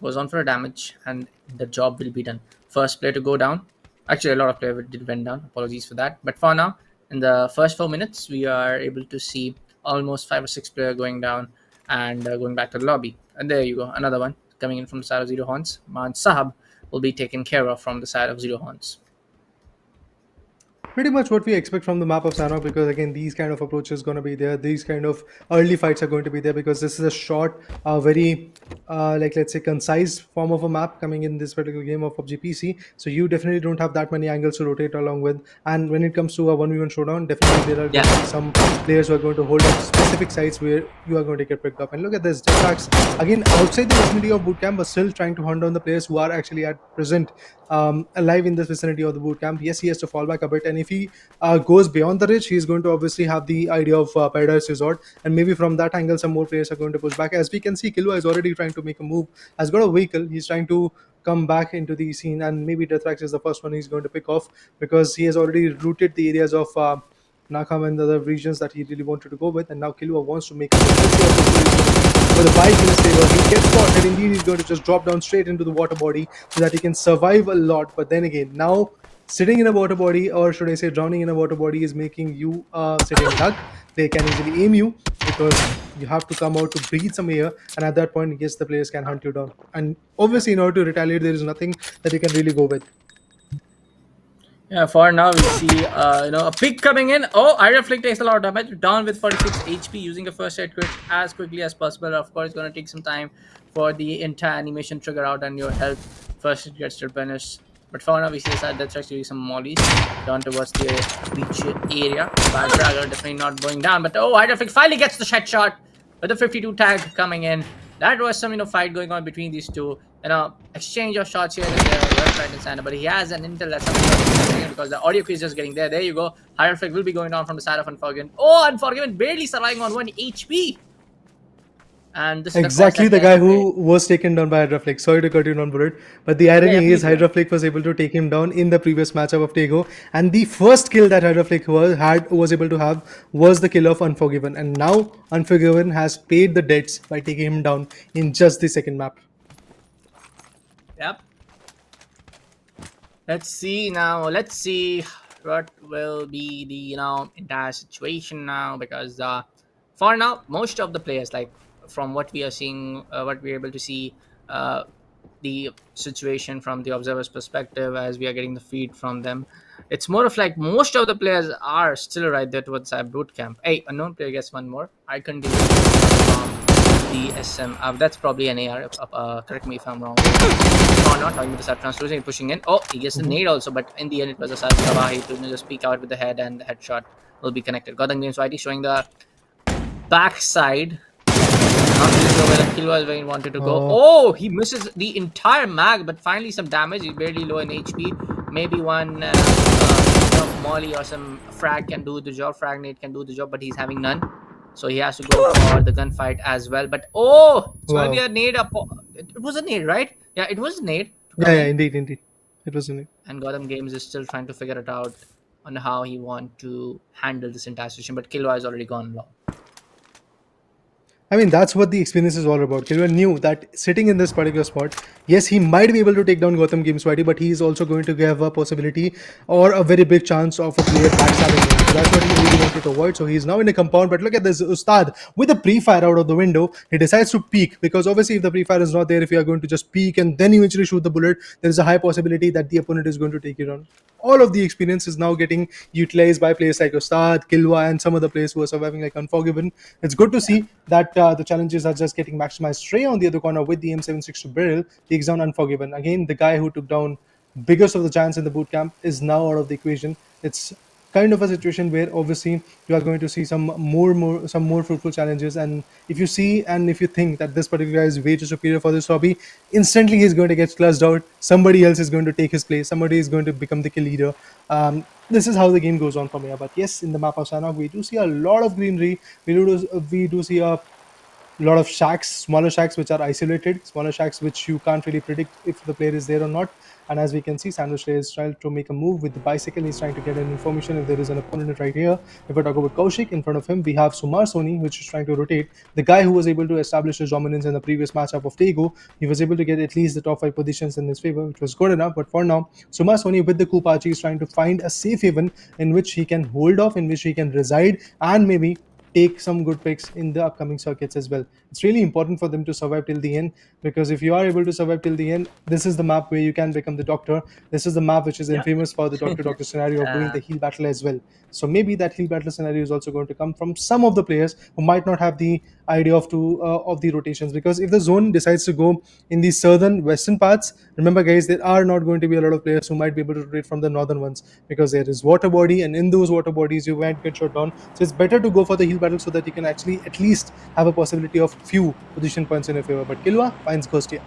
B: Goes on for a damage and the job will be done. First player to go down. Actually, a lot of players went down. Apologies for that. But for now, in the first 4 minutes, we are able to see almost 5 or 6 players going down and going back to the lobby. And there you go, another one coming in from the side of Zero Horns. Man Sahab will be taken care of from the side of Zero Horns.
C: Pretty much what we expect from the map of Sanhok, because again these kind of approaches going to be there, these kind of early fights are going to be there because this is a short very like let's say concise form of a map coming in this particular game of PUBG PC. So you definitely don't have that many angles to rotate along with, and when it comes to a 1v1 showdown, definitely there are going to be some players who are going to hold up specific sites where you are going to get picked up. And look at this, Jetpacks again outside the vicinity of bootcamp but still trying to hunt down the players who are actually at present alive in this vicinity of the boot camp. Yes, he has to fall back a bit, and if he goes beyond the ridge, he's going to obviously have the idea of Paradise Resort, and maybe from that angle some more players are going to push back. As we can see, Killua is already trying to make a move, has got a vehicle, he's trying to come back into the scene, and maybe Deathrax is the first one he's going to pick off because he has already routed the areas of Nakam and the other regions that he really wanted to go with, and now Killua wants to make a with a bike in his favor. He gets spotted. Indeed, he's going to just drop down straight into the water body so that he can survive a lot. But then again, now sitting in a water body, or should I say drowning in a water body, is making you a sitting duck. They can easily aim you because you have to come out to breathe some air, and at that point, yes, the players can hunt you down. And obviously, in order to retaliate, there is nothing that you can really go with.
B: Yeah, for now we see a pick coming in. Oh, Ireflick takes a lot of damage, down with 46 HP, using the first aid kit as quickly as possible. Of course, it's going to take some time for the entire animation trigger out and your health first it gets replenished. But for now, we see that's actually some mollies down towards the beach area. Bad Fragger definitely not going down. But oh, Hydrofix finally gets the headshot with the 52 tag coming in. That was some fight going on between these two. Exchange of shots here and there, left, right, and center. But he has an intel that's something because the audio is just getting there. There you go. Hydrofix will be going down from the side of Unforgiven. Oh, Unforgiven barely surviving on 1 HP. And this
C: Exactly
B: is
C: the guy who was taken down by Hydroflake. Sorry to cut you on, Bullet, but the irony is Hydroflake was able to take him down in the previous matchup of Taego, and the first kill that Hydroflake was able to have was the kill of Unforgiven, and now Unforgiven has paid the debts by taking him down in just the second map.
B: Yep. Let's see now. Let's see what will be the entire situation now, because for now most of the players, like from what we are seeing, what we're able to see, the situation from the observer's perspective as we are getting the feed from them, it's more of like most of the players are still right there towards our boot camp. Hey, unknown player gets one more. I couldn't even the SM. That's probably an AR. Correct me if I'm wrong. Or not. Talking with the Sept translucent, pushing in. Oh, he gets the nade also, but in the end it was a Sept Kawahi to just peek out with the head, and the headshot will be connected. Gotham Games YT showing the backside. Not really sure where the kill was, where he wanted to go. Oh, he misses the entire mag, but finally some damage. He's barely low in HP. Maybe one molly or some frag can do the job. Frag nade can do the job, but he's having none. So he has to go for the gunfight as well. But oh, it's going to be a nade. It was a nade, right? Yeah, it was a nade.
C: Yeah, indeed. It was a nade.
B: And Gotham Games is still trying to figure it out on how he want to handle this entire situation. But Killua is already gone long.
C: I mean, that's what the experience is all about. Killua knew that sitting in this particular spot, yes, he might be able to take down Gotham Games YT, but he is also going to have a possibility or a very big chance of a player backstabbing him. So that's what he really wanted to avoid. So he's now in a compound, but look at this Ustad with a pre-fire out of the window. He decides to peek, because obviously if the pre-fire is not there, if you are going to just peek and then eventually shoot the bullet, there is a high possibility that the opponent is going to take you down. All of the experience is now getting utilized by players like Ustad, Killua, and some other players who are surviving like Unforgiven. It's good to see that the challenges are just getting maximized. Trey on the other corner with the M762 barrel takes down Unforgiven. Again, the guy who took down biggest of the giants in the boot camp is now out of the equation. It's kind of a situation where obviously you are going to see some more fruitful challenges, and if you see and if you think that this particular guy is way too superior for this hobby, instantly he's going to get clutched out. Somebody else is going to take his place. Somebody is going to become the kill leader. This is how the game goes on from here. But yes, in the map of Sanhok, we do see a lot of greenery. We do see a lot of shacks, smaller shacks which are isolated, smaller shacks which you can't really predict if the player is there or not. And as we can see, Sandwich is trying to make a move with the bicycle. He's trying to get an information if there is an opponent right here. If I talk about Kaushik, in front of him, we have Sumar Soni, which is trying to rotate. The guy who was able to establish his dominance in the previous matchup of Taego. He was able to get at least the top 5 positions in his favor, which was good enough. But for now, Sumar Soni with the Kupachi is trying to find a safe haven in which he can hold off, in which he can reside, and maybe take some good picks in the upcoming circuits as well. It's really important for them to survive till the end, because if you are able to survive till the end, this is the map where you can become the doctor. This is the map which is infamous for the doctor scenario of doing the heal battle as well. So maybe that heal battle scenario is also going to come from some of the players who might not have the idea of the rotations, because if the zone decides to go in the southern western parts, remember guys, there are not going to be a lot of players who might be able to rotate from the northern ones, because there is water body, and in those water bodies you might get shot down. So it's better to go for the heal battle so that you can actually at least have a possibility of few position points in your favor. But Killua finds Ghost here.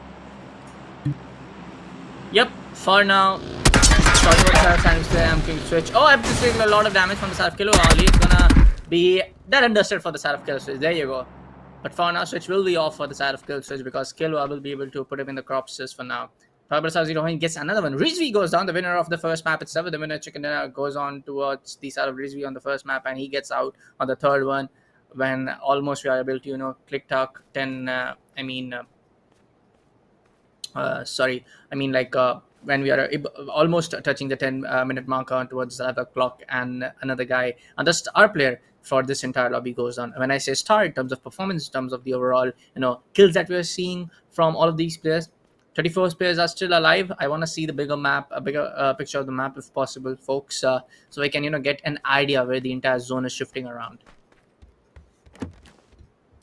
B: Yep, for now, talking about Sandwich there, I'm going to switch. Oh, I'm just taking a lot of damage from the side of Killua. Only it's gonna be dead and dusted for the side of Kill Switch. There you go. But for now, Switch will be off for the side of Kill Switch, because Killua will be able to put him in the corpses for now. He gets another one. Rizvi goes down, the winner of the first map itself. The winner Chicken Dinner goes on towards the side of Rizvi on the first map, and he gets out on the third one when almost we are able to, click talk 10. When we are almost touching the 10-minute marker towards the other clock, and another guy, and the star player for this entire lobby goes on. When I say star, in terms of performance, in terms of the overall kills that we are seeing from all of these players, 34 players are still alive. I want to see the bigger map, a bigger picture of the map if possible, folks, so we can get an idea where the entire zone is shifting around.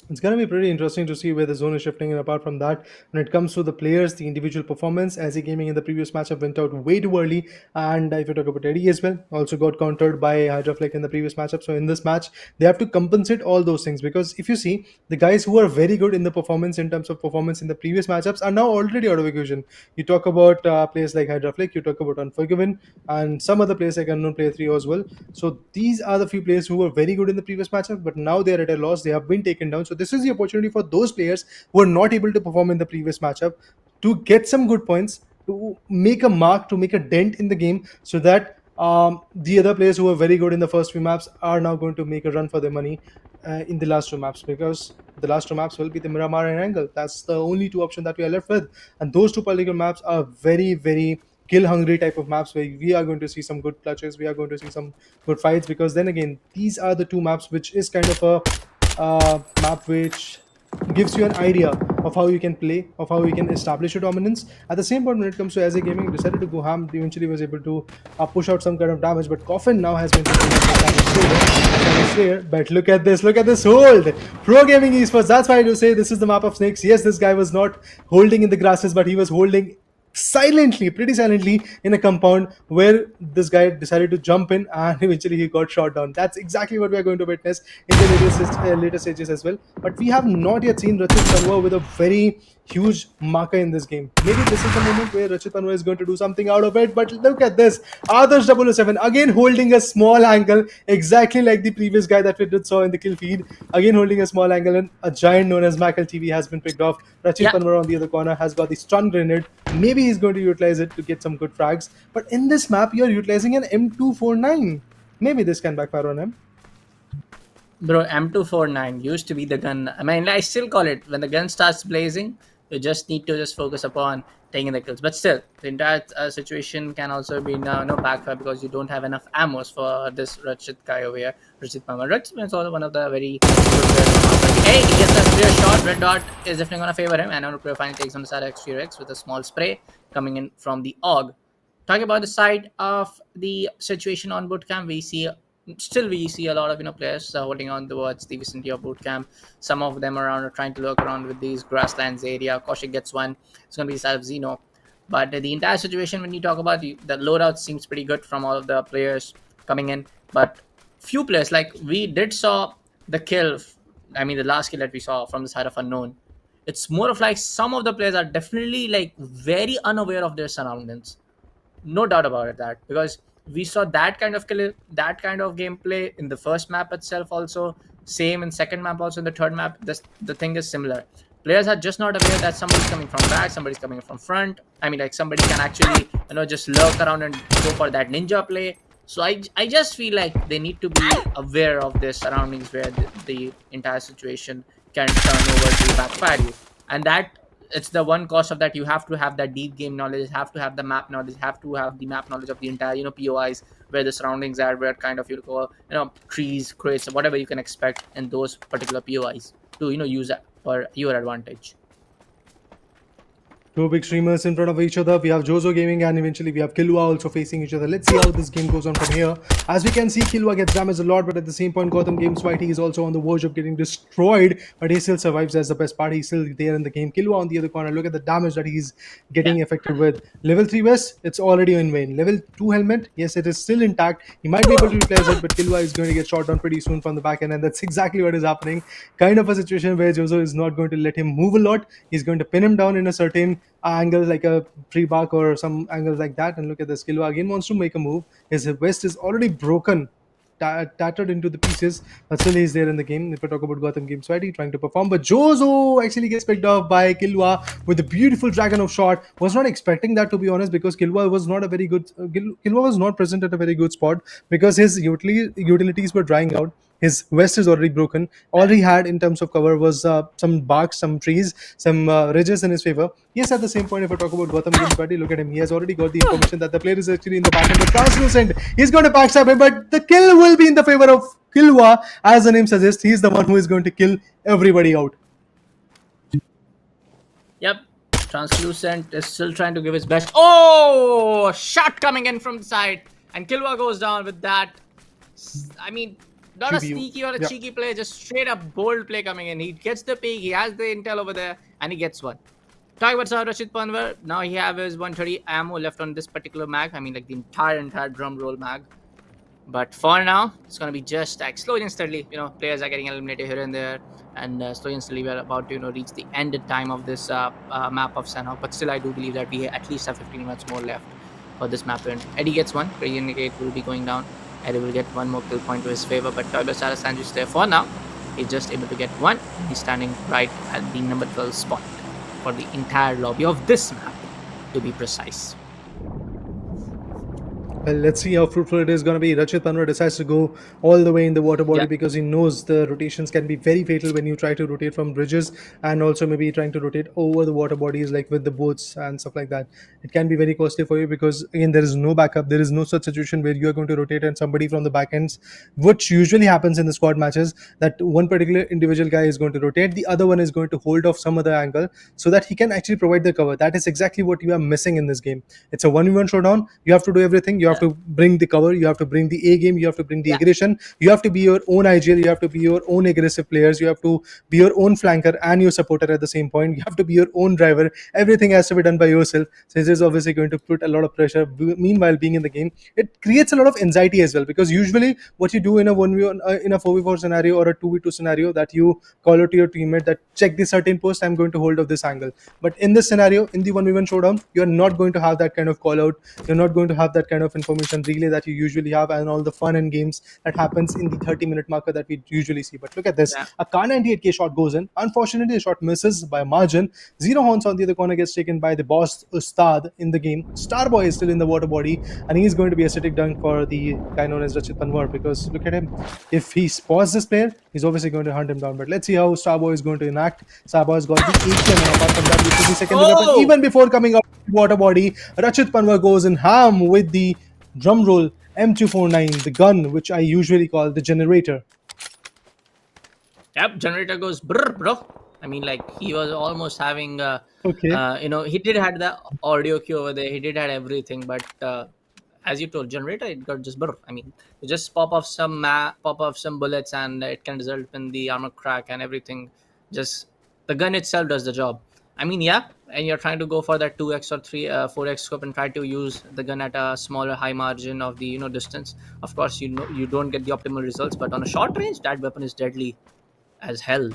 C: It's going to be pretty interesting to see where the zone is shifting. And apart from that, when it comes to the players, the individual performance, as Gaming in the previous matchup went out way too early. And if you talk about Eddie as well, also got countered by Hydraflick in the previous matchup. So in this match, they have to compensate all those things, because if you see, the guys who are very good in the performance, in terms of performance in the previous matchups, are now already out of equation. You talk about players like Hydraflick, you talk about Unforgiven, and some other players like Unknown Player 3 as well. So these are the few players who were very good in the previous matchup, but now they are at a loss. They have been taken down. So this is the opportunity for those players who are not able to perform in the previous matchup to get some good points, to make a mark, to make a dent in the game, so that the other players who were very good in the first few maps are now going to make a run for their money in the last two maps, because the last two maps will be the Miramar and Angle. That's the only two options that we are left with, and those two particular maps are very, very kill hungry type of maps, where we are going to see some good clutches, we are going to see some good fights, because then again, these are the two maps which is kind of a map which gives you an idea of how you can play, of how you can establish your dominance. At the same point, when it comes to SA Gaming, decided to go ham, eventually was able to push out some kind of damage, but Coffin now has been picking up the damage there. But look at this hold! Pro Gaming Esports, that's why I do say this is the map of snakes. Yes, this guy was not holding in the grasses, but he was holding silently, pretty silently, in a compound where this guy decided to jump in, and eventually he got shot down. That's exactly what we are going to witness in the later stages as well. But we have not yet seen Rachit Tanwa with a very huge marker in this game. Maybe this is the moment where Rachit Tanwa is going to do something out of it. But look at this, Adarsh 007 again holding a small angle, exactly like the previous guy that we did saw in the kill feed. Again holding a small angle, and a giant known as Michael TV has been picked off. Rachit
B: Yeah.
C: Tanwa on the other corner has got the stun grenade. Maybe he's going to utilize it to get some good frags. But in this map, you're utilizing an M249. Maybe this can backfire on him.
B: Bro, M249 used to be the gun. I mean, I still call it, when the gun starts blazing, you just need to just focus upon taking the kills. But still, the entire situation can also be now no backfire, because you don't have enough ammos for this Rachit guy over here, Rachit Mama. Rachit is also one of the very good players. Hey, he gets a clear shot. Red dot is definitely going to favor him, and now player finally takes on the side of X with a small spray coming in from the AUG. Talking about the side of the situation on bootcamp, we see a lot of players holding on towards the vicinity of bootcamp. Some of them are trying to lurk around with these grasslands area. Kaushik gets one. It's going to be the side of Xeno. But the entire situation, when you talk about the loadout, seems pretty good from all of the players coming in. But few players, like we did saw the kill, the last kill that we saw from the side of Unknown. It's more of like some of the players are definitely like very unaware of their surroundings. No doubt about it, that because we saw that kind of kill, that kind of gameplay in the first map itself, also same in second map, also in the third map. The thing is similar. Players are just not aware that somebody's coming from back, somebody's coming from front. Like somebody can actually just lurk around and go for that ninja play. So I just feel like they need to be aware of their surroundings, where the entire situation can turn over to backfire you. And that, it's the one cost of that. You have to have that deep game knowledge, have to have the map knowledge, have to have the map knowledge of the entire POIs, where the surroundings are, where kind of trees, crates, whatever you can expect in those particular POIs to use that for your advantage.
C: Two big streamers in front of each other. We have Jozo Gaming, and eventually we have Killua also facing each other. Let's see how this game goes on from here. As we can see, Killua gets damaged a lot, but at the same point, Gotham Games Whitey is also on the verge of getting destroyed, but he still survives as the best part. He's still there in the game. Killua on the other corner, look at the damage that he's getting affected with. Level 3 vest, it's already in vain. Level 2 helmet, yes, it is still intact. He might be able to utilize it, but Killua is going to get shot down pretty soon from the back end, and that's exactly what is happening. Kind of a situation where Jozo is not going to let him move a lot. He's going to pin him down in a certain angle, like a tree bark or some angle like that. And look at this, Killua again wants to make a move. His vest is already broken, tattered into the pieces, but still he's there in the game. If I talk about Gotham Games Whitey trying to perform, but Jozo actually gets picked off by Killua with a beautiful dragon of shot. Was not expecting that, to be honest, because Killua was not a very good Killua was not present at a very good spot, because his utilities were drying out. His vest is already broken. All he had in terms of cover was some bark, some trees, some ridges in his favor. Yes, at the same point, if I talk about Gotham Games Party, look at him. He has already got the information that the player is actually in the back end. The translucent, he's going to backstab him, but the kill will be in the favor of Killua. As the name suggests, he's the one who is going to kill everybody out.
B: Yep. Translucent is still trying to give his best. Oh, shot coming in from the side, and Killua goes down with that. Not a
C: QBU.
B: sneaky or a
C: Yeah.
B: cheeky play, just straight up bold play coming in. He gets the peak, he has the intel over there, and he gets one. Talking about Rashid Panwar, now he have his 130 ammo left on this particular mag. I mean, like the entire drum roll mag. But for now, it's gonna be just like slowly and steadily. Players are getting eliminated here and there, and slowly and steadily we're about to reach the ended time of this map of Sanhok. But still, I do believe that we at least have 15 minutes more left for this map. And Eddie gets one. Crazy Indicate will be going down. Eddie will get one more kill point to his favor, but Toiber Sarasandju is there for now. He's just able to get one. He's standing right at the number 12 spot for the entire lobby of this map, to be precise.
C: Well, let's see how fruitful it is going to be. Rachit Panwar decides to go all the way in the water body because he knows the rotations can be very fatal when you try to rotate from bridges, and also maybe trying to rotate over the water bodies like with the boats and stuff like that. It can be very costly for you because again there is no backup. There is no such situation where you are going to rotate and somebody from the back ends, which usually happens in the squad matches, that one particular individual guy is going to rotate, the other one is going to hold off some other angle so that he can actually provide the cover. That is exactly what you are missing in this game. It's a 1v1 showdown. You have to do everything. You have to bring the cover, you have to bring the A game, you have to bring the aggression, you have to be your own IGL, you have to be your own aggressive players, you have to be your own flanker and your supporter at the same point, you have to be your own driver. Everything has to be done by yourself. So this is obviously going to put a lot of pressure. Meanwhile, being in the game, it creates a lot of anxiety as well, because usually what you do in a 1v1 in a 4v4 scenario or a 2v2 scenario, that you call out to your teammate that check this certain post, I'm going to hold off this angle. But in this scenario, in the 1v1 showdown, you're not going to have that kind of call out, you're not going to have that kind of information relay that you usually have, and all the fun and games that happens in the 30-minute marker that we usually see. But look at this, a Kar 98K shot goes in. Unfortunately, the shot misses by a margin. Zero Horns on the other corner gets taken by the boss Ustad in the game. Starboy is still in the water body, and he's going to be a static dunk for the guy known as Rachit Panwar, because look at him. If he spots this player, he's obviously going to hunt him down. But let's see how Starboy is going to enact. Starboy's got the ATM, and apart from that, this is the secondary weapon. Even before coming up water body, Rachit Panwar goes in ham with the drum roll M249, the gun which I usually call the generator.
B: Yep, generator goes brr, bro. I mean, like, he was almost having he did had the audio cue over there, he did had everything, but as you told, generator, it got just brr. I mean, you just pop off some bullets and it can result in the armor crack and everything. Just the gun itself does the job. I mean, yeah, and you're trying to go for that 2x or 4x scope and try to use the gun at a smaller high margin of the distance. Of course, you don't get the optimal results, but on a short range, that weapon is deadly as hell.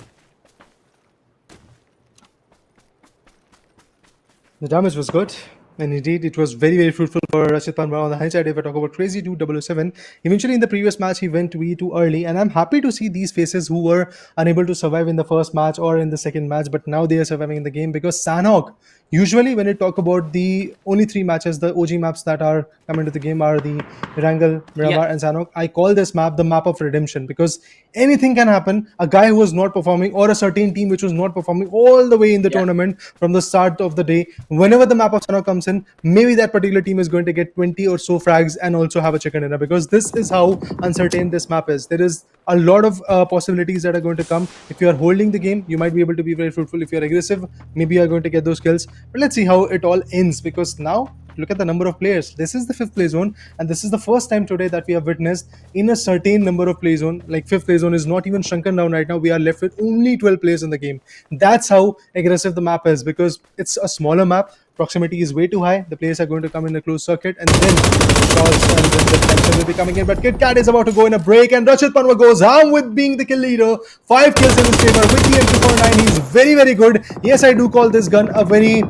C: The damage was good, and indeed it was very, very fruitful for Rachit Panwar. On the high side, if I talk about Crazy 2007, eventually in the previous match he went way too early, and I'm happy to see these faces who were unable to survive in the first match or in the second match, but now they are surviving in the game, because Sanhok, usually when you talk about the only three matches, the OG maps that are coming to the game are the Miramar, and Sanhok. I call this map the map of redemption, because anything can happen. A guy who was not performing, or a certain team which was not performing all the way in the tournament from the start of the day, whenever the map of Sanhok comes in, maybe that particular team is going to get 20 or so frags and also have a chicken dinner, because this is how uncertain this map is. There is a lot of possibilities that are going to come. If you are holding the game, you might be able to be very fruitful. If you're aggressive, maybe you are going to get those kills. But let's see how it all ends, because now look at the number of players. This is the 5th play zone, and this is the first time today that we have witnessed in a certain number of play zone. Like 5th play zone is not even shrunken down right now. We are left with only 12 players in the game. That's how aggressive the map is, because it's a smaller map. Proximity is way too high. The players are going to come in a closed circuit, and then the shots and then the tension will be coming in. But KitKat is about to go in a break, and Rachit Panwar goes home with being the kill leader. 5 kills in his favor with the M249. He's very, very good. Yes, I do call this gun a very,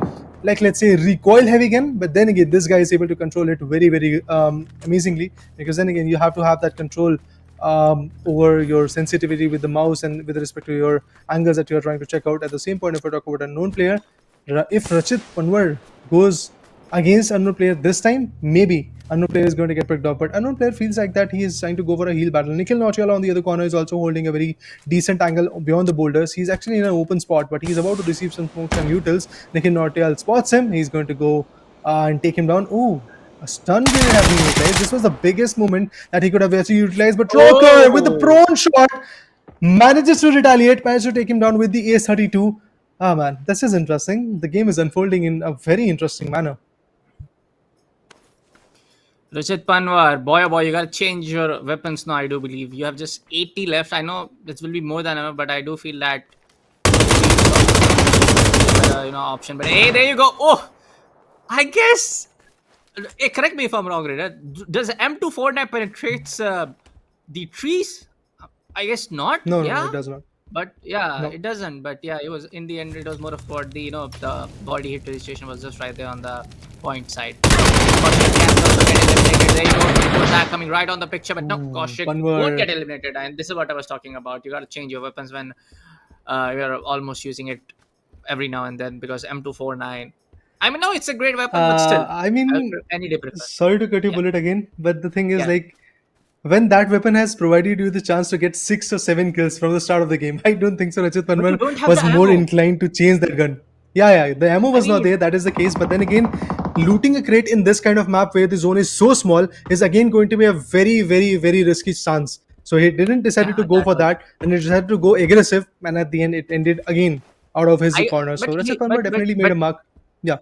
C: like, let's say, recoil heavy gun, but then again this guy is able to control it very, very amazingly, because then again you have to have that control over your sensitivity with the mouse and with respect to your angles that you are trying to check out. At the same point, if we talk about a known player, if Rachit Panwar goes against unknown player this time, maybe unknown player is going to get picked up, but unknown player feels like that he is trying to go for a heal battle. Nikhil Nautiyala on the other corner is also holding a very decent angle beyond the boulders. He's actually in an open spot, but he's about to receive some smokes and utils. Nikhil Nautiyala spots him. He's going to go and take him down. Oh, a stun grenade has been utilized. This was the biggest moment that he could have actually utilized, but Roker with the prone shot manages to retaliate, manages to take him down with the AS-32. Ah man, this is interesting. The game is unfolding in a very interesting manner.
B: Richard Panwar, boy oh boy, you gotta change your weapons now. I do believe you have just 80 left. I know this will be more than enough, but I do feel that option. But hey, there you go. Oh, I guess. Correct me if I'm wrong, Rita. Does M249 penetrates the trees? I guess not.
C: No, no, no,
B: Yeah.
C: it does not.
B: But yeah,
C: No.
B: it doesn't. But yeah, it was in the end. It was more of for the the body hit registration was just right there on the point side. Kaushik can also get eliminated. There you go. Attack coming right on the picture, but no,
C: Ooh,
B: Kaushik won't
C: Panwar.
B: get eliminated. And this is what I was talking about. You got to change your weapons when you're almost using it every now and then because M249. I mean, no, it's a great weapon, but still,
C: I
B: I
C: mean,
B: any day prefer.
C: sorry to cut you
B: Yeah,
C: bullet again, but the thing is
B: yeah.
C: like when that weapon has provided you the chance to get 6 or 7 kills from the start of the game, I don't think so. Rachit
B: But you
C: Panwar
B: don't have the
C: was more
B: ammo.
C: inclined to change that gun. Yeah, the ammo
B: I
C: was not
B: mean,
C: there. That is the case. But then again, looting a crate in this kind of map where the zone is so small is again going to be a very, very, very risky stance. So he didn't decided to
B: yeah,
C: go
B: that
C: for
B: was.
C: that, and he decided to go aggressive. And at the end, it ended again out of his
B: I
C: corner.
B: but
C: So Rachit
B: he
C: Panwar definitely made a mark. Yeah.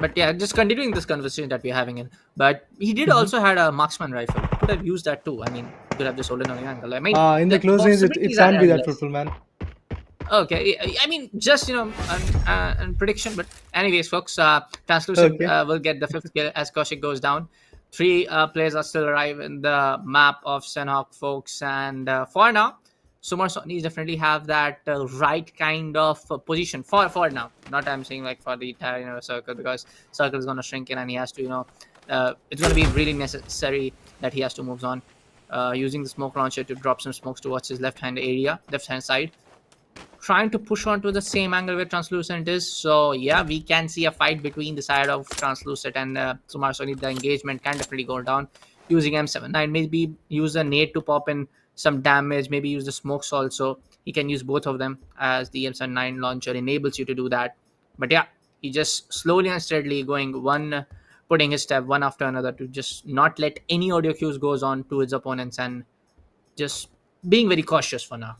B: but yeah, just continuing this conversation that we're having in. But he did
C: Mhm.
B: also had a marksman rifle. Could have used that too. I mean, could have just holding on the angle. I mean,
C: In the
B: the
C: close range, it
B: possibilities are
C: can't be that
B: endless.
C: fruitful, man.
B: Okay, I mean, just an prediction. But anyways, folks, translucent
C: Okay.
B: will get the fifth kill as Kaushik goes down. Three players are still alive in the map of Sanhok, folks, and for now, Sumar Sonies definitely have that right kind of position for now. Not I'm saying like for the entire circle because circle is gonna shrink in and he has to it's gonna be really necessary that he has to move on. Using the smoke launcher to drop some smokes towards his left hand side, trying to push onto the same angle where translucent is. So yeah, we can see a fight between the side of translucent and Sumar Sony. The engagement can definitely go down using M79. Maybe use a nade to pop in some damage. Maybe use the smokes also. He can use both of them as the M79 launcher enables you to do that. But yeah, he just slowly and steadily going one, putting his step one after another to just not let any audio cues goes on to his opponents and just being very cautious for now.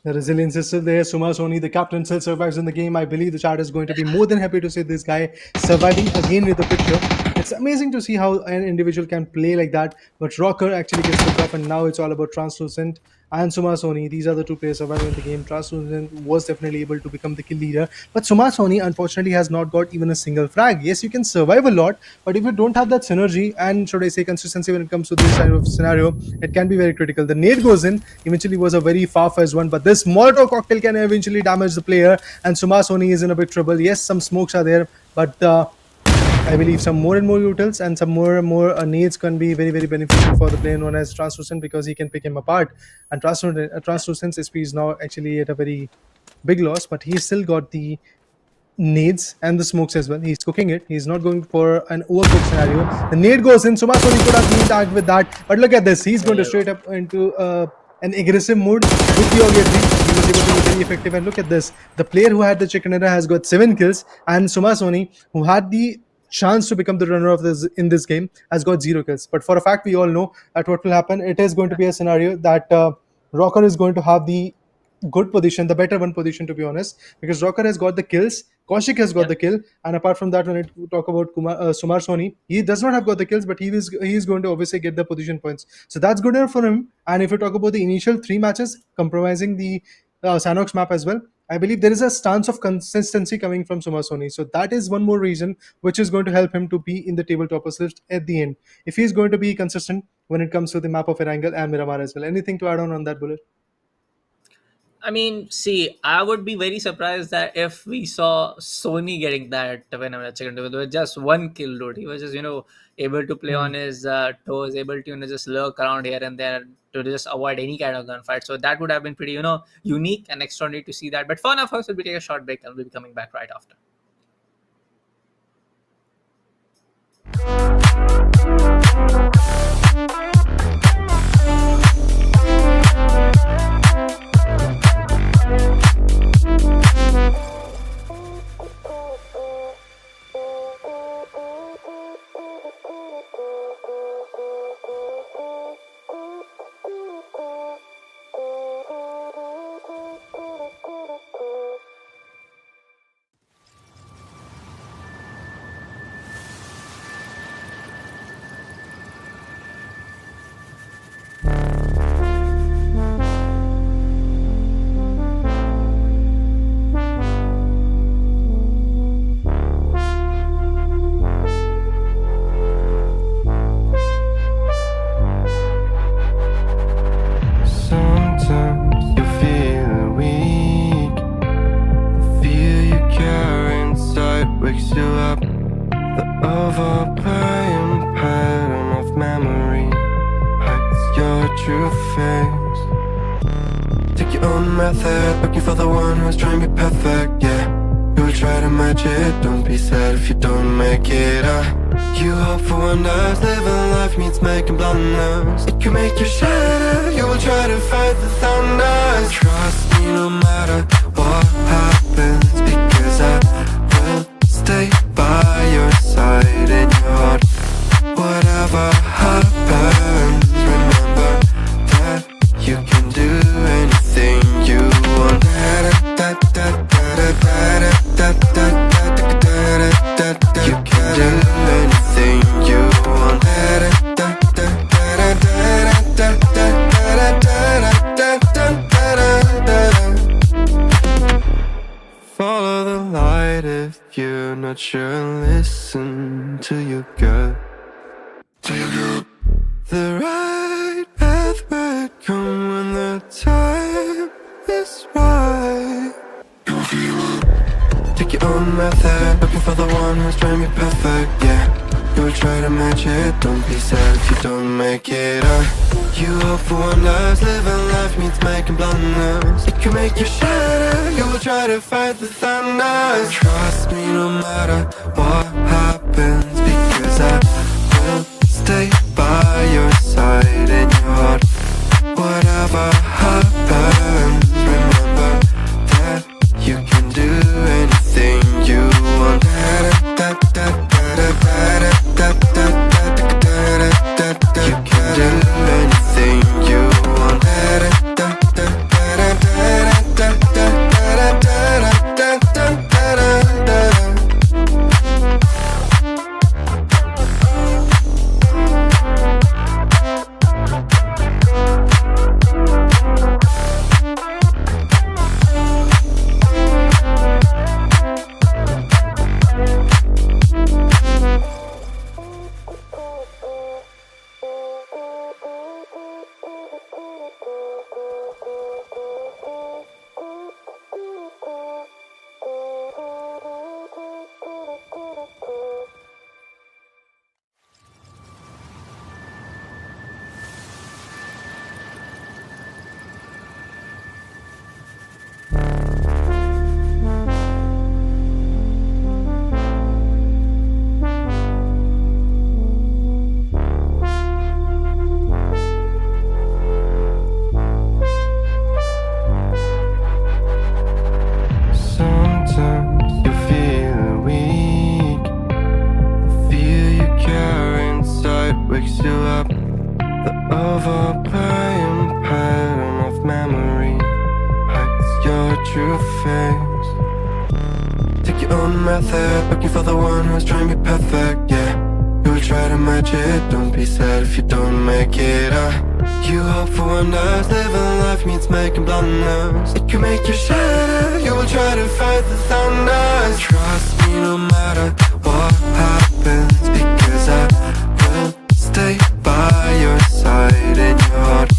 C: The resilience is still there. Suma Soni, the captain, still survives in the game. I believe the chat is going to be more than happy to see this guy surviving again with the picture. It's amazing to see how an individual can play like that. But Rocker actually gets the drop, and now it's all about Translucent and Suma Soni. These are the two players surviving in the game. Translucent was definitely able to become the kill leader. But Suma Soni, unfortunately, has not got even a single frag. Yes, you can survive a lot, but if you don't have that synergy and, should I say, consistency when it comes to this kind of scenario, it can be very critical. The nade goes in, eventually was a very far-fetched one, but this Molotov cocktail can eventually damage the player, and Suma Soni is in a big trouble. Yes, some smokes are there, but I believe some more and more utils and some more and more nades can be very, very beneficial for the player known as Translucent because he can pick him apart. And Translucent's SP is now actually at a very big loss, but he's still got the nades and the smokes as well. He's cooking it. He's not going for an overcooked scenario. The nade goes in. Sumasoni could have been tagged with that, but look at this. He's going to straight up into an aggressive mode with the OG3. He was able to be very effective. And look at this. The player who had the chicken dinner has got 7 kills, and Sumasoni, who had the chance to become the runner of this in this game, has got 0 kills. But for a fact, we all know that what will happen. It is going to be a scenario that Rocker is going to have the good position, the better one position to be honest, because Rocker has got the kills, Kaushik has got
B: Yep.
C: the kill, and apart from that, when we talk about Sumar Soni, he does not have got the kills, but he is going to obviously get the position points. So that's good enough for him. And if you talk about the initial 3 matches, compromising the Sanhok's map as well, I believe there is a stance of consistency coming from Sumar Soni. So that is one more reason which is going to help him to be in the tabletoppers list at the end. If he's going to be consistent when it comes to the map of Erangel and Miramar as well. Anything to add on that, Bullet?
B: I mean, see, I would be very surprised that if we saw Sony getting that whenever a chicken with just one kill, dude. He was just, able to play
C: Hmm.
B: on his toes, able to, just lurk around here and there to just avoid any kind of gunfight. So that would have been pretty, unique and extraordinary to see that. But for now, first, we'll be taking a short break and we'll be coming back right after.
A: Sometimes you feel weak. The fear you carry inside wakes you up. The overplaying pattern of memory hides your true face. Take your own method, looking for the one who's trying to be perfect, yeah. You will try to match it, don't be sad if you don't make it. You hope for wonders, living life means making blunders. It can make you shatter, you will try to fight the thunder. Trust me no matter what happens, because I will stay by your side in your heart. Whatever happens, remember that you can do anything you want. You can do anything you want. Follow the light if you're not sure. Listen to your gut. The right path will come when the time is right. Take your own method, looking for the one who's trying to be perfect, yeah. You will try to match it, don't be sad if you don't make it. You hope for wonders, living life means making blunders. It can make you shatter, you will try to fight the thunder. Trust me no matter what happens, because I will stay by your side in your heart. Whatever happens, remember that you can do anything you want. You can do anything you want. method, looking for the one who's trying to be perfect, yeah. You will try to match it, don't be sad if you don't make it. You hope for wonders, living life means making blunders. It can make you shatter, you will try to fight the thunder. Trust me no matter what happens, because I will stay by your side in your heart.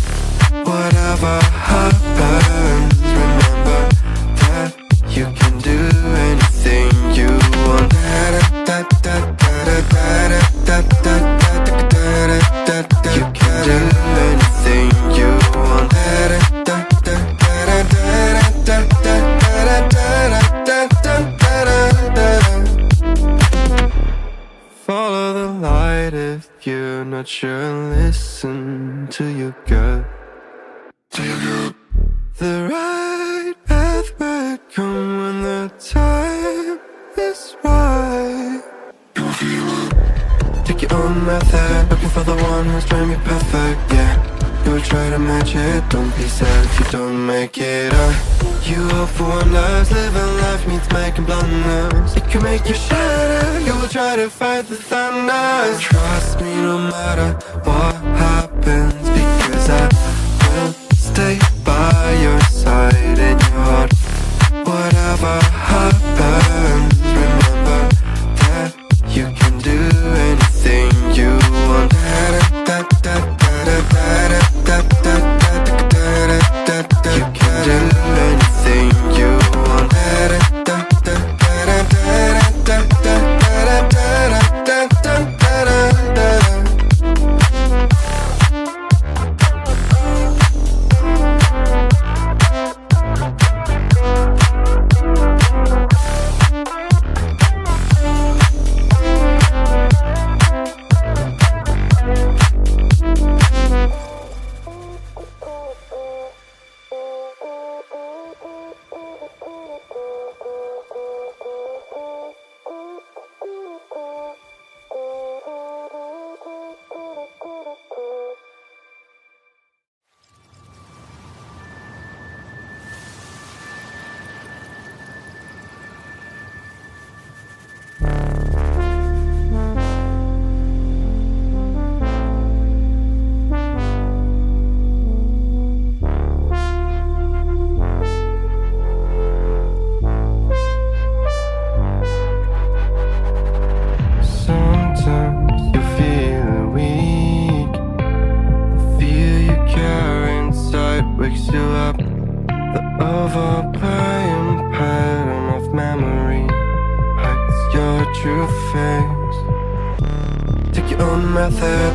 A: Whatever happens, remember that you can do anything you want. You can do anything you want. Follow the light if you're not sure. Listen to your gut. The right path will come when the time is right. Take your own method, looking for the one who's trying to be perfect, yeah. You will try to match match it. Don't be sad if you don't make it. You hope for wonders, living life means making blunders. It can make you shatter, you will try to fight the thunder. Trust me no matter what happens, because I will stay by your side in your heart. Whatever happens, remember that you can do anything you want. You can do anything you want.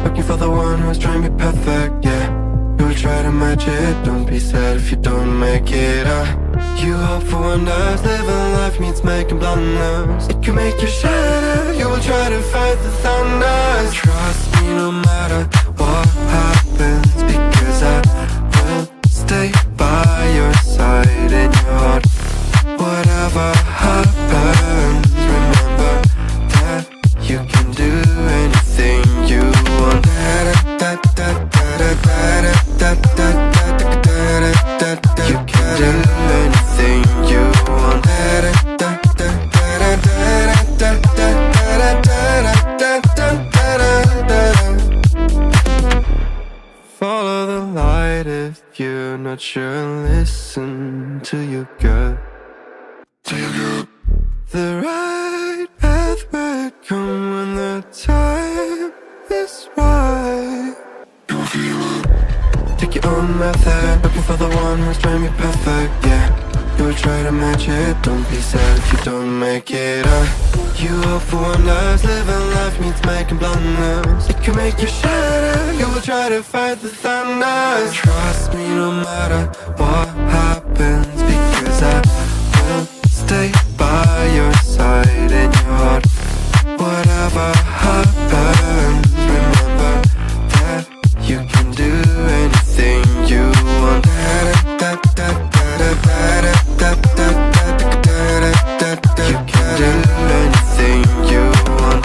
A: Looking for the one who's trying to be perfect, yeah. You will try to match it, don't be sad if you don't make it. You hope for wonders, living life means making blunders. It can make you shatter, you will try to fight the thunder. Trust me no matter what happens, because I will stay by your side in your heart. Whatever happens, remember that you can do anything you want. You can do anything you want. Follow the light if you're not sure. Listen to your gut. The right path will come when the time is right. Take your own method, looking for the one who's trying to be perfect, yeah. You will try to match it, don't be sad if you don't make it. You hope for wonders, living life means making blunders. It can make you shatter, you will try to fight the thunder. Trust me no matter what happens, because I will stay by your side in your heart. Whatever happens, remember that you can do anything you want. You can do anything you want.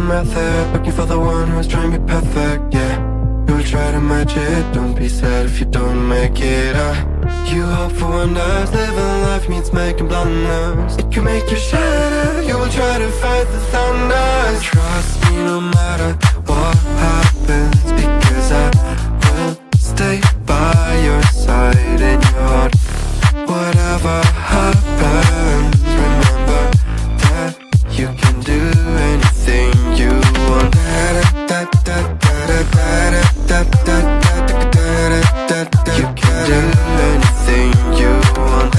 A: own method, looking for the one who's trying to be perfect, yeah. You will try to match it, don't be sad if you don't make it. You hope for wonders, living life means making blunders. It can make you shatter, you will try to fight the thunders. Trust me no matter what happens, because I will stay by your side in your heart. Whatever happens, remember that you can do anything you want. You can do anything you want.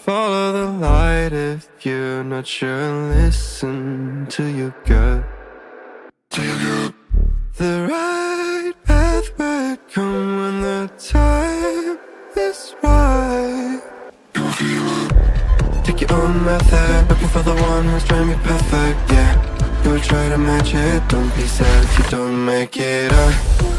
A: Follow the light if you're not sure. Listen to your gut. The right path will come when the time is right. Take your own method, looking for the one who's trying to be perfect, yeah. You will try to match it, don't be sad if you don't make it.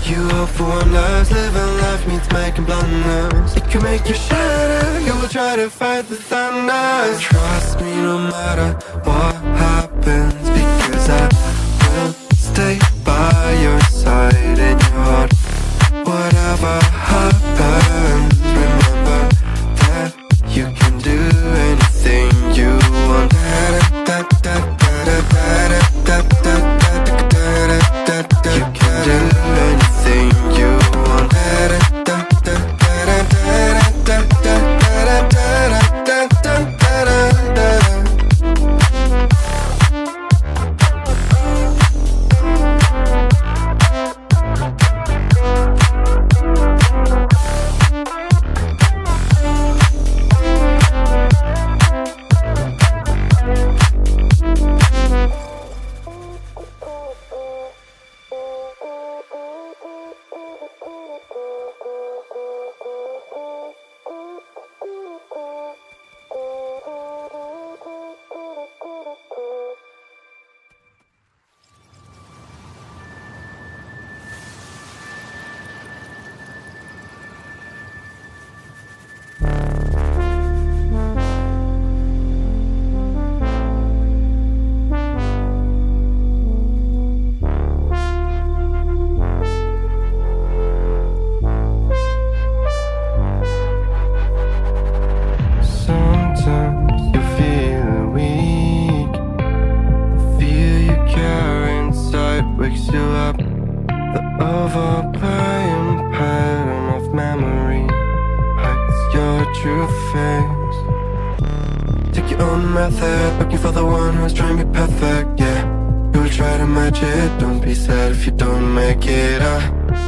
A: You hope for wonders, living life means making blunders. It can make you shatter, you will try to fight the thunders. Trust me no matter what happens, because I will stay by your side in your heart. Whatever happens, remember that you can do anything you want. You can do anything you want. Method, looking for the one who's trying to be perfect, yeah. You will try to match it, don't be sad if you don't make it.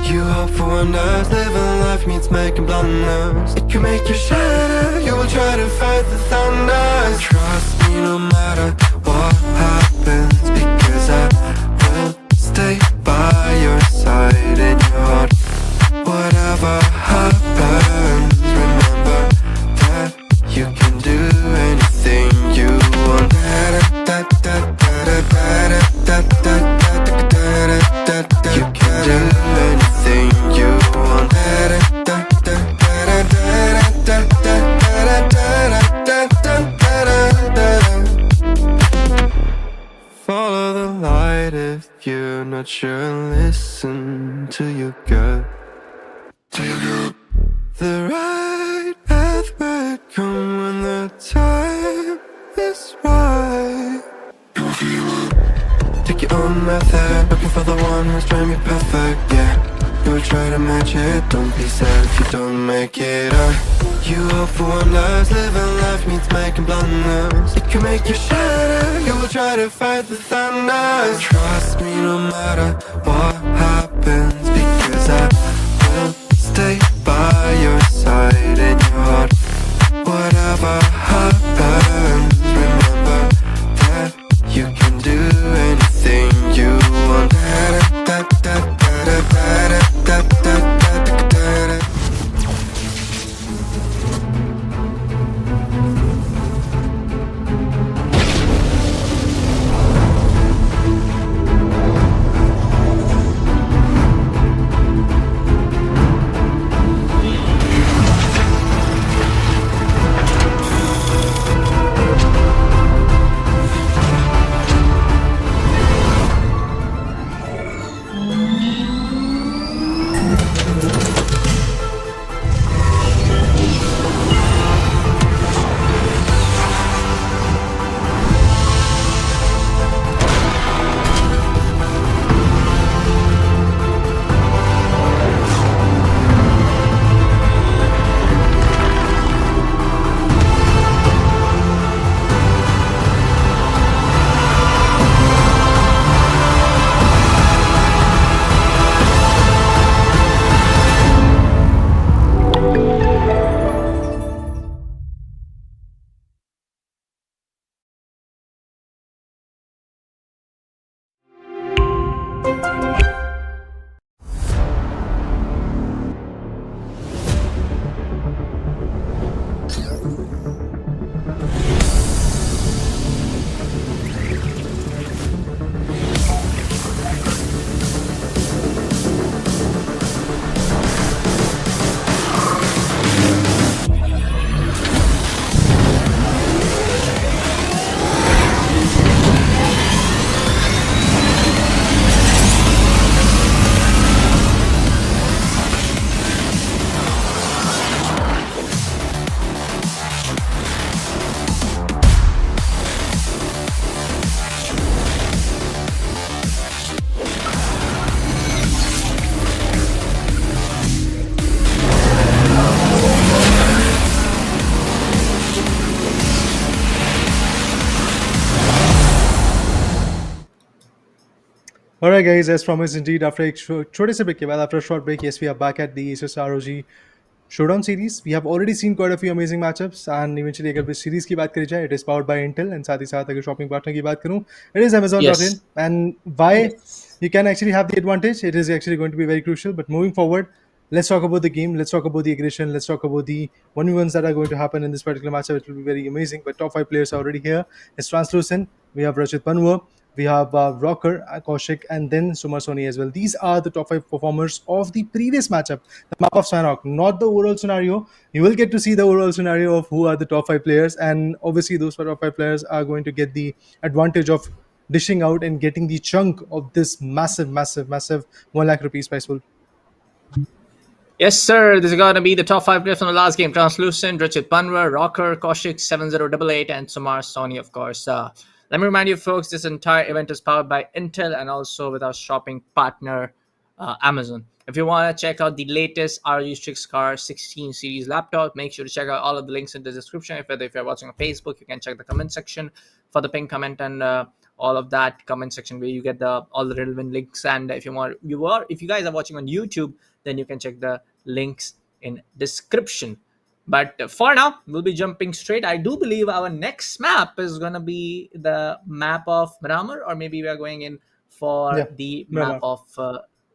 A: You hope for wonders, living life means making blunders. It can make you shatter, you will try to fight the thunders. Trust me no matter what happens, because I will stay by your side in your heart. Whatever happens, remember that you can do anything you want. You can do anything you want. Follow the light if you're not sure. Listen to your gut. The right path will come when the time is right. Take your own method, looking for the one who's trying to be perfect, yeah. You will try to match it, don't be sad if you don't make it. You hope for wonders, living life means making blunders. It can make you shatter, you will try to fight the thunders. Trust me no matter what happens, because I will stay by your side in your heart. Whatever happens, remember that you can do anything you want.
C: Alright, guys, as promised, indeed, after a छोटे से break के बाद, after a short break, yes, we are back at the ASUS ROG Showdown series. We have already seen quite a few amazing matchups, and eventually, अगर इस series की बात करी जाए, it is powered by Intel, and साथ ही साथ अगर shopping partner की बात करूँ, it is
B: Yes.
C: Amazon.in, and why
B: Yes.
C: you can actually have the advantage. It is actually going to be very crucial. But moving forward, let's talk about the game. Let's talk about the aggression. Let's talk about the 1v1s that are going to happen in this particular matchup. It will be very amazing. But top five players are already here. It's translucent. We have Rachit Panwar. We have Rocker, Kaushik, and then Sumar Soni as well. These are the top five performers of the previous matchup, the map of Sanhok, not the overall scenario. You will get to see the overall scenario of who are the top five players, and obviously, those top five players are going to get the advantage of dishing out and getting the chunk of this massive, massive, massive 1 lakh rupees prize pool.
B: Yes, sir. This is going to be the top five players from the last game. Translucent, Richard Panwar, Rocker, Kaushik, 7088, and Sumar Soni, of course. Let me remind you, folks, this entire event is powered by Intel and also with our shopping partner, Amazon. If you want to check out the latest ROG Strix Car 16 series laptop, make sure to check out all of the links in the description. If you're watching on Facebook, you can check the comment section for the pin comment and all of that comment section where you get all the relevant links. And if you guys are watching on YouTube, then you can check the links in description. But for now, we'll be jumping straight. I do believe our next map is gonna be the map of Miramar, or maybe we are going in for
C: Yeah,
B: the map
C: Miramar.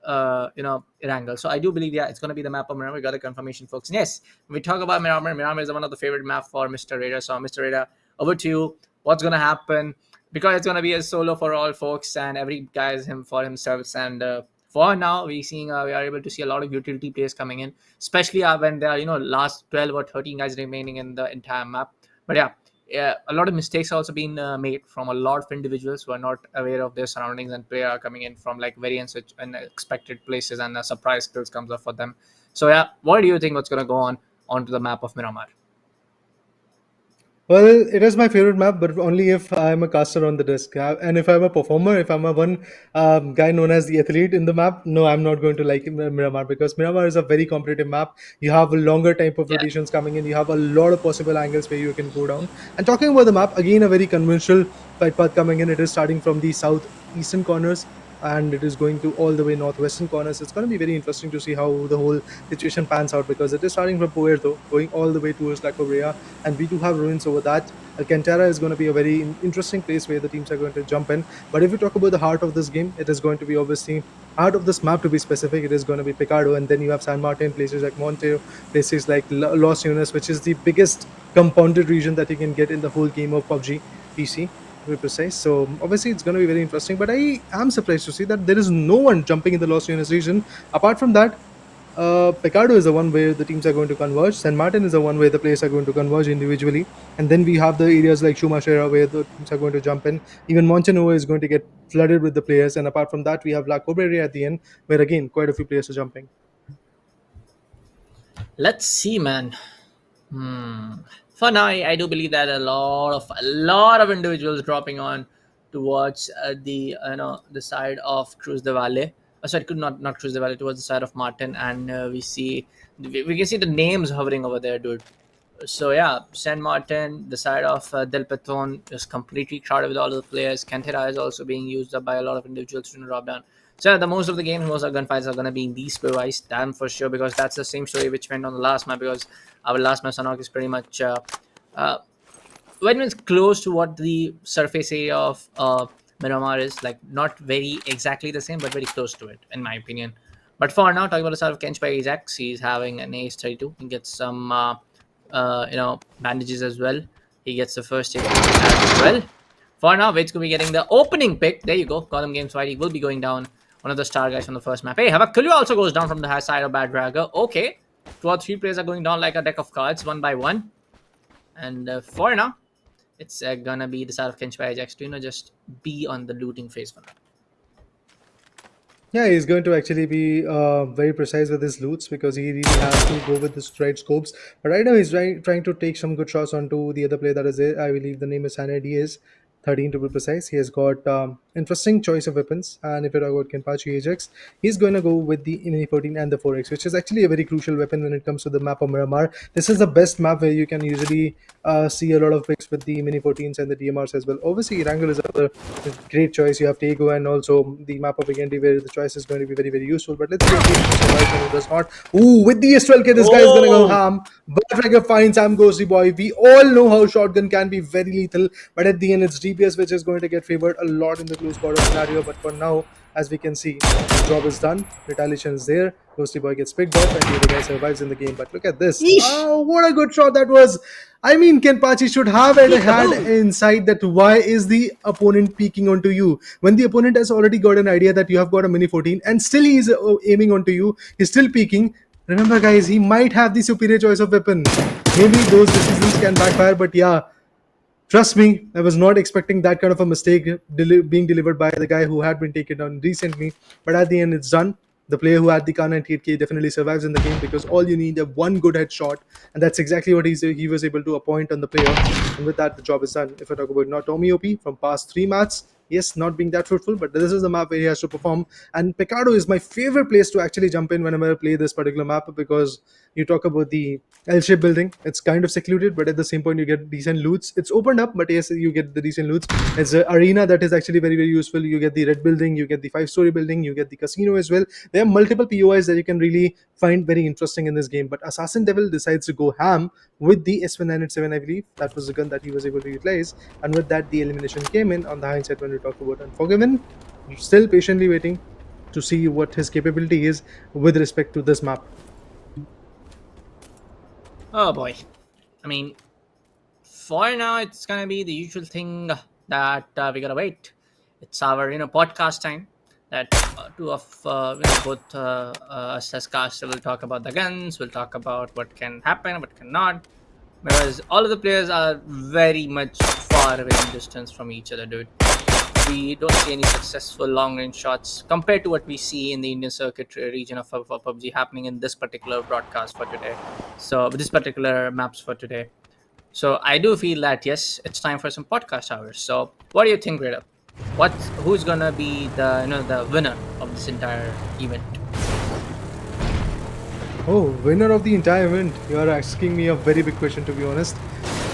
B: of Erangel. So I do believe, yeah, it's gonna be the map of Miramar. We got a confirmation, folks. And yes, when we talk about Miramar, Miramar is one of the favorite map for Mr. Raider. So Mr. Raider, over to you. What's gonna happen? Because it's gonna be a solo for all folks, and every guy is him for himself. And for now, we are able to see a lot of utility players coming in, especially when there are last 12 or 13 guys remaining in the entire map. But yeah, a lot of mistakes are also being made from a lot of individuals who are not aware of their surroundings, and player are coming in from like very unexpected places, and a surprise kills comes up for them. So yeah, what do you think? What's gonna go on onto the map of Miramar?
C: Well, it is my favorite map, but only if I'm a caster on the disc. And if I'm a performer, if I'm a one guy known as the athlete in the map, no, I'm not going to like Miramar, because Miramar is a very competitive map. You have a longer type of
B: Yeah.
C: rotations coming in. You have a lot of possible angles where you can go down. And talking about the map, again, a very conventional flight path coming in. It is starting from the southeastern corners, and it is going to all the way northwestern corners. It's going to be very interesting to see how the whole situation pans out, because it is starting from Puerto, going all the way towards La Cobrea, and we do have ruins over that. Alcantara is going to be a very interesting place where the teams are going to jump in. But if you talk about the heart of this game, it is going to be obviously heart of this map, to be specific. It is going to be Picardo, and then you have San Martin, places like Monte, places like Los Unas, which is the biggest compounded region that you can get in the whole game of PUBG PC, to be precise. So obviously it's going to be very interesting. But I am surprised to see that there is no one jumping in the Los Unas region. Apart from that, Picardo is the one where the teams are going to converge. San Martin is the one where the players are going to converge individually. And then we have the areas like Shumashera where the teams are going to jump in. Even Montenegro is going to get flooded with the players. And apart from that, we have La Cobreria at the end, where again, quite a few players are jumping.
B: Let's see, man. For now, I do believe that a lot of individuals dropping on towards the side of Cruz de Valle. Sorry, could not Cruz de Valle, towards the side of Martin, and we can see the names hovering over there, dude. So yeah, San Martin, the side of Del Petron is completely crowded with all of the players. Cantera is also being used up by a lot of individuals to drop down. So yeah, the most of the games, most of the gunfights are going to be in these spearwise, damn for sure, because that's the same story which went on the last map. Because our last map, Sanhok, is pretty much uh, when it's close to what the surface area of Miramar is, like not very exactly the same, but very close to it, in my opinion. But for now, talking about the side of Kench by Ajax, he's having an Ace 32. He gets some, bandages as well. He gets the first aid as well. For now, Wade's going to be getting the opening pick. There you go. Column Games Whitey will be going down. One of the star guys from the first map. Hey, Havakulu also goes down from the high side of Bad Dragon. Okay. 2 or 3 players are going down like a deck of cards, one by one. And for now, it's gonna be the side of Kench by Ajax to just be on the looting phase for now.
C: Yeah, he's going to actually be very precise with his loots, because he really has to go with the right scopes. But right now he's trying to take some good shots onto the other player that is there. I believe the name is Hannah Diaz. 13 to be precise. He has got interesting choice of weapons. And if you talk about Kenpachi Ajax, he's going to go with the Mini 14 and the 4X, which is actually a very crucial weapon when it comes to the map of Miramar. This is the best map where you can usually see a lot of picks with the Mini 14s and the DMRs as well. Obviously, Wrangle is another great choice. You have Taego and also the map of Vikendi where the choice is going to be very, very useful. But let's see who survives and who does not. Ooh, with the S12K, this guy is going to go
B: Oh,
C: ham. But Trigger finds Sam Ghosty Boy. We all know how shotgun can be very lethal, but at the end, it's DPS which is going to get favored a lot in the close quarter scenario. But for now, as we can see, the job is done. Retaliation is there. Ghosty Boy gets picked off, and the other guy survives in the game. But look at this.
B: yeesh.
C: Oh, what a good shot that was. I mean, Kenpachi should have had
B: Peekaboo.
C: insight that why is the opponent peeking onto you when the opponent has already got an idea that you have got a Mini 14 and still he is aiming onto you. He's still peeking. Remember, guys, he might have the superior choice of weapon. Maybe those decisions can backfire, but yeah, trust me, I was not expecting that kind of a mistake being delivered by the guy who had been taken down recently. But at the end, it's done. The player who had the Khan 98K definitely survives in the game because all you need is one good headshot, and that's exactly what he was able to appoint on the player. And with that, the job is done. If I talk about not Tommy OP from past 3 matches, yes, not being that fruitful, but this is the map where he has to perform. And Picado is my favorite place to actually jump in whenever I play this particular map because you talk about the L-shaped building. It's kind of secluded, but at the same point you get decent loots. It's opened up, but yes, you get the decent loots. It's an arena that is actually very, very useful. You get the red building, you get the 5-story building, you get the casino as well. There are multiple POIs that you can really find very interesting in this game. But Assassin Devil decides to go ham with the S1987, I believe. That was the gun that he was able to utilize. And with that, the elimination came in on the hindsight when we talk about Unforgiven. Still patiently waiting to see what his capability is with respect to this map.
B: Oh boy. I mean, for now, it's gonna be the usual thing that we gotta wait. It's our podcast time. That two of both us as caster will talk about the guns. We'll talk about what can happen, what cannot. Whereas all of the players are very much far away in distance from each other, dude. We don't see any successful long range shots compared to what we see in the Indian circuit region of PUBG happening in this particular broadcast for today. So, with this particular maps for today. So, I do feel that yes, it's time for some podcast hours. So, what do you think, Rita? Who's gonna be the winner of this entire event?
C: Oh, winner of the entire event. You are asking me a very big question, to be honest.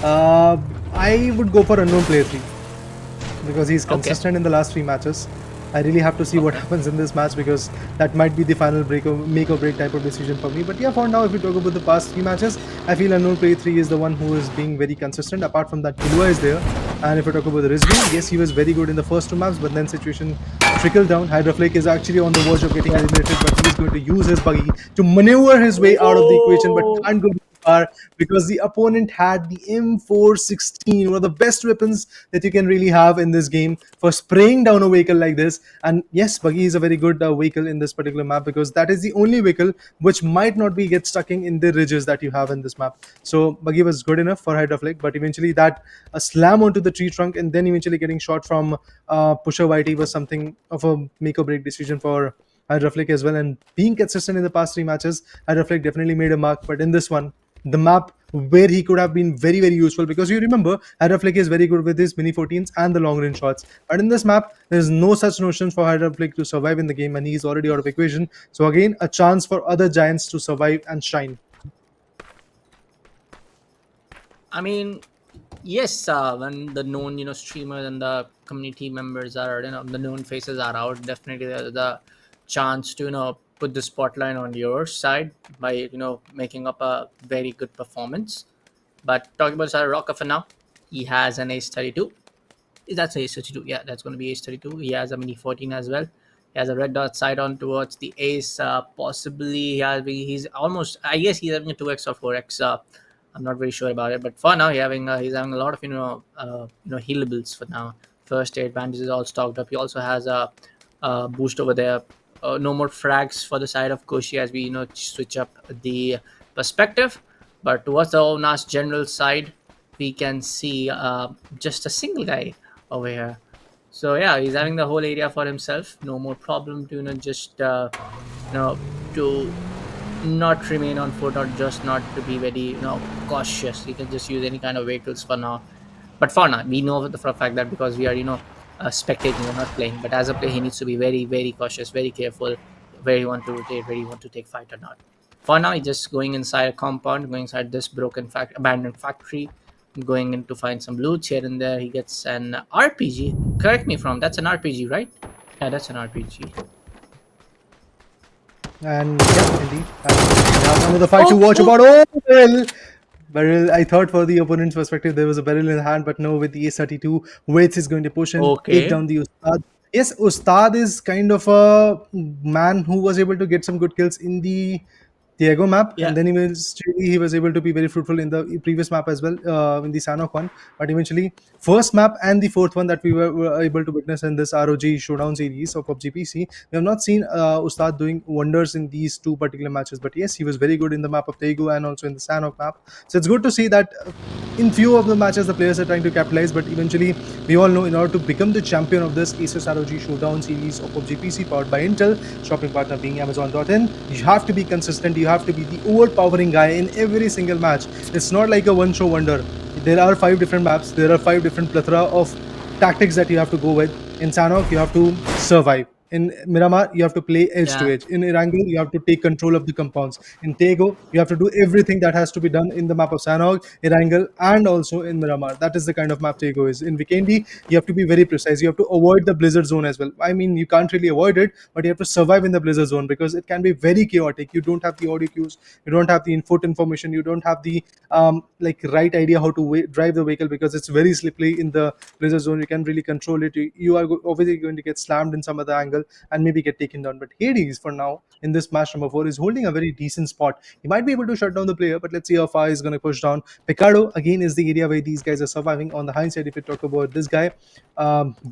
C: I would go for unknown player 3 because he's
B: Okay.
C: consistent in the last 3 matches. I really have to see what
B: Okay.
C: happens in this match because that might be the final make or break type of decision for me. But yeah, for now, if we talk about the past 3 matches, I feel unknown player 3 is the one who is being very consistent. Apart from that, Kilua is there. And if we talk about the Rizvi, yes, he was very good in the first 2 maps, but then situation trickled down. Hydroflake is actually on the verge of getting eliminated, but he's going to use his buggy to maneuver his way out of the equation, but
B: Oh.
C: can't go far because the opponent had the M416, one of the best weapons that you can really have in this game for spraying down a vehicle like this. And yes, buggy is a very good vehicle in this particular map because that is the only vehicle which might not be get stuck in the ridges that you have in this map. So buggy was good enough for Hydroflake, but eventually that a slam onto the tree trunk and then eventually getting shot from Pusher YT was something of a make or break decision for Hydroflake as well. And being consistent in the past 3 matches, Hydroflake definitely made a mark, but in this one, the map where he could have been very, very useful because you remember Hydroflake is very good with his mini 14s and the long range shots. But in this map, there's no such notions for Hydroflake to survive in the game and he's already out of equation. So again, a chance for other giants to survive and shine.
B: I mean, yes, when the known streamers and the community members are the known faces are out, definitely there's the chance to put the spotlight on your side by making up a very good performance. But talking about Rocker for now, he has an Ace 32. That's Ace 32. Yeah, that's going to be Ace 32. He has a Mini 14 as well. He has a red dot side on towards the Ace. Possibly, he's almost. I guess he's having a 2x or 4x. I'm not very sure about it, but for now, he's having a lot of healables for now. First aid bandages all stocked up. He also has a boost over there. No more frags for the side of Koshi as we switch up the perspective. But towards the Onas general side, we can see just a single guy over here. So yeah, he's having the whole area for himself. No more problem to just to not remain on foot or just not to be very cautious. He can just use any kind of vehicles for now. But for now, we know for a fact that because we are, spectating, we're not playing. But as a player, he needs to be very, very cautious, very careful where you want to rotate, where you want to take fight or not. For now, he's just going inside a compound, going inside this abandoned factory, going in to find some loot here and there. He gets an RPG. Correct me from that's an RPG, right? Yeah, that's an RPG.
C: And yeah, indeed. And we have another fight to
B: Oh,
C: watch
B: oh.
C: about. Oh, Beryl. I thought for the opponent's perspective there was a Beryl in hand, but no, with the Ace 32, Waits is going to push and take
B: Okay.
C: down the Ustad. Yes, Ustad is kind of a man who was able to get some good kills in the Taego map,
B: Yeah.
C: and then he was able to be very fruitful in the previous map as well, in the Sanhok one. But eventually, first map and the fourth one that were able to witness in this ROG Showdown series of PUBG PC, we have not seen Ustad doing wonders in these two particular matches. But yes, he was very good in the map of Taego and also in the Sanhok map. So it's good to see that in few of the matches the players are trying to capitalize, but eventually we all know in order to become the champion of this ASUS ROG Showdown series of PUBG PC powered by Intel, shopping partner being Amazon.in, you have to be consistent, you have to be the overpowering guy in every single match. It's not like a one show wonder. There are 5 different maps, there are 5 different plethora of tactics that you have to go with. In Sanhok, you have to survive. In Miramar, you have to play edge to
B: Yeah.
C: edge. In Erangel, you have to take control of the compounds. In Taego, you have to do everything that has to be done in the map of Sanhok, Erangel, and also in Miramar. That is the kind of map Taego is. In Vikendi, you have to be very precise. You have to avoid the blizzard zone as well. I mean, you can't really avoid it, but you have to survive in the blizzard zone because it can be very chaotic. You don't have the audio cues, you don't have the input information, you don't have the like right idea how to drive the vehicle because it's very slippery in the blizzard zone. You can't really control it. You are obviously going to get slammed in some other angle and maybe get taken down. But Hades, for now, in this match number 4, is holding a very decent spot. He might be able to shut down the player, but let's see how far he's going to push down. Picardo, again, is the area where these guys are surviving. On the hindsight, if you talk about this guy,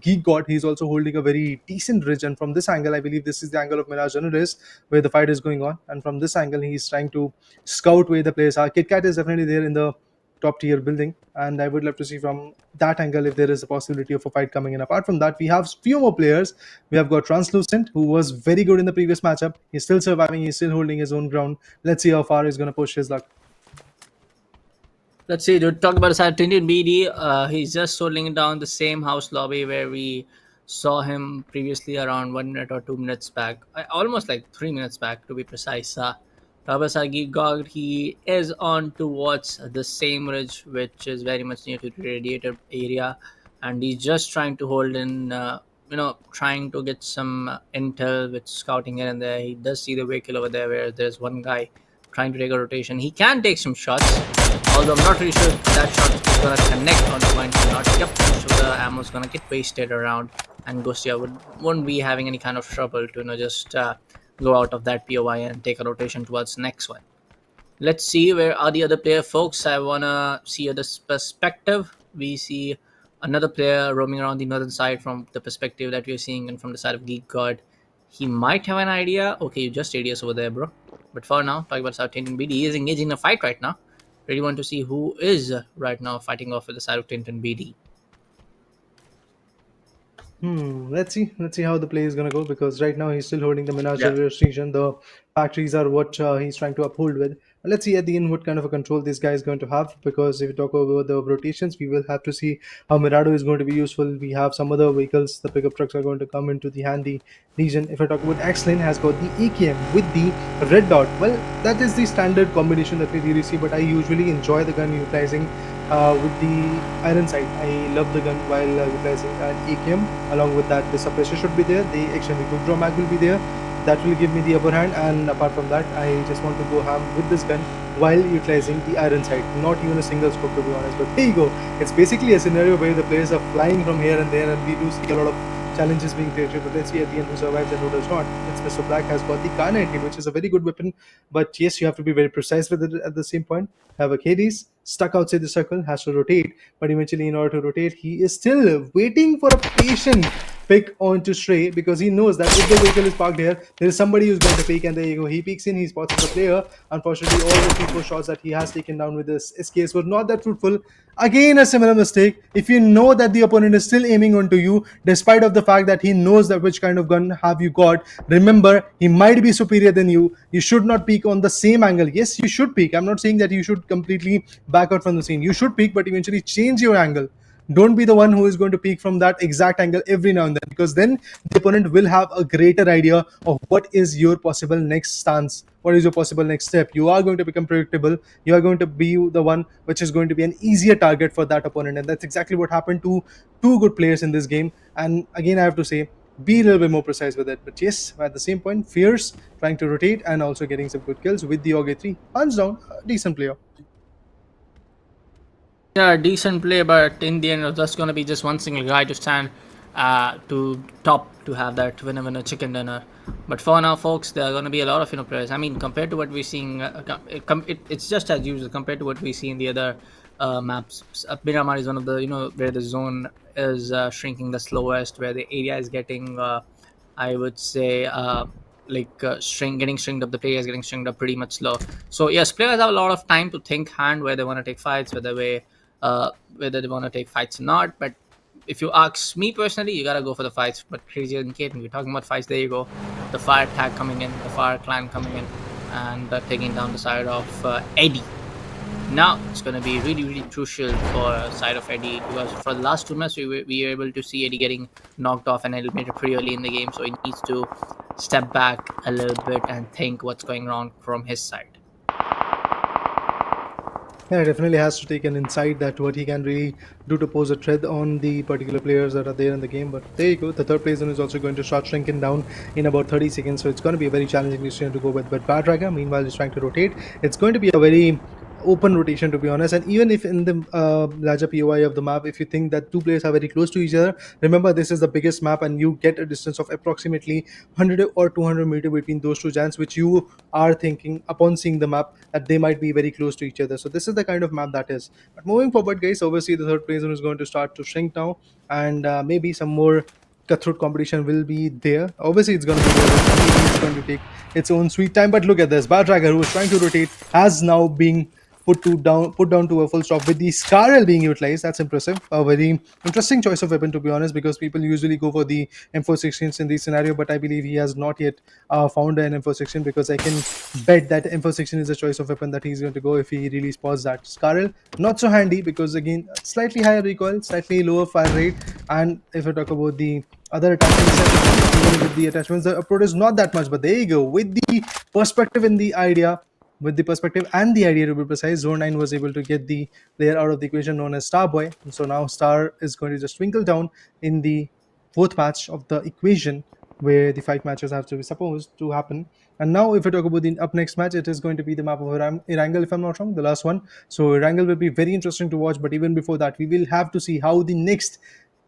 C: Geek God, he's also holding a very decent ridge. And from this angle, I believe this is the angle of Mirage Journalist where the fight is going on. And from this angle, he's trying to scout where the players are. KitKat is definitely there in the top tier building, and I would love to see from that angle if there is a possibility of a fight coming in. Apart from that, we have few more players. We have got Translucent, who was very good in the previous matchup. He's still surviving, he's still holding his own ground. Let's see how far he's going to push his luck.
B: Let's see, dude. Talk about South Indian BD. He's just holding down the same house lobby where we saw him previously around 1 minute or 2 minutes back. Almost like 3 minutes back, to be precise. Tabasagi God, he is on towards the same ridge, which is very much near to the radiator area, and he's just trying to hold in. Trying to get some intel with scouting here and there. He does see the vehicle over there where there's one guy trying to take a rotation. He can take some shots, although I'm not really sure if that shot is going to connect on the point or not. Yep, most of the ammo is going to get wasted around, and Ghostia won't be having any kind of trouble to just go out of that POI and take a rotation towards the next one. Let's see where are the other player folks. I want to see this perspective. We see another player roaming around the northern side from the perspective that we're seeing, and from the side of Geek God. He might have an idea. Okay, you just ADS over there, bro. But for now, talking about South Indian BD, he is engaging in a fight right now. Really want to see who is right now fighting off with the side of Tintin BD.
C: Let's see. Let's see how the play is gonna go because right now he's still holding the Minas
B: Yeah.
C: restriction. The factories are what he's trying to uphold with. Let's see at the end what kind of a control this guy is going to have because if you talk about the rotations, we will have to see how Mirado is going to be useful. We have some other vehicles. The pickup trucks are going to come into the handy region. If I talk about X-Lane has got the AKM with the red dot. Well, that is the standard combination that we really see. But I usually enjoy the gun utilizing with the iron sight. I love the gun while utilizing an AKM. Along with that, the suppressor should be there. The extremely quick draw mag will be there. That will give me the upper hand. And apart from that, I just want to go ham with this gun while utilizing the iron sight. Not even a single scope to be honest. But there you go. It's basically a scenario where the players are flying from here and there, and we do see a lot of challenges being created. But let's see at the end who survives and who does not. It's Mr. Black has got the Kar 19, which is a very good weapon. But yes, you have to be very precise with it at the same point. Have a Hades stuck outside the circle, has to rotate, but eventually, in order to rotate, he is still waiting for a patient pick onto Stray because he knows that if the vehicle is parked here, there is somebody who's going to pick, and there you go. He peeks in, he spots the player. Unfortunately, all the 3-4 shots that he has taken down with this SKS were not that fruitful. Again, a similar mistake. If you know that the opponent is still aiming onto you, despite of the fact that he knows that which kind of gun have you got, remember he might be superior than you. You should not peek on the same angle. Yes, you should peek. I'm not saying that you should completely back out from the scene. You should peek, but eventually change your angle. Don't be the one who is going to peek from that exact angle every now and then, because then the opponent will have a greater idea of what is your possible next stance, what is your possible next step. You are going to become predictable. You are going to be the one which is going to be an easier target for that opponent, and that's exactly what happened to two good players in this game. And again, I have to say, be a little bit more precise with it. But yes, at the same point, Fierce trying to rotate and also getting some good kills with the OG3. Hands down, a decent player.
B: Yeah, decent play, but in the end, it was just going to be just one single guy to stand to top to have that winner chicken dinner. But for now, folks, there are going to be a lot of players. I mean, compared to what we're seeing, it's just as usual compared to what we see in the other maps. Miramar is one of the where the zone is shrinking the slowest, where the area is getting I would say getting stringed up. The players getting stringed up pretty much slow. So yes, players have a lot of time to think hand where they want to take fights, whether they want to take fights or not. But if you ask me personally, you gotta go for the fights. But crazier than Kate, we're talking about fights. There you go, the fire tag coming in, the fire clan coming in, and taking down the side of Eddie. Now it's going to be really crucial for side of Eddie, because for the last 2 months we were able to see Eddie getting knocked off and eliminated pretty early in the game, so he needs to step back a little bit and think what's going wrong from his side.
C: Yeah, definitely has to take an insight that what he can really do to pose a threat on the particular players that are there in the game. But there you go, the third play zone is also going to start shrinking down in about 30 seconds, so it's going to be a very challenging decision to go with. But Bad Dragon meanwhile is trying to rotate. It's going to be a very open rotation, to be honest. And even if in the larger POI of the map, if you think that two players are very close to each other, remember this is the biggest map and you get a distance of approximately 100 or 200 meter between those two giants, which you are thinking upon seeing the map that they might be very close to each other. So this is the kind of map that is. But moving forward, guys, obviously the third play zone is going to start to shrink now, and maybe some more cutthroat competition will be there. Obviously it's going to be there. It's going to take its own sweet time. But look at this, Bad Dragon, who is trying to rotate, has now been put down to a full stop with the Scarrel being utilized. That's impressive. A very interesting choice of weapon, to be honest, because people usually go for the M416s in this scenario, but I believe he has not yet found an M416, because I can bet that M416 is a choice of weapon that he's going to go if he really spots that. Scarrel, not so handy, because again, slightly higher recoil, slightly lower fire rate, and if I talk about the other attachment set, even with the attachments, the approach is not that much. But there you go, with the perspective and the idea, with the perspective and the idea, to be precise, Zone 9 was able to get the player out of the equation known as Starboy. So now Star is going to just twinkle down in the fourth match of the equation, where the 5 matches have to be supposed to happen. And now if we talk about the up next match, it is going to be the map of Erangel, if I'm not wrong, the last one. So Erangel will be very interesting to watch, but even before that, we will have to see how the next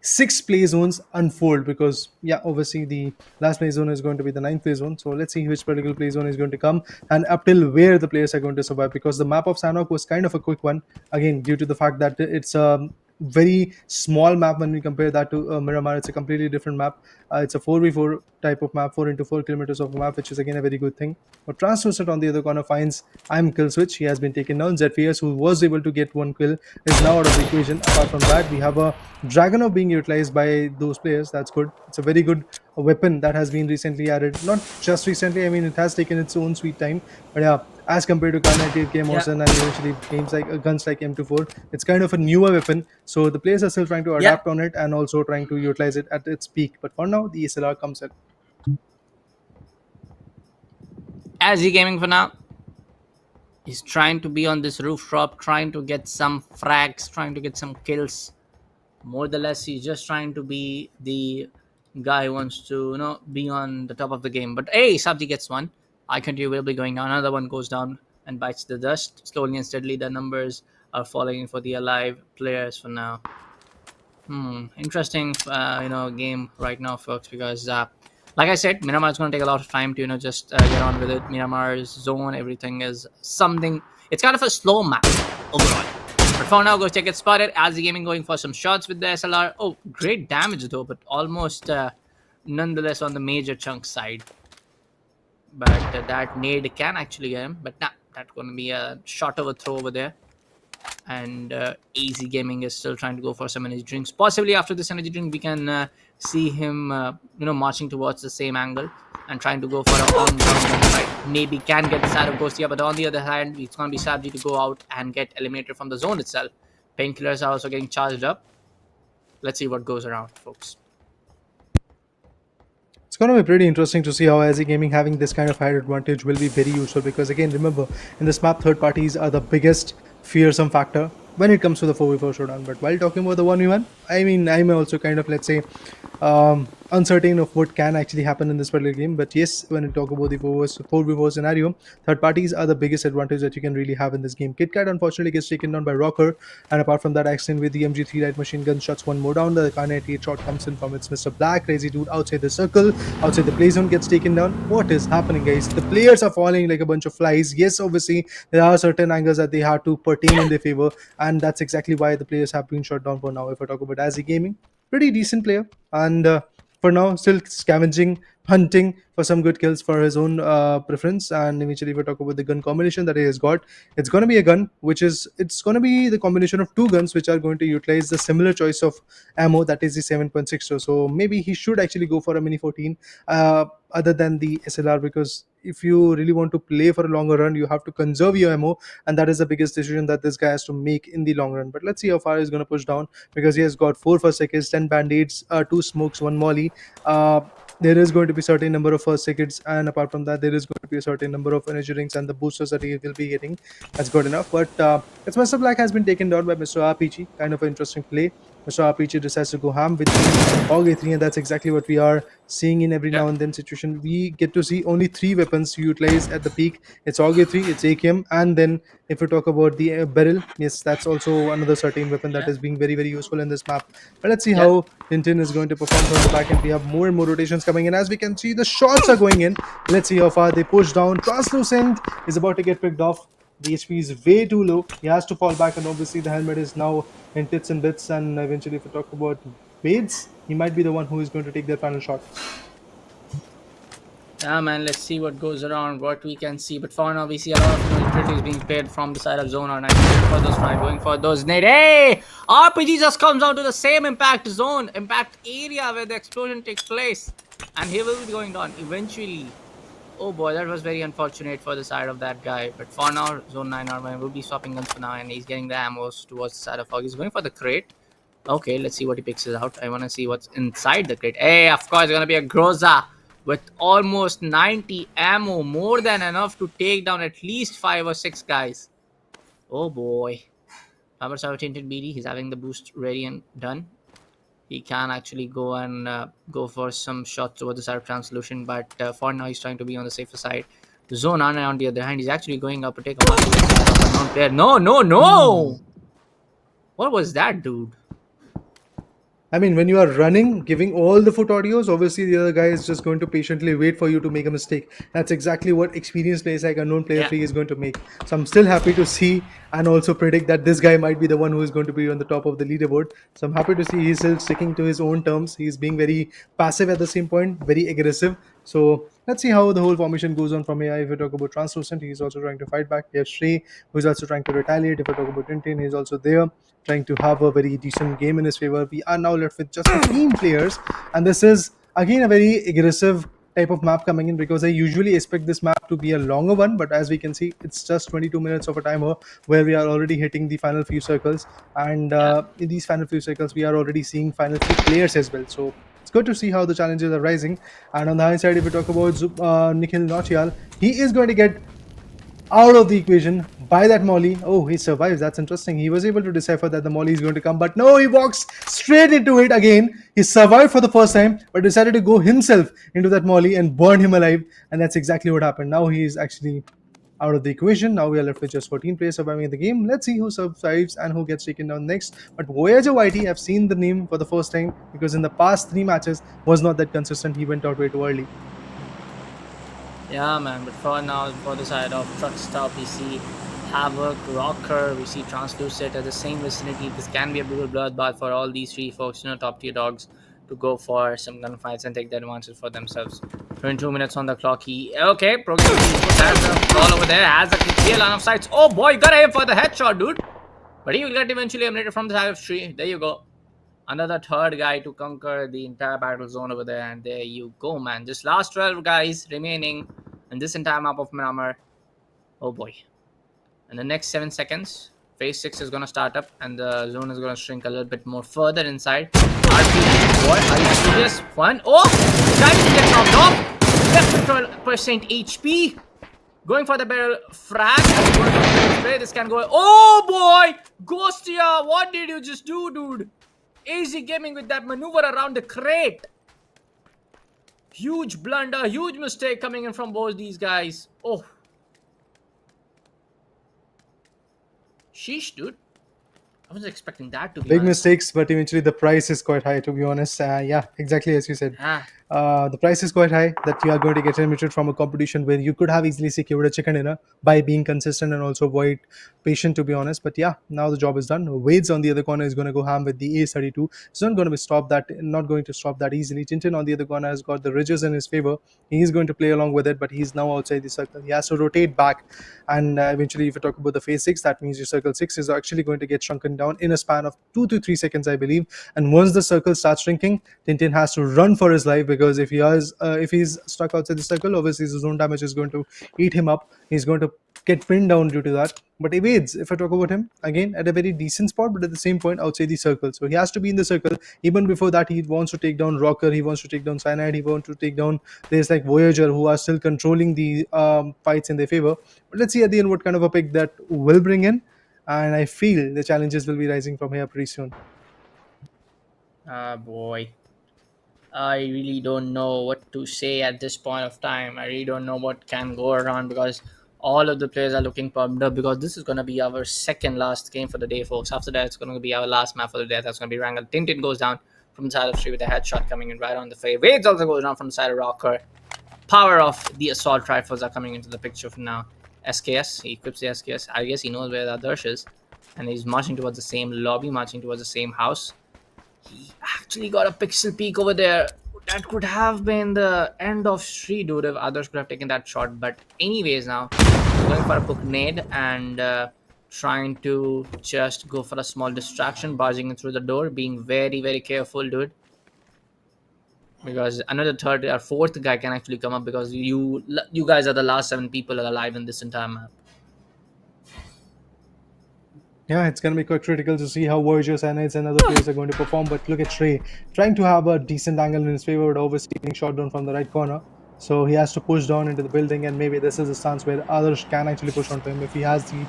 C: 6 play zones unfold, because yeah, obviously the last play zone is going to be the 9th play zone. So let's see which particular play zone is going to come and up till where the players are going to survive, because the map of Sanhok was kind of a quick one, again due to the fact that it's a very small map. When we compare that to Miramar, it's a completely different map. It's a 4v4 type of map, 4 into 4 kilometers of a map, which is again a very good thing. But Translucent on the other corner finds I'm kill switch. He has been taken down. ZPS, who was able to get 1 kill, is now out of the equation. Apart from that, we have a Dragonov being utilized by those players. That's good. It's a very good weapon that has been recently added. Not just recently, I mean, it has taken its own sweet time. But yeah, as compared to Kar98, K-Mosen, and eventually games like guns like M24, it's kind of a newer weapon. So the players are still trying to adapt on it and also trying to utilize it at its peak. But for now, the SLR comes in.
B: As he gaming for now, he's trying to be on this rooftop, trying to get some frags, trying to get some kills. More or less, he's just trying to be the guy who wants to, be on the top of the game. But hey, Sabji gets one. Vikendi will be going down. Another one goes down and bites the dust. Slowly and steadily, the numbers are falling for the alive players for now. Interesting, game right now, folks, because like I said, Miramar is going to take a lot of time to, just get on with it. Miramar's zone, everything is something. It's kind of a slow map overall. But for now, go check it spotted. As the gaming going for some shots with the SLR. Oh, great damage though, but almost nonetheless on the major chunk side. But that nade can actually get him. But nah, that's going to be a shot of a throw over there. And Easy Gaming is still trying to go for some energy drinks. Possibly after this energy drink, we can see him, marching towards the same angle and trying to go for a on-ground fight. Maybe can get the side of Ghostia, but on the other hand, it's going to be Sabji to go out and get eliminated from the zone itself. Painkillers are also getting charged up. Let's see what goes around, folks.
C: It's going to be pretty interesting to see how ASI Gaming having this kind of height advantage will be very useful, because again, remember, in this map, third parties are the biggest fearsome factor when it comes to the 4v4 showdown. But while talking about the 1v1, I mean, I'm also kind of, let's say, uncertain of what can actually happen in this particular game. But yes, when we talk about the 4v4 scenario, third parties are the biggest advantage that you can really have in this game. KitKat unfortunately gets taken down by Rocker, and apart from that accident with the MG3 light machine gun, shuts one more down. The Kar98 shot comes in from its Mr. Black. Crazy dude outside the circle, outside the play zone, gets taken down. What is happening, guys? The players are falling like a bunch of flies. Yes, obviously there are certain angles that they have to pertain in their favor, and that's exactly why the players have been shut down for now. If I talk about ASI Gaming, pretty decent player, and for now still scavenging, hunting for some good kills for his own preference. And eventually, if we talk about the gun combination that he has got, it's going to be a gun which is, it's going to be the combination of two guns which are going to utilize the similar choice of ammo, that is the 7.62. So maybe he should actually go for a mini 14 other than the SLR, because if you really want to play for a longer run, you have to conserve your ammo, and that is the biggest decision that this guy has to make in the long run. But let's see how far he's going to push down, because he has got 4 first seconds, 10 band-aids, 2 smokes, 1 molly. There is going to be certain number of first seconds, and apart from that, there is going to be a certain number of energy rings and the boosters that he will be getting. That's good enough. But it's Mr. Black has been taken down by Mr. RPG. Kind of an interesting play. Mr. RPG decides to go ham with the AUG A3, and that's exactly what we are seeing in every now and then situation. We get to see only 3 weapons utilized at the peak. It's AUG A3, it's AKM, and then if we talk about the barrel, yes, that's also another certain weapon that
B: Yeah.
C: is being very, very useful in this map. But let's see
B: Yeah.
C: how Tintin is going to perform from the back end. We have more and more rotations coming in. As we can see, the shots are going in. Let's see how far they push down. Translucent is about to get picked off. The HP is way too low. He has to fall back, and obviously the helmet is now in tits and bits. And eventually, if we talk about Bates, he might be the one who is going to take their final shot.
B: Yeah, man, let's see what goes around, what we can see. But for now, we see a lot of utilities being played from the side of Zone R9. Going for those try, going for those nade. Hey! RPG just comes down to the same impact zone, impact area where the explosion takes place. And he will be going down eventually. Oh boy, that was very unfortunate for the side of that guy. But for now, Zone 9 R9 will be swapping guns for now, and he's getting the ammos towards the side of Fog. He's going for the crate. Okay, let's see what he picks out. I want to see what's inside the crate. Hey, of course, it's going to be a Groza with almost 90 ammo, more than enough to take down at least 5 or 6 guys. Oh boy. Power Server Tinted BD, he's having the boost ready and done. He can actually go and go for some shots over the side of Translution, but for now he's trying to be on the safer side. Zone on the other hand, he's actually going up to take a mark to the side of unknown player. No, no, no! What was that, dude?
C: I mean, when you are running, giving all the foot audios, obviously the other guy is just going to patiently wait for you to make a mistake. That's exactly what experienced players like Unknown Player
B: Yeah.
C: 3 is going to make. So I'm still happy to see and also predict that this guy might be the one who is going to be on the top of the leaderboard. So I'm happy to see he's still sticking to his own terms. He's being very passive at the same point, very aggressive. So let's see how the whole formation goes on from here. If we talk about Translucent, he's also trying to fight back. We have Shrey, who's also trying to retaliate. If we talk about Tintin, he's also there, trying to have a very decent game in his favor. We are now left with just 15 players, and this is again a very aggressive type of map coming in, because I usually expect this map to be a longer one, but as we can see, it's just 22 minutes of a timer where we are already hitting the final few circles, and in these final few circles we are already seeing final few players as well. So it's good to see how the challenges are rising. And on the high side, if we talk about Nikhil Nautiyal, he is going to get out of the equation by that molly. Oh, he survives. That's interesting. He was able to decipher that the molly is going to come, but no, he walks straight into it again. He survived for the first time, but decided to go himself into that molly and burn him alive. And that's exactly what happened. Now he is actually out of the equation. Now we are left with just 14 players surviving the game. Let's see who survives and who gets taken down next. But Voyager YT, I've seen the name for the first time, because in the past 3 matches was not that consistent. He went out way too early.
B: Yeah, man, but for now, for the side of Truck Stop, we see Havoc, Rocker, we see Translucent at the same vicinity. This can be a brutal bloodbath for all these 3 folks, top tier dogs, to go for some gunfights and take the advantage for themselves. 22 minutes on the clock. Okay, Program has a ball over there, has a clear line of sights. Oh boy, got him for the headshot, dude. But he will get eventually eliminated from the side of tree. There you go. Another third guy to conquer the entire battle zone over there, and there you go, man. Just last 12 guys remaining in this entire map of Miramar. Oh boy. In the next 7 seconds, Phase 6 is going to start up and the zone is going to shrink a little bit more further inside. RP, boy, are you serious? One. Oh, trying to get knocked off. Less control percent HP. Going for the barrel frag. This can go. Oh boy! Ghostia, what did you just do, dude? Easy gaming with that maneuver around the crate. Huge blunder, huge mistake coming in from both these guys. Oh. Sheesh, dude. I was expecting that to be
C: Big
B: honest.
C: mistakes, but eventually the price is quite high, to be honest. Yeah, exactly as you said. The price is quite high that you are going to get eliminated from a competition where you could have easily secured a chicken dinner by being consistent and also quite patient, to be honest. But yeah, now the job is done. Wade's on the other corner is going to go ham with the A32. It's not going to be not going to stop that easily. Tintin on the other corner has got the ridges in his favor. He is going to play along with it, but he's now outside the circle. He has to rotate back, and eventually, if you talk about the phase 6, that means your circle 6 is actually going to get shrunken down in a span of 2 to 3 seconds, I believe. And once the circle starts shrinking, Tintin has to run for his life, because if he's stuck outside the circle, obviously his zone damage is going to eat him up. He's going to get pinned down due to that. But evades, if I talk about him, again at a very decent spot, but at the same point outside the circle. So he has to be in the circle. Even before that, he wants to take down Rocker, he wants to take down Cyanide, he wants to take down players like Voyager, who are still controlling the fights in their favor. But let's see at the end what kind of a pick that will bring in. And I feel the challenges will be rising from here pretty soon.
B: Ah, boy. I really don't know what to say at this point of time. I really don't know what can go around, because all of the players are looking pumped up, because this is going to be our second last game for the day, folks. After that, it's going to be our last map for the day. That's going to be Wrangle. Tintin goes down from the side of Sri with a headshot coming in right on the face. Waves also goes down from the side of Rocker. Power of the assault rifles are coming into the picture for now. SKS, he equips the SKS. I guess he knows where the Adarsh is, and he's marching towards the same lobby, marching towards the same house. He actually got a pixel peek over there. That could have been the end of Sri, dude, if others could have taken that shot. But anyways, now going for a book nade and trying to just go for a small distraction, barging in through the door, being very, very careful, dude. Because another third or fourth guy can actually come up, because you guys are the last 7 people alive in this entire map.
C: Yeah, it's going to be quite critical to see how Voyager, Cyanides, and other players are going to perform. But look at Trey trying to have a decent angle in his favor, but obviously getting shot down from the right corner. So he has to push down into the building, and maybe this is a stance where Adarsh can actually push onto him if he has the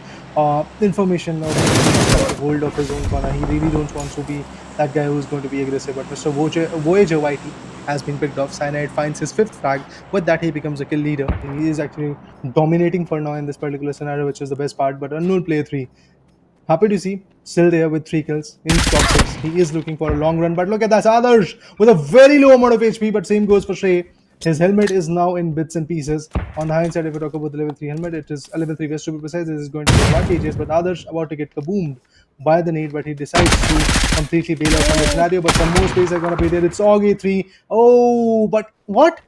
C: information or the hold of his own corner. He really don't want to be that guy who's going to be aggressive. But Mr. Voyager Whitey has been picked off. Cyanide finds his 5th frag. With that, he becomes a kill leader. He is actually dominating for now in this particular scenario, which is the best part. But unknown player 3. Happy to see, still there with 3 kills in top 6. He is looking for a long run, but look at that, Adarsh with a very low amount of HP, but same goes for Shrey. His helmet is now in bits and pieces. On the hindsight, if we talk about the level 3 helmet, it is a level 3 vest to be precise. This is going to be advantageous, but Adarsh about to get kaboomed by the nade, but he decides to completely bail out from the scenario. But some more plays are going to be there. It's AUG 3. Oh, but what?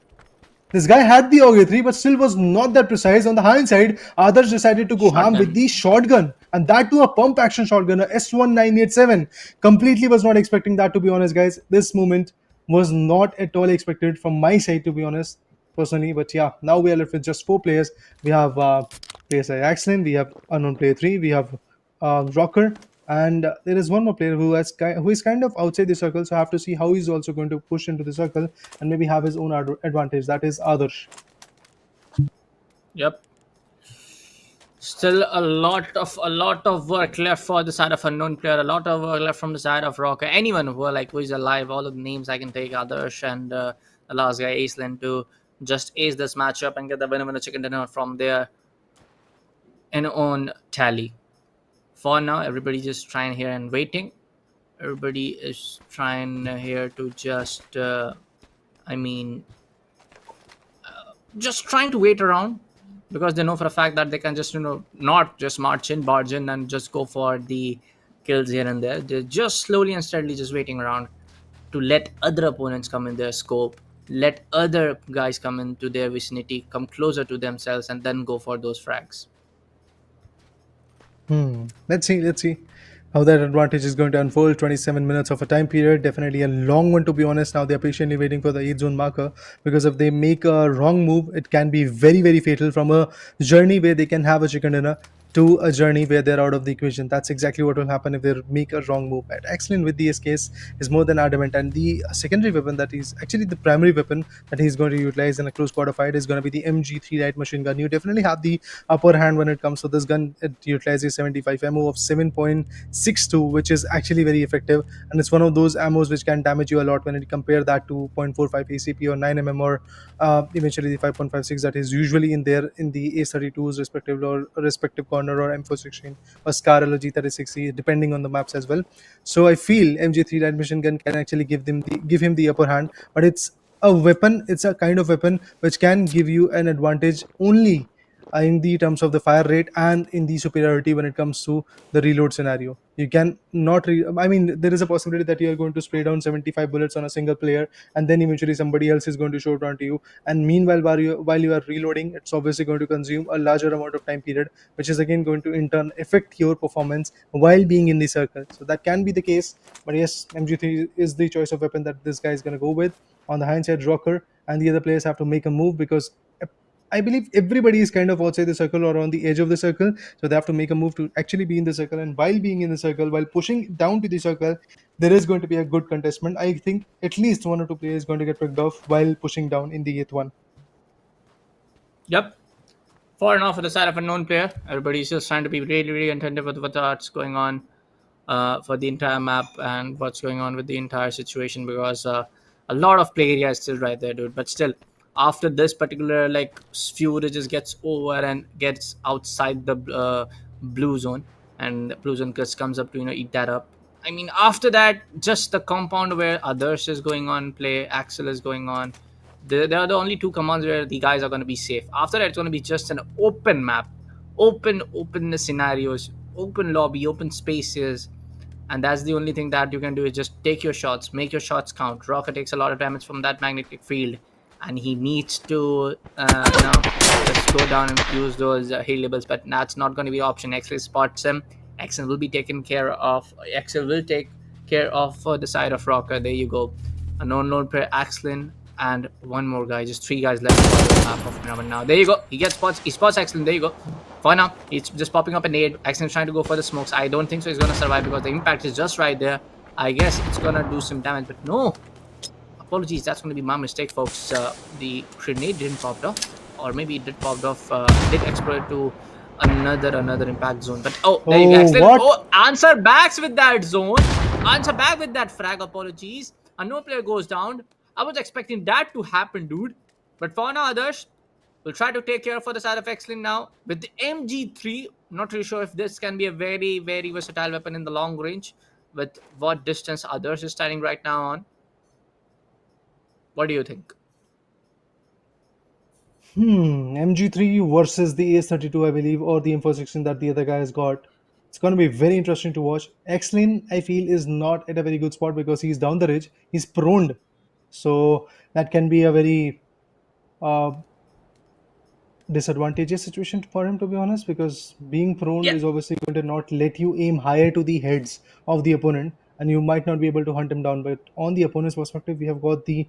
C: This guy had the AUG 3, but still was not that precise. On the hindsight, Adarsh decided to go ham with the shotgun, and that too a pump action shotgun, a S1987. Completely was not expecting that, to be honest, guys. This moment was not at all expected from my side, to be honest, personally. But yeah, now we are left with just 4 players. We have players like Axlin, we have unknown player 3, we have Rocker, and there is one more player who is kind of outside the circle, so I have to see how he's also going to push into the circle and maybe have his own advantage. That is Adarsh.
B: Yep. Still a lot of work left for the side of unknown player. A lot of work left from the side of Rocker. Anyone who is alive, all of the names I can take, Adarsh and the last guy Aislinn, to just ace this matchup and get the winner chicken dinner from their own tally. For now, everybody just trying here and waiting. Everybody is trying here to just, just trying to wait around, because they know for a fact that they can just, not just march in, barge in, and just go for the kills here and there. They're just slowly and steadily just waiting around to let other opponents come in their scope, let other guys come into their vicinity, come closer to themselves, and then go for those frags.
C: Let's see how that advantage is going to unfold. 27 minutes of a time period, definitely a long one, to be honest. Now they're patiently waiting for the 8 zone marker, because if they make a wrong move, it can be very, very fatal from a journey where they can have a chicken dinner. to a journey where they're out of the equation. That's exactly what will happen if they make a wrong move. But excellent with this case is more than adamant, and the secondary weapon that is actually the primary weapon that he's going to utilize in a close quarter fight is going to be the MG3 light machine gun. You definitely have the upper hand when it comes to this gun. It utilizes 75 ammo of 7.62, which is actually very effective, and it's one of those ammos which can damage you a lot when you compare that to 0.45 ACP or 9 or eventually the 5.56 that is usually in there in the A32s respective or respective corner or M416 or Scar or G36C depending on the maps as well. So I feel MG3 light machine gun can actually give him the upper hand, but it's a weapon. It's a kind of weapon which can give you an advantage only in the terms of the fire rate and in the superiority when it comes to the reload scenario. You can not I mean, there is a possibility that you are going to spray down 75 bullets on a single player, and then eventually somebody else is going to shoot onto you, and meanwhile while you are reloading, it's obviously going to consume a larger amount of time period, which is again going to in turn affect your performance while being in the circle. So that can be the case, but yes, MG3 is the choice of weapon that this guy is going to go with. On the hindsight, Rocker and the other players have to make a move because I believe everybody is kind of outside the circle or on the edge of the circle, so they have to make a move to actually be in the circle. And while being in the circle, while pushing down to the circle, there is going to be a good contestment. I think at least one or two players going to get picked off while pushing down in the eighth one.
B: Yep. For now, for the side of a known player, everybody's just trying to be really, really attentive with what's going on for the entire map and what's going on with the entire situation, because a lot of play area is still right there, dude. But still, after this particular like few ridges gets over and gets outside the blue zone, and the blue zone just comes up to eat that up. I mean, after that, just the compound where others is going on play, Axel is going on. There are the only two commands where the guys are going to be safe. After that, it's going to be just an open map, open scenarios, open lobby, open spaces, and that's the only thing that you can do is just take your shots, make your shots count. Rocket takes a lot of damage from that magnetic field, and he needs to just go down and use those healables, but that's not going to be an option. Axel spots him. Axel will be taken care of. Axel will take care of the side of Rocker. There you go. A known player, Axelin, and one more guy. Just three guys left on the map of Miramar now. There you go. He spots Axelin. There you go. For now, he's just popping up a nade. Axelin's trying to go for the smokes. I don't think so he's going to survive because the impact is just right there. I guess it's going to do some damage, but no. Apologies, that's going to be my mistake, folks. The grenade didn't pop off, or maybe it did pop off. Did explode to another impact zone. But there you go. Excellent.
C: What?
B: Answer backs with that zone. Answer back with that frag. Apologies. A no player goes down. I was expecting that to happen, dude. But for now, others will try to take care for the side of Excellent now with the MG3. Not really sure if this can be a very, very versatile weapon in the long range with what distance others is standing right now on. What do you think?
C: MG3 versus the AS32, I believe, or the M416 that the other guy has got. It's going to be very interesting to watch. Xlin, I feel, is not at a very good spot because he's down the ridge. He's prone. So that can be a very uh, disadvantageous situation for him, to be honest, because being prone
B: Yeah.
C: is obviously going to not let you aim higher to the heads of the opponent, and you might not be able to hunt him down. But on the opponent's perspective, we have got the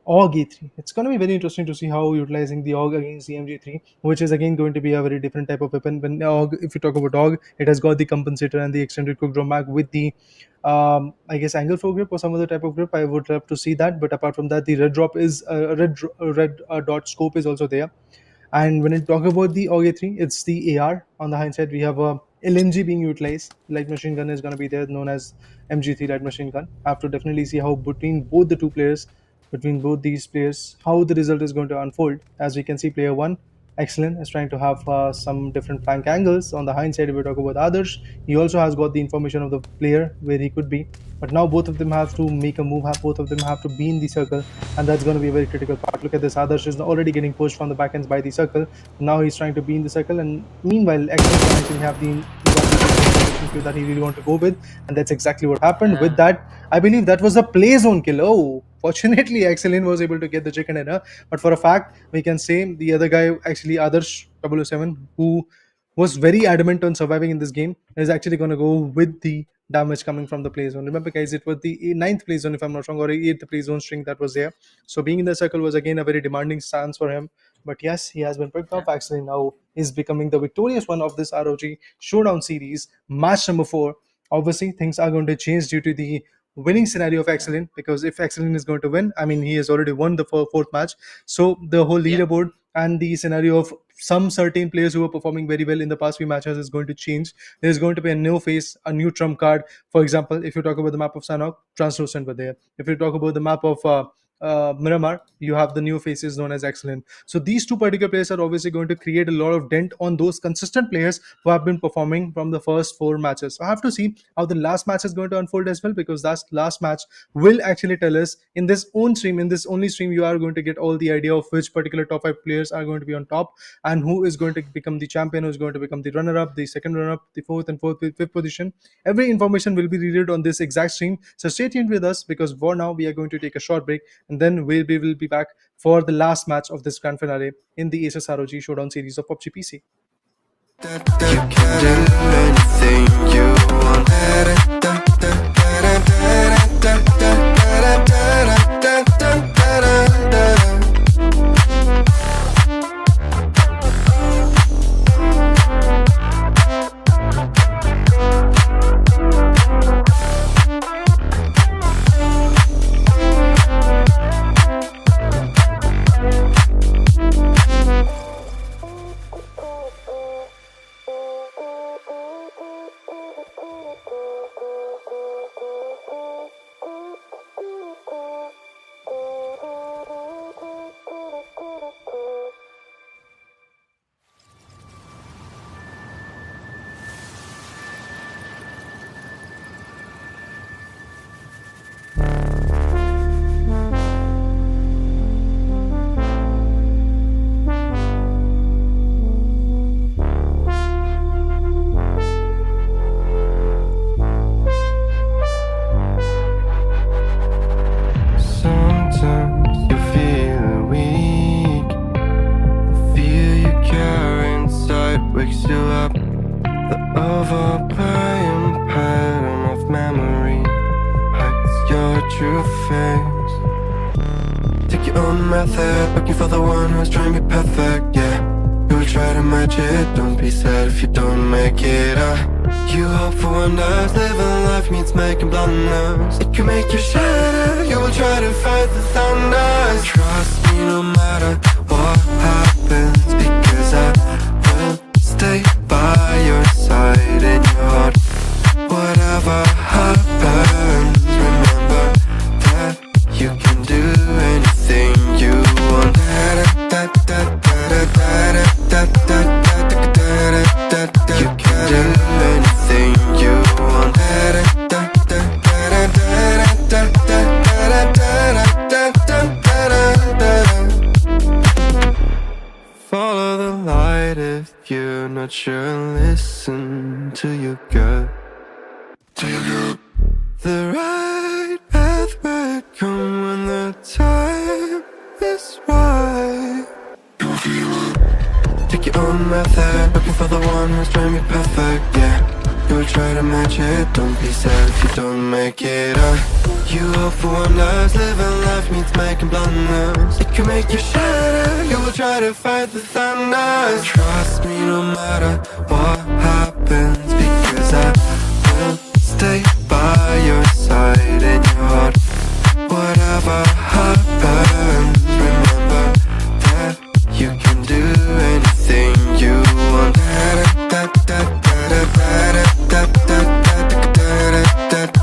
C: AUG E3. It's going to be very interesting to see how utilizing the AUG against the MG3, which is again going to be a very different type of weapon. When AUG, if you talk about AUG, it has got the compensator and the extended quick draw mag with the I guess angle flow grip or some other type of grip. I would love to see that. But apart from that, the red drop is red dot scope is also there. And when I talk about the OG3, it's the AR. On the hindsight, we have a LMG being utilized. Light machine gun is going to be there, known as MG3 light machine gun. I have to definitely see how between both these players, how the result is going to unfold. As we can see, player one, excellent, is trying to have some different flank angles. On the hindsight, if we talk about others, he also has got the information of the player where he could be. But now both of them have to make a move. Both of them have to be in the circle, and that's going to be a very critical part. Look at this. Adarsh is already getting pushed from the back ends by the circle. Now he's trying to be in the circle, and meanwhile, Excellent can actually have the that he really want to go with, and that's exactly what happened. With that, I believe that was a play zone kill. Oh, fortunately, Excellent was able to get the chicken dinner. But for a fact, we can say the other guy, actually Adarsh 007, who was very adamant on surviving in this game, is actually going to go with the damage coming from the play zone. Remember, guys, it was the ninth play zone, if I'm not wrong, or eighth play zone string that was there. So being in the circle was again a very demanding stance for him. But yes, he has been picked up. Actually, now is becoming the victorious one of this ROG Showdown series, match number 4. Obviously, things are going to change due to the winning scenario of Excellent, because if Excellent is going to win, I mean, he has already won the fourth match. So the whole
B: Yeah.
C: leaderboard and the scenario of some certain players who were performing very well in the past few matches is going to change. There's going to be a new face, a new trump card. For example, if you talk about the map of Sanhok, Translucent were there. If you talk about the map of Miramar, you have the new faces known as Excellent. So these two particular players are obviously going to create a lot of dent on those consistent players who have been performing from the first 4 matches. So I have to see how the last match is going to unfold as well, because that last match will actually tell us in this own stream, in this only stream, you are going to get all the idea of which particular top 5 players are going to be on top and who is going to become the champion, who is going to become the runner-up, the second runner-up, the fifth position. Every information will be revealed on this exact stream. So stay tuned with us, because for now we are going to take a short break, and then we will be back for the last match of this grand finale in the ASUS ROG Showdown series of PUBG PC.
A: You can do anything you want. Sometimes you feel weak. The fear you carry inside wakes you up. The overplaying pattern of memory hides your true face. Take your own method, looking for the one who's trying to be perfect, yeah. You'll try to match it, don't be sad if you don't make it. You hope for wonders, living life means making blunders. It can make you shatter, you will try to fight the thunder. Trust me no matter what happens, because I will stay by your side in your heart. Whatever happens, remember that you can do anything you want. You can do anything you want. Follow the light if you're not sure. Listen to your gut. The right path will come when the time is right. Take your own method, looking for the one who's trying to be perfect, yeah. You'll try to match it, don't be sad if you don't make it. You hope for wonders, living life means making blunders. It can make you shatter, you will try to fight the thunder. Trust me no matter what happens, because I will stay by your side in your heart. Whatever happens, remember that you can do anything you want.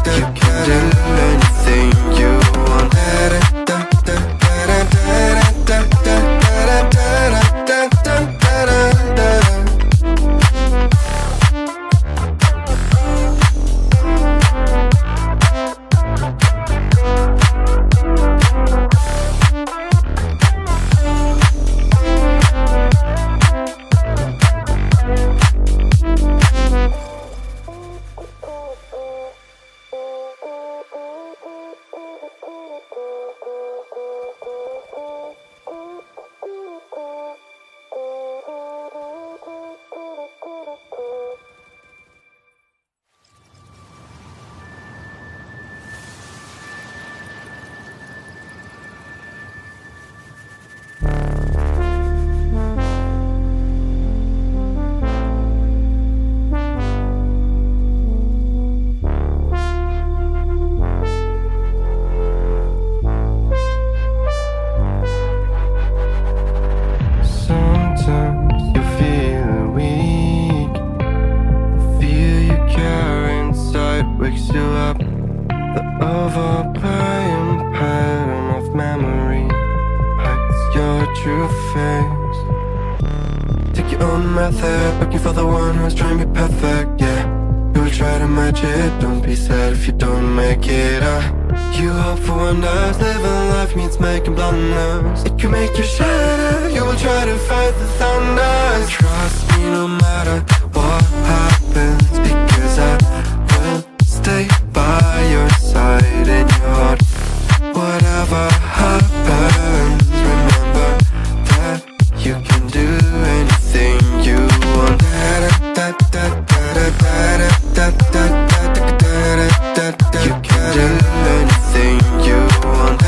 A: You can do anything you want. overplaying pattern of memory hides your true face. Take your own method, looking for the one who's trying to be perfect, yeah. You will try to match it, don't be sad if you don't make it. You hope for wonders, living life means making blunders. It can make you shatter, you will try to fight the thunder. Trust me no matter what happens, because I will stay by your side in your heart. Whatever happens, remember that you can do anything you want. You can do anything you want.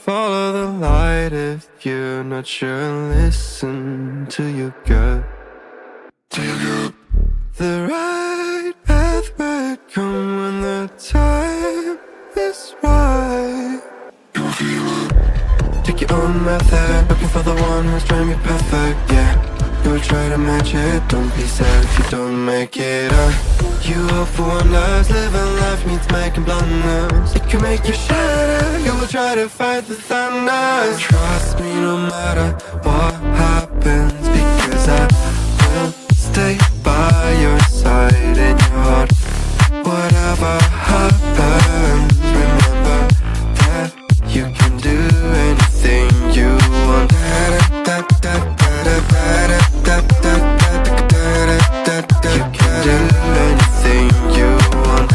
A: Follow the light if you're not sure. Listen to your gut. The right path might come when the time is right. Take your own method, looking for the one who's trying to be perfect, yeah. You will try to match it, don't be sad if you don't make it. You hope for wonders, living life means making blunders. It can make you shatter, you will try to fight the thunder. Trust me no matter what happens, because I will stay by your side in your heart. Whatever happens, remember that you can do anything you want. You can do anything you want.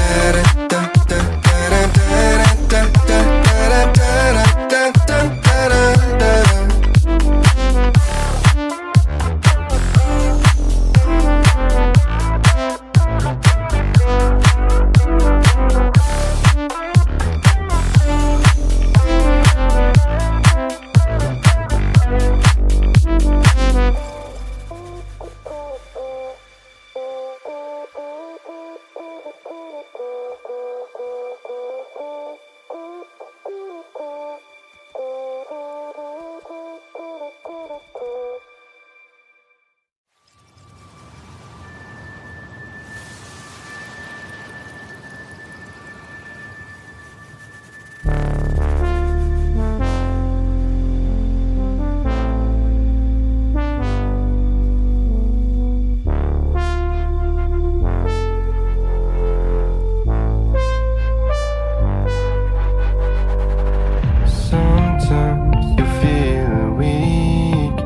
A: Sometimes you feel weak.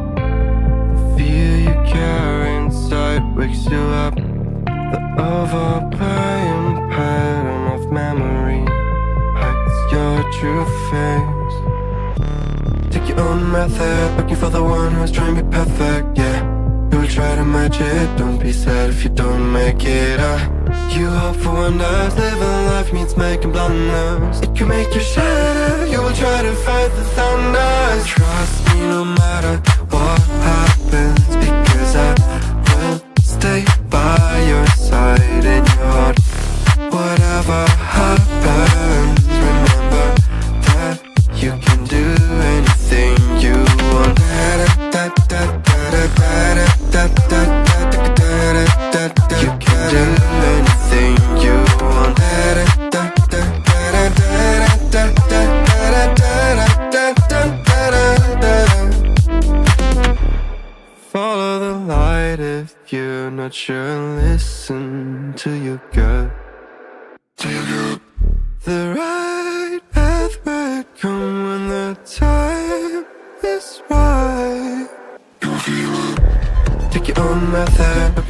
A: The fear you carry inside wakes you up. The overplaying pattern of memory hides your true face. Take your own method, looking for the one who's trying to be perfect, yeah. You will try to match it, don't be sad if you don't make it. You hope for wonders, living life means making blunders. It can make you shatter, you will try to fight the thunder. Trust me no matter what happens, because I will stay by your side in your heart. Whatever happens, remember that you can do anything you want. You can do anything you want. Follow the light if you're not sure. Listen to your gut. The right path might come when the time is right. Take your own method.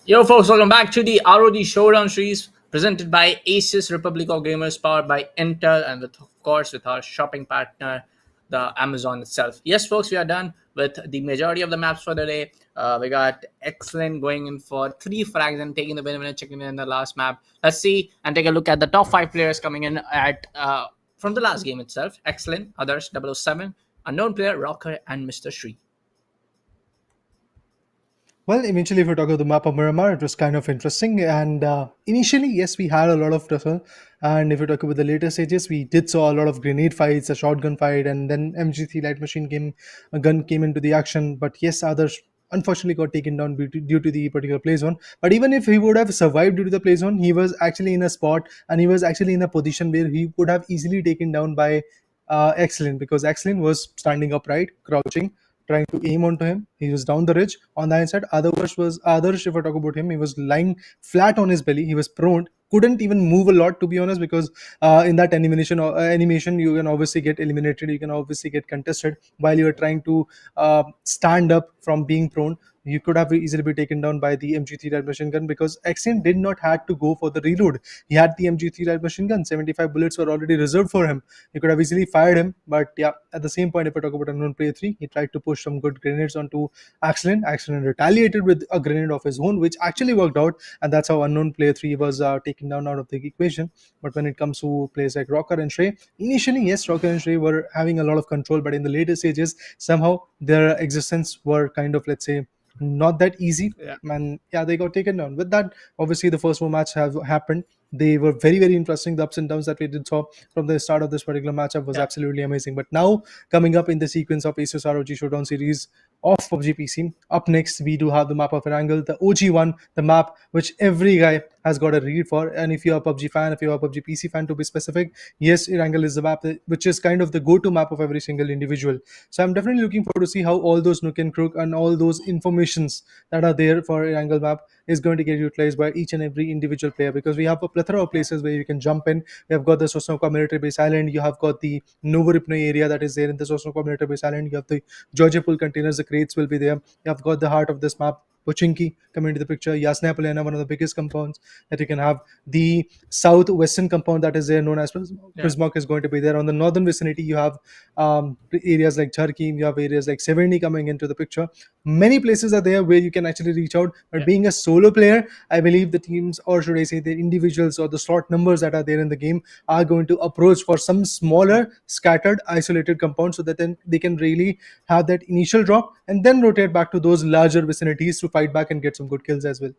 B: Yo, folks, welcome back to the ROG Showdown series presented by ASUS Republic of Gamers, powered by Intel, and with, of course, with our shopping partner, the Amazon itself. Yes, folks, we are done with the majority of the maps for the day. We got Excellent going in for 3 frags and taking the winner chicken in the last map. Let's see and take a look at the top 5 players coming in at from the last game itself. Excellent, others 007, unknown player Rocker, and Mr. Shree.
C: Well, eventually, if we talk about the map of Miramar, it was kind of interesting. And initially, yes, we had a lot of tussle. And if we talk about the later stages, we did saw a lot of grenade fights, a shotgun fight, and then MG3 light machine came, a gun came into the action. But yes, others unfortunately got taken down due to the particular play zone. But even if he would have survived due to the play zone, he was actually in a spot and he was actually in a position where he could have easily taken down by Excellent, because Excellent was standing upright, crouching, trying to aim onto him. He was down the ridge. On the inside, Adarsh, if I talk about him, he was lying flat on his belly. He was prone, couldn't even move a lot, to be honest, because in that animation you can obviously get eliminated, you can obviously get contested while you are trying to stand up from being prone. You could have easily be taken down by the MG3 light machine gun, because Accent did not had to go for the reload. He had the MG3 light machine gun. 75 bullets were already reserved for him. He could have easily fired him. But yeah, at the same point, if I talk about unknown player 3, he tried to push some good grenades onto Excellent. Excellent retaliated with a grenade of his own, which actually worked out, and that's how unknown player 3 was taken down out of the equation. But when it comes to players like Rocker and Shrey, initially, yes, Rocker and Shrey were having a lot of control, but in the later stages, somehow their existence were kind of, let's say, not that easy.
B: Yeah.
C: And yeah, they got taken down. With that, obviously, the first four match have happened. They were very, very interesting. The ups and downs that we did saw from the start of this particular matchup was
B: Yeah.
C: absolutely amazing. But now, coming up in the sequence of ASUS ROG Showdown series of PUBG PC, up next we do have the map of Erangel, the OG one, the map which every guy has got a read for. And if you're a PUBG fan, if you're a PUBG PC fan to be specific, yes, Erangel is the map which is kind of the go-to map of every single individual. So I'm definitely looking forward to see how all those nook and crook and all those informations that are there for Erangel map is going to get utilized by each and every individual player, because we have a plethora of places where you can jump in. We have got the Sosnoka military base island, you have got the Novoripno area that is there in the Sosnoka military base island, you have the Georgia pool containers, the crates will be there, you have got the heart of this map, Pochinki, coming into the picture, Yasna Polena, one of the biggest compounds that you can have. The southwestern compound that is there, known as Prismok, is going to be there. On the northern vicinity, you have areas like Charki, you have areas like Severny coming into the picture. Many places are there where you can actually reach out. But
B: Yeah.
C: being a solo player, I believe the teams, or should I say the individuals or the slot numbers that are there in the game, are going to approach for some smaller, scattered, isolated compounds, so that then they can really have that initial drop and then rotate back to those larger vicinities to fight back and get some good kills as well.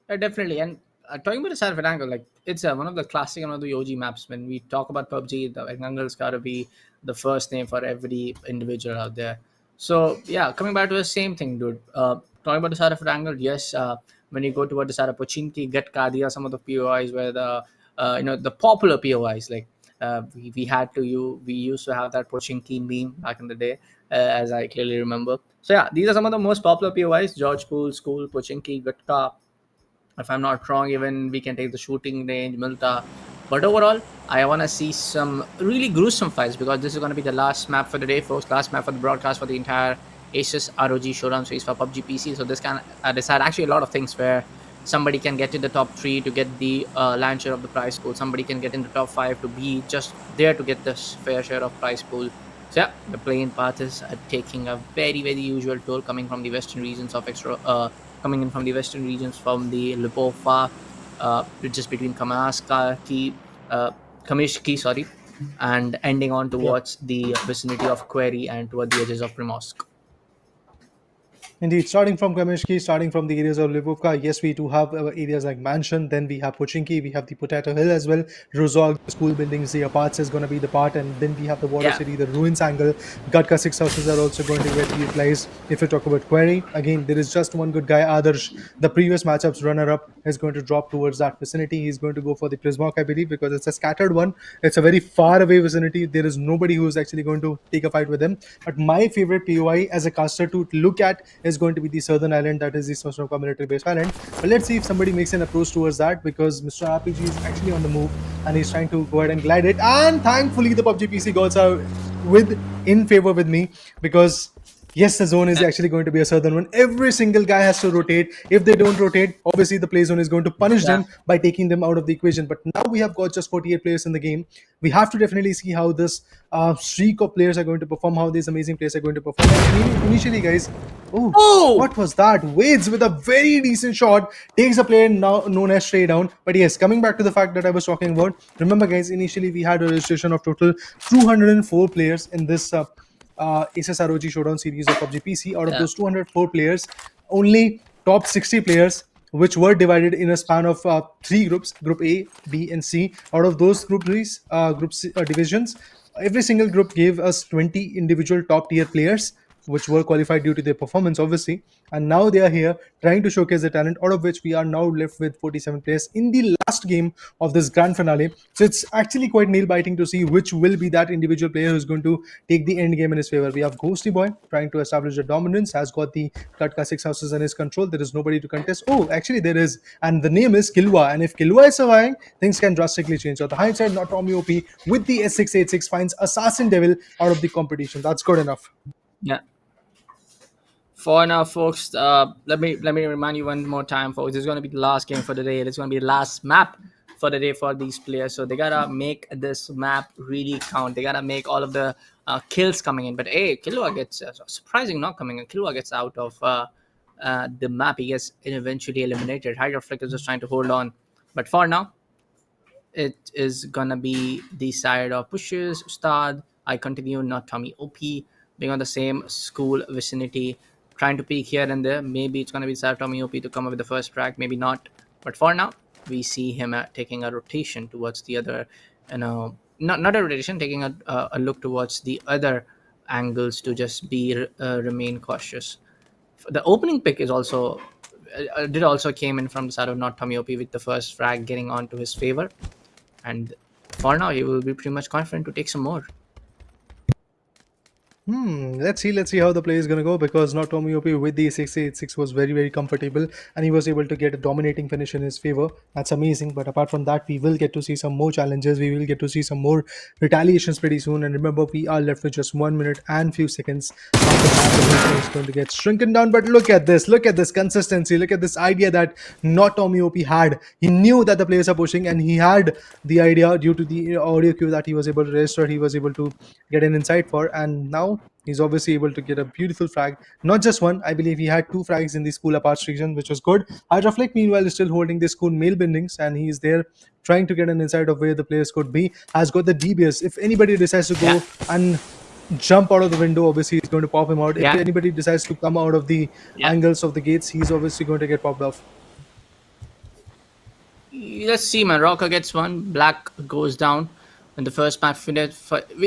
B: Definitely. And talking about the side of Erangel, like it's one of the classic and one of the OG maps. When we talk about PUBG, the Erangel's got to be the first name for every individual out there. So yeah, coming back to the same thing, dude. Talking about the side of Erangel, yes. When you go toward the side of Pochinki, Gatka, these are some of the POIs where the the popular POIs, like we used to have that Pochinki meme back in the day, as I clearly remember. So yeah, these are some of the most popular POIs: George Pool, School, Pochinki, Gatka. If I'm not wrong, even we can take the shooting range, Milta. But overall, I want to see some really gruesome fights, because this is going to be the last map for the day, folks. Last map for the broadcast for the entire ASUS ROG Showdown series for PUBG PC. So this can decide actually a lot of things, where somebody can get in the top 3 to get the land share of the prize pool. Somebody can get in the top 5 to be just there to get this fair share of prize pool. So yeah, the playing path is taking a very, very usual toll, coming from the western regions of coming in from the western regions, from the Lipova, just between Kamishki, sorry, and ending on towards the vicinity of Query and toward the edges of Primorsk.
C: Indeed, starting from Kamishki, starting from the areas of Lvovka, yes, we do have areas like Mansion, then we have Pochinki, we have the Potato Hill as well, Rozog, the school buildings, the aparts is going to be the part, and then we have the Water
B: Yeah.
C: City, the Ruins angle, Gatka 6 houses are also going to get utilized. If we talk about Query, again, there is just one good guy, Adarsh, the previous matchup's runner-up, is going to drop towards that vicinity. He's going to go for the Prismok, I believe, because it's a scattered one. It's a very far away vicinity. There is nobody who is actually going to take a fight with him. But my favorite POI as a caster to look at is going to be the southern island, that is the Sosnoka military base island. But let's see if somebody makes an approach towards that, because Mr. RPG is actually on the move and he's trying to go ahead and glide it. And thankfully, the PUBG PC gods are in favor with me, because yes, the zone is actually going to be a southern one. Every single guy has to rotate. If they don't rotate, obviously the play zone is going to punish them by taking them out of the equation. But now we have got just 48 players in the game. We have to definitely see how this streak of players are going to perform, how these amazing players are going to perform. And initially, guys, what was that? Wades with a very decent shot takes a player now known as SHOWDOWN. But yes, coming back to the fact that I was talking about, remember, guys, initially we had a registration of total 204 players in this ASUS ROG Showdown series of PUBG PC. Out of
B: Yeah.
C: those 204 players, only top 60 players, which were divided in a span of three groups: Group A, B, and C. Out of those divisions, every single group gave us 20 individual top tier players, which were qualified due to their performance, obviously. And now they are here trying to showcase their talent, out of which we are now left with 47 players in the last game of this grand finale. So it's actually quite nail biting to see which will be that individual player who's going to take the end game in his favor. We have Ghosty Boy trying to establish the dominance, has got the Katka 6 houses in his control. There is nobody to contest. Oh, actually, there is. And the name is Kilwa. And if Kilwa is surviving, things can drastically change. On the high side, not Tommy OP with the S686 finds Assassin Devil out of the competition. That's good enough.
B: Yeah. For now, folks, let me remind you one more time, folks. This is going to be the last game for the day. It's going to be the last map for the day for these players. So they gotta make this map really count. They gotta make all of the kills coming in. But hey, Killua gets surprising not coming in. Killua gets out of the map. He gets eventually eliminated. Hydroflick is just trying to hold on. But for now, it is gonna be the side of pushes. Ustad, I continue, not Tommy OP, being on the same school vicinity, trying to peek here and there. Maybe it's gonna be side of Tommy OP to come up with the first track, maybe not. But for now, we see him taking a rotation towards the other, not a rotation, taking a look towards the other angles to just be remain cautious. The opening pick is also did also came in from the side of not Tommy OP with the first frag getting onto his favor. And for now, he will be pretty much confident to take some more.
C: Let's see how the play is going to go, because not Tommy OP with the 686 was very, very comfortable, and he was able to get a dominating finish in his favor. That's amazing. But apart from that, we will get to see some more challenges. We will get to see some more retaliations pretty soon. And remember, we are left with just 1 minute and few seconds. After that, the mission is going to get shrunken down. But look at this consistency. Look at this idea that not Tommy OP had. He knew that the players are pushing, and he had the idea due to the audio cue that he was able to register. He was able to get an insight for, and now he's obviously able to get a beautiful frag. Not just one, I believe he had 2 frags in the school apart region, which was good. Hydroflick, meanwhile, is still holding the school mail bindings, and he is there trying to get an insight of where the players could be. Has got the DBS. If anybody decides to go and jump out of the window, obviously he's going to pop him out. If anybody decides to come out of the angles of the gates, he's obviously going to get popped off.
B: Let's see, man. Rocker gets one. Black goes down. In the first match, in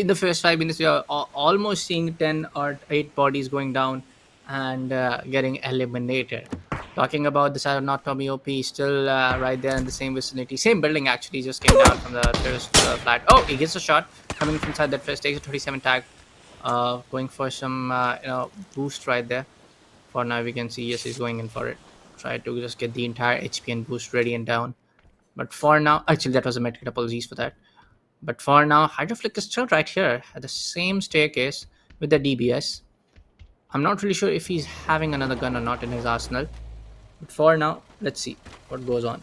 B: the first 5 minutes, we are almost seeing 10 or 8 bodies going down and getting eliminated. Talking about the side of not Tommy OP, still right there in the same vicinity. Same building, actually, just came down from the terrace flat. Oh, he gets a shot coming from inside that first, takes a 37 tag. Going for some boost right there. For now, we can see, yes, he's going in for it. Try to just get the entire HP and boost ready and down. But for now, actually, that was a medkit. Apologies for that. But for now, Hydroflick is still right here at the same staircase with the DBS. I'm not really sure if he's having another gun or not in his arsenal. But for now, let's see what goes on.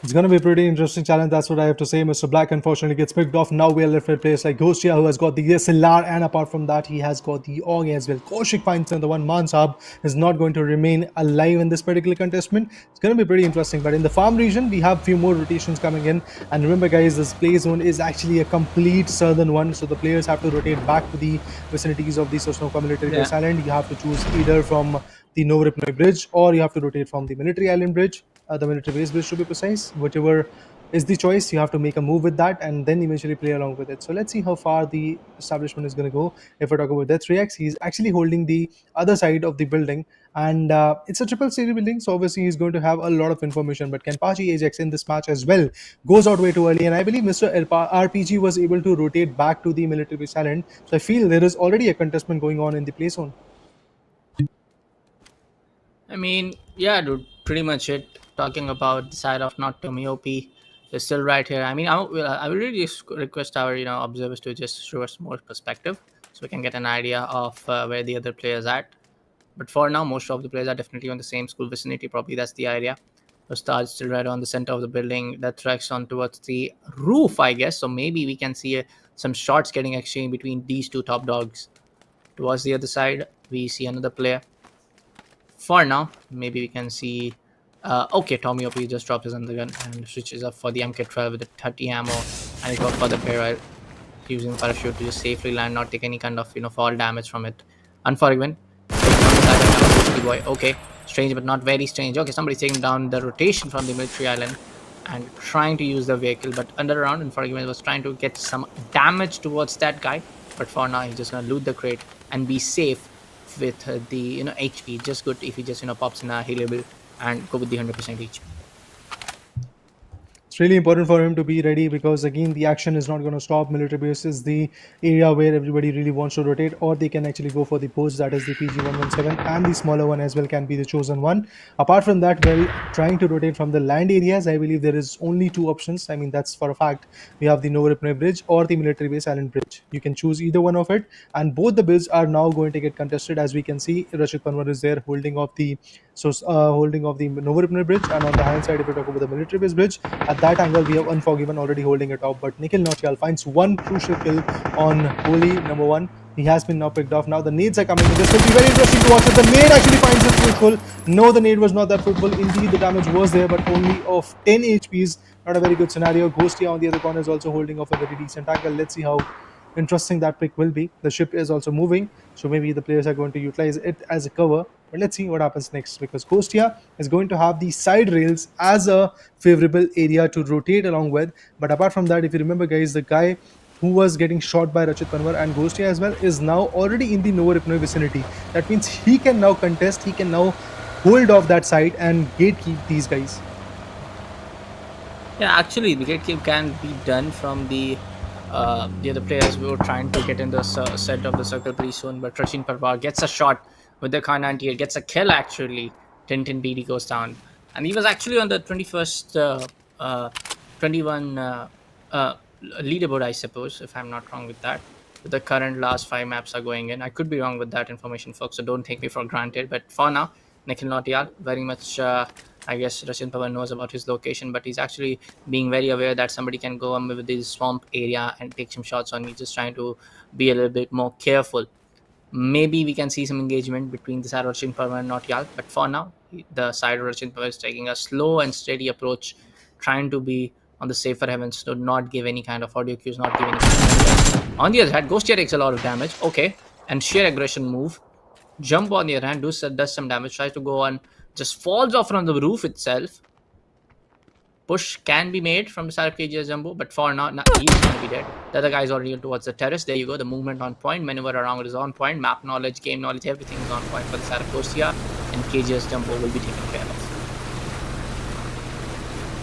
C: It's going to be a pretty interesting challenge, that's what I have to say. Mr. Black unfortunately gets picked off. Now we are left with players like Ghostia, who has got the SLR, and apart from that, he has got the AUG as well. Kaushik finds another one. Mansab is not going to remain alive in this particular contestment. It's going to be pretty interesting. But in the farm region, we have a few more rotations coming in. And remember, guys, this play zone is actually a complete southern one. So the players have to rotate back to the vicinities of the Sosnoka Military Base Island. You have to choose either from the Novoripnoy Bridge, or you have to rotate from the Military Island Bridge. The military base bridge, to be precise. Whichever is the choice, you have to make a move with that and then eventually play along with it. So let's see how far the establishment is going to go. If I talk about Death 3x, he's actually holding the other side of the building, and it's a triple story building, so obviously he's going to have a lot of information. But Kenpachi Ajax in this match as well goes out way too early, and I believe Mr. RPG was able to rotate back to the military base island. So I feel there is already a contestment going on in the play zone.
B: I mean, yeah, dude, pretty much it. Talking about the side of not Tommy OP is still right here. I mean, I will really just request our observers to just show us more perspective so we can get an idea of where the other players at. But for now, most of the players are definitely on the same school vicinity. Probably that's the idea. The star is still right on the center of the building. That tracks on towards the roof, I guess. So maybe we can see some shots getting exchanged between these two top dogs. Towards the other side, we see another player. For now, maybe we can see. Okay, Tommy OP just dropped his undergun and switches up for the MK12 with the 30 ammo, and he got for the barrel. using the parachute to just safely land, not take any kind of fall damage from it. Unforgiven. Taking on the side of another Ghosty boy. Okay, strange but not very strange. Okay, somebody's taking down the rotation from the military island and trying to use the vehicle, but under round, Unforgiven was trying to get some damage towards that guy. But for now, he's just gonna loot the crate and be safe with the HP. Just good if he just pops in a healable and go with the 100% HP.
C: It's really important for him to be ready because again the action is not going to stop. Military base is the area where everybody really wants to rotate, or they can actually go for the post, that is the PG-117, and the smaller one as well can be the chosen one. Apart from that, well, trying to rotate from the land areas, I believe there is only two options. I mean, that's for a fact. We have the Novoripne bridge or the military base island bridge. You can choose either one of it, and both the builds are now going to get contested. As we can see, Rashid Panwar is there holding off the holding of the Novoripne bridge, and on the hand side, if we talk about the military base bridge, at that angle we have Unforgiven already holding it off, but Nikhil Nautiyal finds one crucial kill on Holy number one. He has been now picked off. Now the nades are coming in. This will be very interesting to watch. If the nade actually finds it fruitful. No, the nade was not that fruitful. Indeed, the damage was there, but only of 10 HPs. Not a very good scenario. Ghostia on the other corner is also holding off a very decent angle. Let's see how interesting that pick will be. The ship is also moving, so maybe the players are going to utilize it as a cover. But let's see what happens next, because Kostia is going to have the side rails as a favorable area to rotate along with. But apart from that, if you remember, guys, the guy who was getting shot by Rachit Panwar and Ghostia as well is now already in the Novoripne vicinity. That means he can now contest, he can now hold off that side and gatekeep these guys.
B: Yeah, actually, the gatekeep can be done from the other players who were trying to get in the set of the circle pretty soon. But Rachin Parvar gets a shot with the Khan 98, gets a kill actually. Tintin BD goes down. And he was actually on the 21st, 21 leaderboard, I suppose, if I'm not wrong with that. The current last 5 maps are going in. I could be wrong with that information, folks, so don't take me for granted. But for now, Nikhil Nautiyal, very much, I guess Rachin Pawan knows about his location, but he's actually being very aware that somebody can go on with this swamp area and take some shots on me, just trying to be a little bit more careful. Maybe we can see some engagement between the side of Rachin Pawan and Nautiyal, but for now, the side of Rachin Pawan is taking a slow and steady approach, trying to be on the safer heavens, to not give any kind of audio cues, not give any kind of. On the other hand, Ghostia takes a lot of damage. Okay, and sheer aggression move. Jump on the other hand does some damage, tries to go on, just falls off from the roof itself. Push can be made from the side of KGS Jumbo, but for now, he's going to be dead. The other guy is already towards the terrace. There you go. The movement on point, maneuver around is on point, map knowledge, game knowledge, everything is on point for the side of Ghostia, and KGS Jumbo will be taken care of.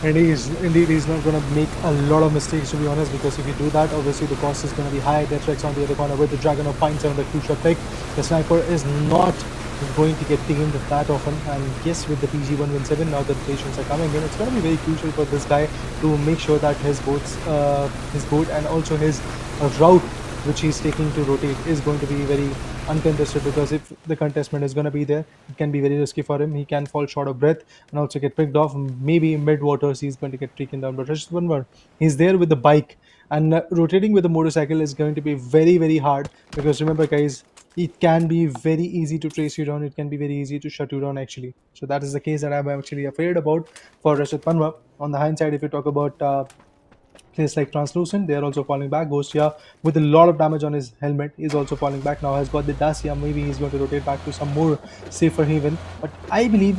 C: And indeed he's not going to make a lot of mistakes, to be honest, because if you do that, obviously the cost is going to be high. Deathrex on the other corner with the Dragon of Pine 7, the crucial pick. The sniper is not going to get tamed that often, and yes, with the PG-117 now the rotations are coming in, it's going to be very crucial for this guy to make sure that his boat and also his route which he's taking to rotate is going to be very uncontested, because if the contestment is going to be there, it can be very risky for him. He can fall short of breath and also get picked off. Maybe mid waters he's going to get taken down, but Rashid Panwar, he's there with the bike, and rotating with the motorcycle is going to be very, very hard, because remember guys, it can be very easy to trace you down, it can be very easy to shut you down actually. So that is the case that I'm actually afraid about for Rashid Panwar. On the hindsight, if you talk about players like Translucent, they are also falling back. Ghostia, with a lot of damage on his helmet, is also falling back. Now has got the Dacia. Maybe he's going to rotate back to some more safer haven. But I believe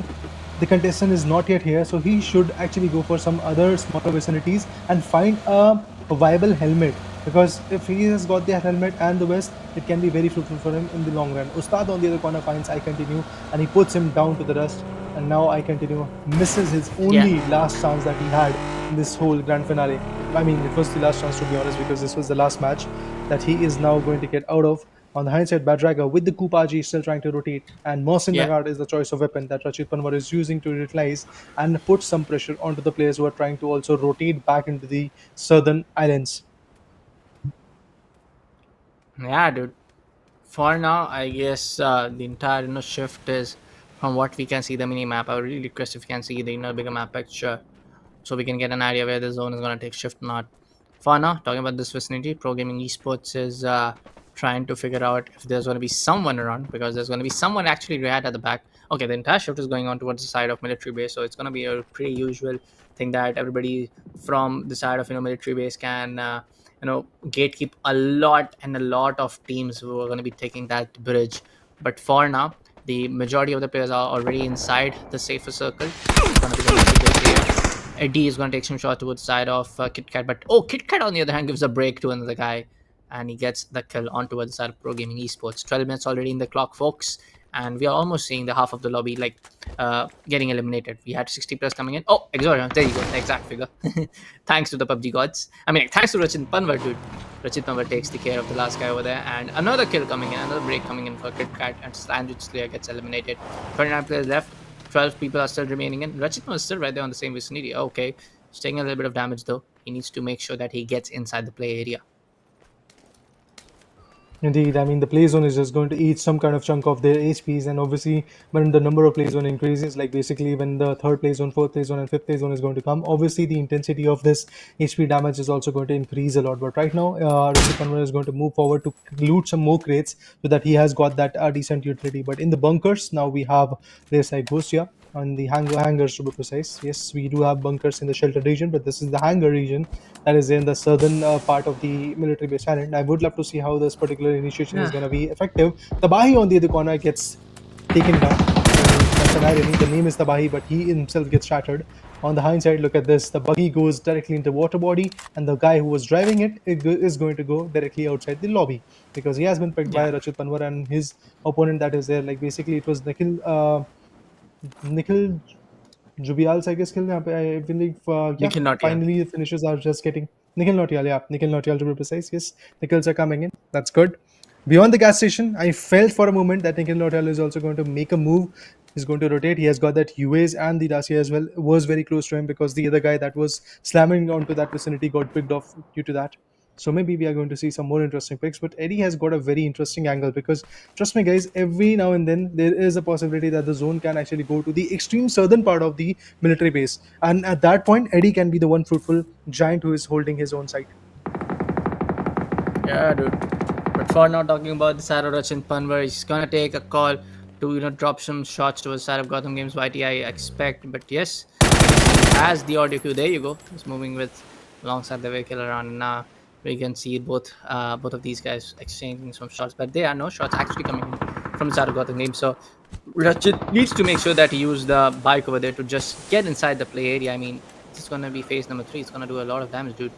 C: the contestant is not yet here, so he should actually go for some other smaller vicinities and find a viable helmet. Because if he has got the helmet and the vest, it can be very fruitful for him in the long run. Ustad on the other corner finds I Continue, and he puts him down to the dust. And now I Continue misses his only last chance that he had in this whole grand finale. I mean, it was the last chance, to be honest, because this was the last match that he is now going to get out of. On the hindsight, Badraga with the Kupaji still trying to rotate, and Mohsin Nagard is the choice of weapon that Rachit Panwar is using to utilize and put some pressure onto the players who are trying to also rotate back into the southern islands.
B: Yeah, dude. For now, I guess the entire shift is from what we can see the mini map. I would really request if you can see the bigger map picture, so we can get an idea where the zone is going to take shift or not. For now, talking about this vicinity, Pro Gaming Esports is trying to figure out if there's going to be someone around, because there's going to be someone actually right at the back. Okay, the entire shift is going on towards the side of military base, so it's going to be a pretty usual thing that everybody from the side of military base can gatekeep a lot and a lot of teams who are going to be taking that bridge. But for now, the majority of the players are already inside the safer circle. It's going to be the Lucky Kill here. Eddie is going to take some shots towards the side of KitKat, but KitKat on the other hand gives a break to another guy, and he gets the kill onto the side of Pro Gaming Esports. 12 minutes already in the clock, folks, and we are almost seeing the half of the lobby getting eliminated. We had 60 plus coming in. Oh, exhaustion. There you go, the exact figure. Thanks to the PUBG gods. I mean, thanks to Rachit Panwar, dude. Rachit Panwar takes the care of the last guy over there, and another kill coming in, another break coming in for KitKat, and Sandwich Slayer gets eliminated. 29 players left. 12 people are still remaining in. Rachit was still right there on the same vicinity. Okay, he's taking a little bit of damage though. He needs to make sure that he gets inside the play area.
C: Indeed, I mean the play zone is just going to eat some kind of chunk of their HPs, and obviously when the number of play zone increases, like basically when the third play zone, fourth play zone, and fifth play zone is going to come, obviously the intensity of this HP damage is also going to increase a lot. But right now, Rishi Kanwar is going to move forward to loot some more crates so that he has got that decent utility. But in the bunkers, now we have players like Ghostia on the hangars to be precise. Yes, we do have bunkers in the sheltered region, but this is the hangar region that is in the southern part of the military base island. I would love to see how this particular initiation is going to be effective. Tabahi on the other corner gets taken down. That's an irony. The name is Tabahi, but he himself gets shattered. On the hindsight, look at this. The buggy goes directly into water body, and the guy who was driving it is going to go directly outside the lobby because he has been picked by Rachit Panwar and his opponent that is there. Like basically, it was Nikhil Jubial's, I guess, kill. I believe, finally the finishes are just getting Nikhil Nautiyal to be precise. Yes, the kills are coming in. That's good. Beyond the gas station, I felt for a moment that Nikhil Nautiyal is also going to make a move. He's going to rotate. He has got that UAs, and the Dacia as well was very close to him because the other guy that was slamming onto that vicinity got picked off due to that. So maybe we are going to see some more interesting picks. But Eddie has got a very interesting angle because, trust me guys, every now and then there is a possibility that the zone can actually go to the extreme southern part of the military base. And at that point, Eddie can be the one fruitful giant who is holding his own site.
B: Yeah, dude. But for now, talking about the side of Rachin Panwar, he's going to take a call to drop some shots to the side of Gotham Games YT, I expect. But yes, he has the audio cue. There you go. He's moving with alongside the vehicle around, and now we can see both of these guys exchanging some shots, but there are no shots actually coming in from the side of Gotham Games. So Rachit needs to make sure that he uses the bike over there to just get inside the play area. I mean, this is going to be phase number 3. It's going to do a lot of damage, dude.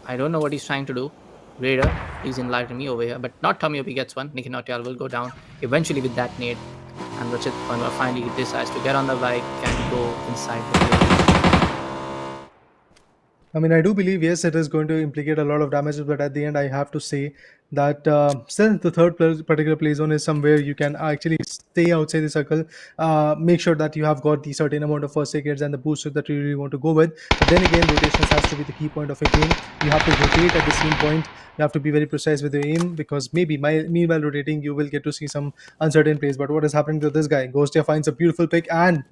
B: I don't know what he's trying to do. Raider, he's enlightening me over here, but not Tommy if he gets one. Nikhil Nautiyal will go down eventually with that nade, and Rachit Panwar finally decides to get on the bike and go inside the play area.
C: I mean, I do believe, yes, it is going to implicate a lot of damages, but at the end, I have to say that still the third particular play zone is somewhere you can actually stay outside the circle. Make sure that you have got the certain amount of first aid kits and the booster that you really want to go with. But then again, rotations has to be the key point of a game. You have to rotate at the same point. You have to be very precise with your aim because maybe meanwhile rotating, you will get to see some uncertain plays. But what is happening to this guy? Ghostia finds a beautiful pick and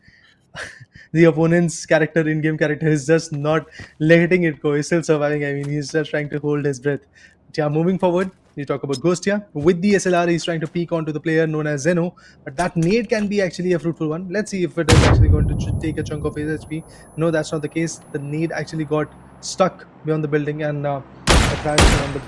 C: the opponent's character, in-game character, is just not letting it go. He's still surviving. I mean, he's just trying to hold his breath. But yeah, moving forward, we talk about Ghostia. With the SLR, he's trying to peek onto the player known as Zeno, but that nade can be actually a fruitful one. Let's see if it is actually going to take a chunk of his HP. No, that's not the case. The nade actually got stuck beyond the building and crashed on the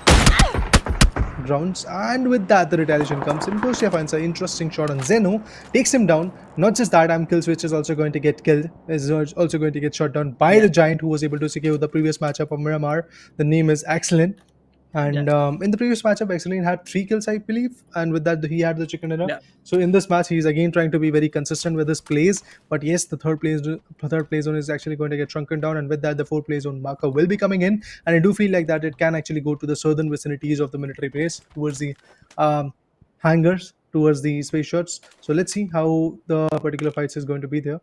C: grounds, and with that the retaliation comes in. Ghostia finds an interesting shot on Zeno, takes him down. Not just that, Killswitch is also going to get killed, is also going to get shot down by the giant who was able to secure the previous matchup of Miramar. The name is Excellent. And in the previous matchup, Excellent had 3 kills, I believe, and with that he had the chicken dinner. Yeah. So in this match, he's again trying to be very consistent with his plays. But yes, the third play zone is actually going to get shrunken down, and with that, the fourth play zone marker will be coming in. And I do feel like that it can actually go to the southern vicinities of the military base, towards the hangars, towards the space shots. So let's see how the particular fights is going to be there.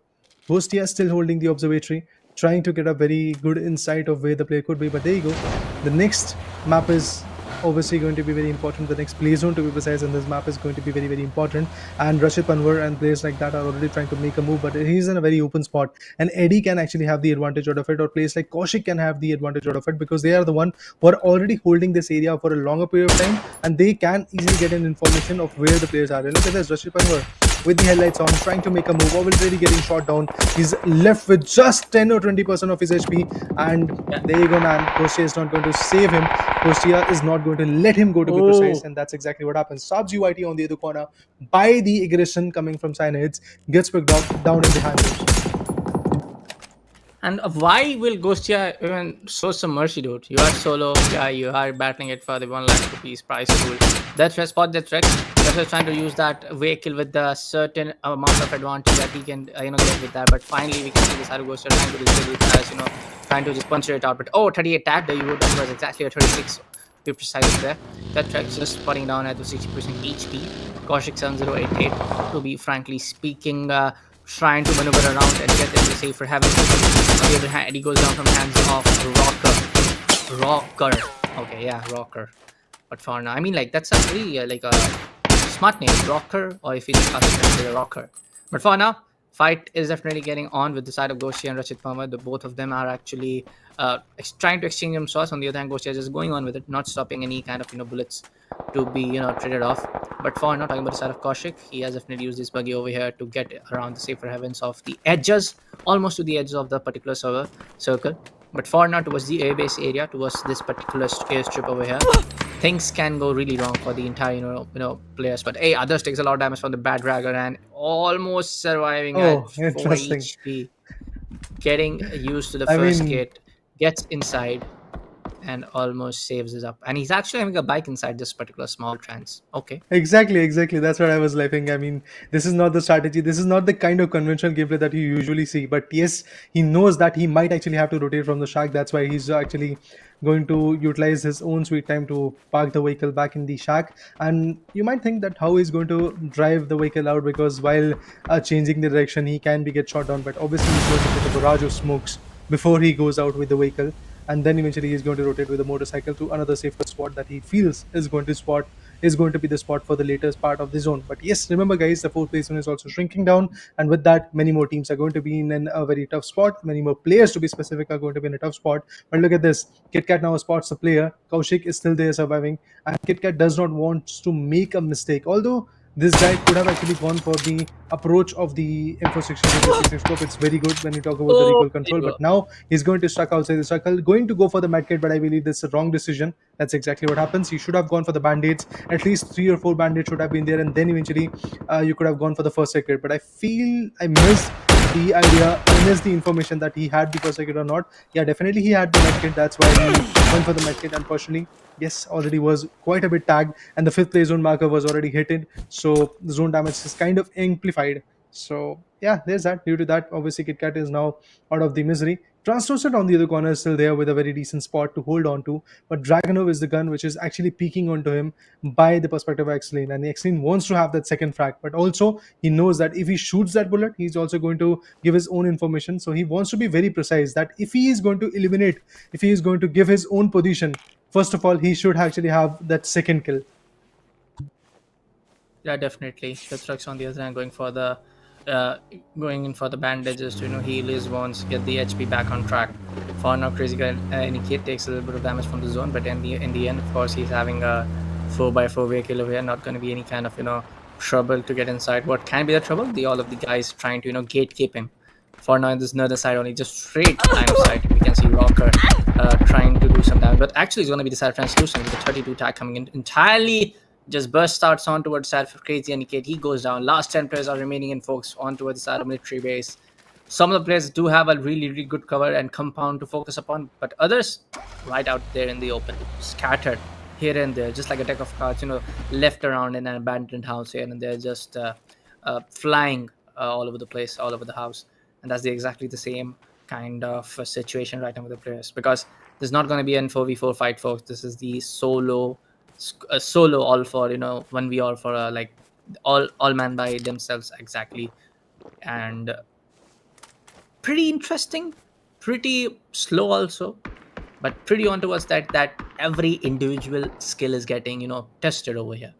C: Ghostia still holding the observatory, trying to get a very good insight of where the player could be, but there you go. The next map is obviously going to be very important. The next play zone, to be precise, in this map is going to be very, very important. And Rachit Panwar and players like that are already trying to make a move, but he's in a very open spot. And Eddie can actually have the advantage out of it, or players like Kaushik can have the advantage out of it, because they are the one who are already holding this area for a longer period of time, and they can easily get an information of where the players are. And look at this, Rachit Panwar with the headlights on, trying to make a move, already getting shot down. He's left with just 10 or 20% of his HP, and there you go, man. Kostia is not going to save him. Kostia is not going to let him go, to be precise, and that's exactly what happens. Subs UIT on the other corner, by the aggression coming from Cyanids, gets picked up down in the handles.
B: And why will Ghostia even show some mercy, dude? You are solo, yeah, you are battling it for the 1 lakh rupees prize pool. That's where spot that Rex. That's why trying to use that vehicle with the certain amount of advantage that he can, get with that. But finally, we can see this Haru Ghostia trying to disable it as, trying to just puncture it out. But 38 tag, there you go, that was exactly a 36. To be precise there. That Rex just putting down at the 60% HP. Kaushik 7088, to be frankly speaking, trying to maneuver around and get into safer heaven. On the other hand, he goes down from the hands of Rocker. Okay, yeah, Rocker. But for now, I mean, like, that's a pretty, a smart name, Rocker, or if you just classify it a Rocker. But for now, fight is definitely getting on with the side of Goshi and Rachit Parmar. The both of them are actually trying to exchange themselves. On the other hand, Goshi is just going on with it, not stopping any kind of, bullets to be, traded off. But for now, talking about the side of Kaushik, he has definitely used this buggy over here to get around the safer heavens of the edges, almost to the edges of the particular circle. But for now, towards the airbase area, towards this particular airstrip over here, things can go really wrong for the entire, players. But hey, others takes a lot of damage from the bad dragger and almost surviving at 4 HP. Getting used to the first kit, gets inside, and almost saves us up. And he's actually having a bike inside this particular small trans. Okay.
C: Exactly. That's what I was laughing. I mean, this is not the strategy. This is not the kind of conventional gameplay that you usually see. But yes, he knows that he might actually have to rotate from the shack. That's why he's actually going to utilize his own sweet time to park the vehicle back in the shack. And you might think that how he's going to drive the vehicle out, because while changing the direction, he can get shot down. But obviously, he's going to put a barrage of smokes before he goes out with the vehicle. And then eventually he's going to rotate with a motorcycle to another safer spot that he feels is going to be the spot for the latest part of the zone. But yes, remember guys, the 4th place zone is also shrinking down, and with that, many more teams are going to be in a very tough spot. Many more players, to be specific, are going to be in a tough spot. But look at this, KitKat now spots the player. Kaushik is still there surviving, and KitKat does not want to make a mistake, although this guy could have actually gone for the approach of the M416 scope. It's very good when you talk about the recoil control, but now he's going to stuck outside the circle, going to go for the medkit, but I believe that's the wrong decision. That's exactly what happens. He should have gone for the band-aids. At least 3 or 4 band-aids should have been there, and then eventually you could have gone for the first aid kit. But I feel I missed the idea, I missed the information that he had the first aid kit or not. Yeah, definitely he had the medkit. That's why he went for the medkit. Unfortunately, yes, already was quite a bit tagged, and the 5th place zone marker was already hit, so the zone damage is kind of amplified. So yeah, there's that. Due to that, obviously KitKat is now out of the misery. Translucent on the other corner is still there with a very decent spot to hold on to, but Dragonov is the gun which is actually peeking onto him by the perspective of Xlane, and the Xlane wants to have that second frag, but also he knows that if he shoots that bullet, he's also going to give his own information. So he wants to be very precise that if he is going to eliminate, if he is going to give his own position, first of all, he should actually have that second kill.
B: Yeah, definitely. That's Rex on the other hand going in for the bandages to heal his wounds, get the HP back on track. For now, Crazy Guy Nikit takes a little bit of damage from the zone, but in the end, of course, he's having a 4x4 vehicle over here. Not going to be any kind of trouble to get inside. What can be the trouble? All of the guys trying to gatekeep him. For now, this another side only, just straight line of sight. We can see Rocker trying to do some damage, but actually, it's going to be the side of Translucent with the 32 tag coming in entirely. Just bursts out on towards side for Crazy and Nikit. He goes down. Last 10 players are remaining in, folks, on towards the side of military base. Some of the players do have a really, really good cover and compound to focus upon, but others right out there in the open, scattered here and there, just like a deck of cards, left around in an abandoned house here and they're just flying all over the place, all over the house. And that's exactly the same kind of situation right now with the players, because there's not going to be a 4v4 fight, folks. This is the solo all for 1v all for like all man by themselves, exactly. And pretty interesting, pretty slow also, but pretty on towards that every individual skill is getting tested over here.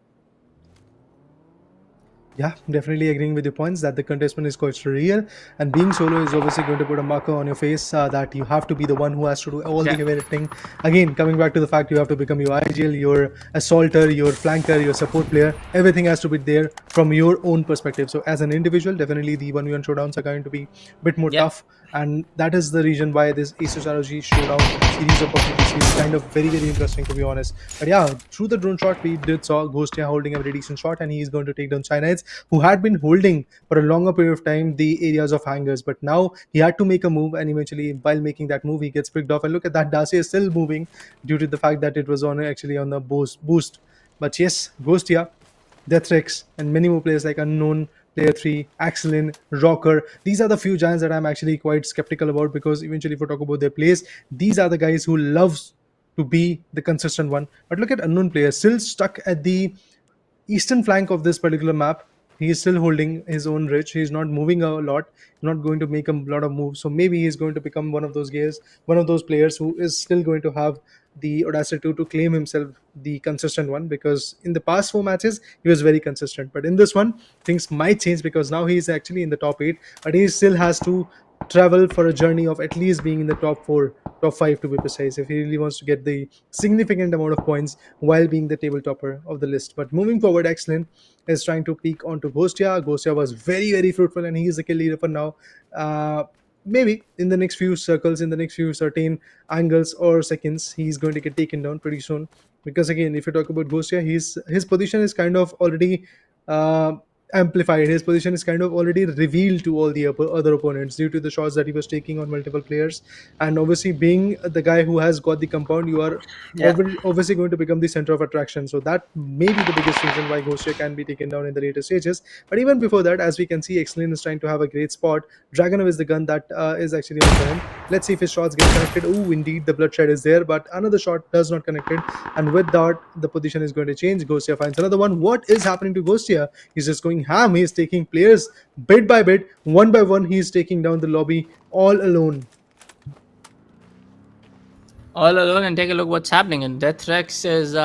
C: Yeah, definitely agreeing with your points that the contestment is quite surreal, and being solo is obviously going to put a marker on your face that you have to be the one who has to do all the heavy lifting. Again, coming back to the fact you have to become your IGL, your assaulter, your flanker, your support player. Everything has to be there from your own perspective. So as an individual, definitely the 1v1 showdowns are going to be a bit more
B: Yeah.
C: tough, and that is the reason why this ASUS ROG showdown series of PUBG is kind of very, very interesting, to be honest. But yeah, through the drone shot, we did saw Ghostia holding a very decent shot, and he is going to take down Chinese, who had been holding for a longer period of time the areas of hangars. But now he had to make a move, and eventually, while making that move, he gets picked off. And look at that, Darcy is still moving due to the fact that it was on actually on the boost. But yes, Ghostia, Deathrex, and many more players like Unknown, Player 3, Axelin, Rocker. These are the few giants that I'm actually quite skeptical about, because eventually, if we talk about their plays, these are the guys who loves to be the consistent one. But look at Unknown player, still stuck at the eastern flank of this particular map. He is still holding his own ridge. He's not moving a lot, not going to make a lot of moves. So maybe he's going to become one of those guys, one of those players who is still going to have the audacity to claim himself the consistent one, because in the past 4 matches he was very consistent. But in this one, things might change, because now he's actually in the top 8, but he still has to travel for a journey of at least being in the top 4, top 5 to be precise, if he really wants to get the significant amount of points while being the table topper of the list. But moving forward, Excellent is trying to peek onto Ghostia. Ghostia was very, very fruitful, and he is the kill leader for now. Maybe in the next few circles, in the next few certain angles or seconds, he's going to get taken down pretty soon. Because again, if you talk about Ghostia, his position is kind of already uh, amplified. His position is kind of already revealed to all the other opponents due to the shots that he was taking on multiple players. And obviously, being the guy who has got the compound, you are
B: Yeah.
C: obviously going to become the center of attraction. So that may be the biggest reason why Ghostia can be taken down in the later stages. But even before that, as we can see, Excellent is trying to have a great spot. Dragonov is the gun that is actually on for him. Let's see if his shots get connected. Oh, indeed, the bloodshed is there, but another shot does not connect it. And with that, the position is going to change. Ghostia finds another one. What is happening to Ghostia? He's just going ham. He's taking players bit by bit, one by one. He's taking down the lobby all alone.
B: All alone, and take a look what's happening. And Deathrex is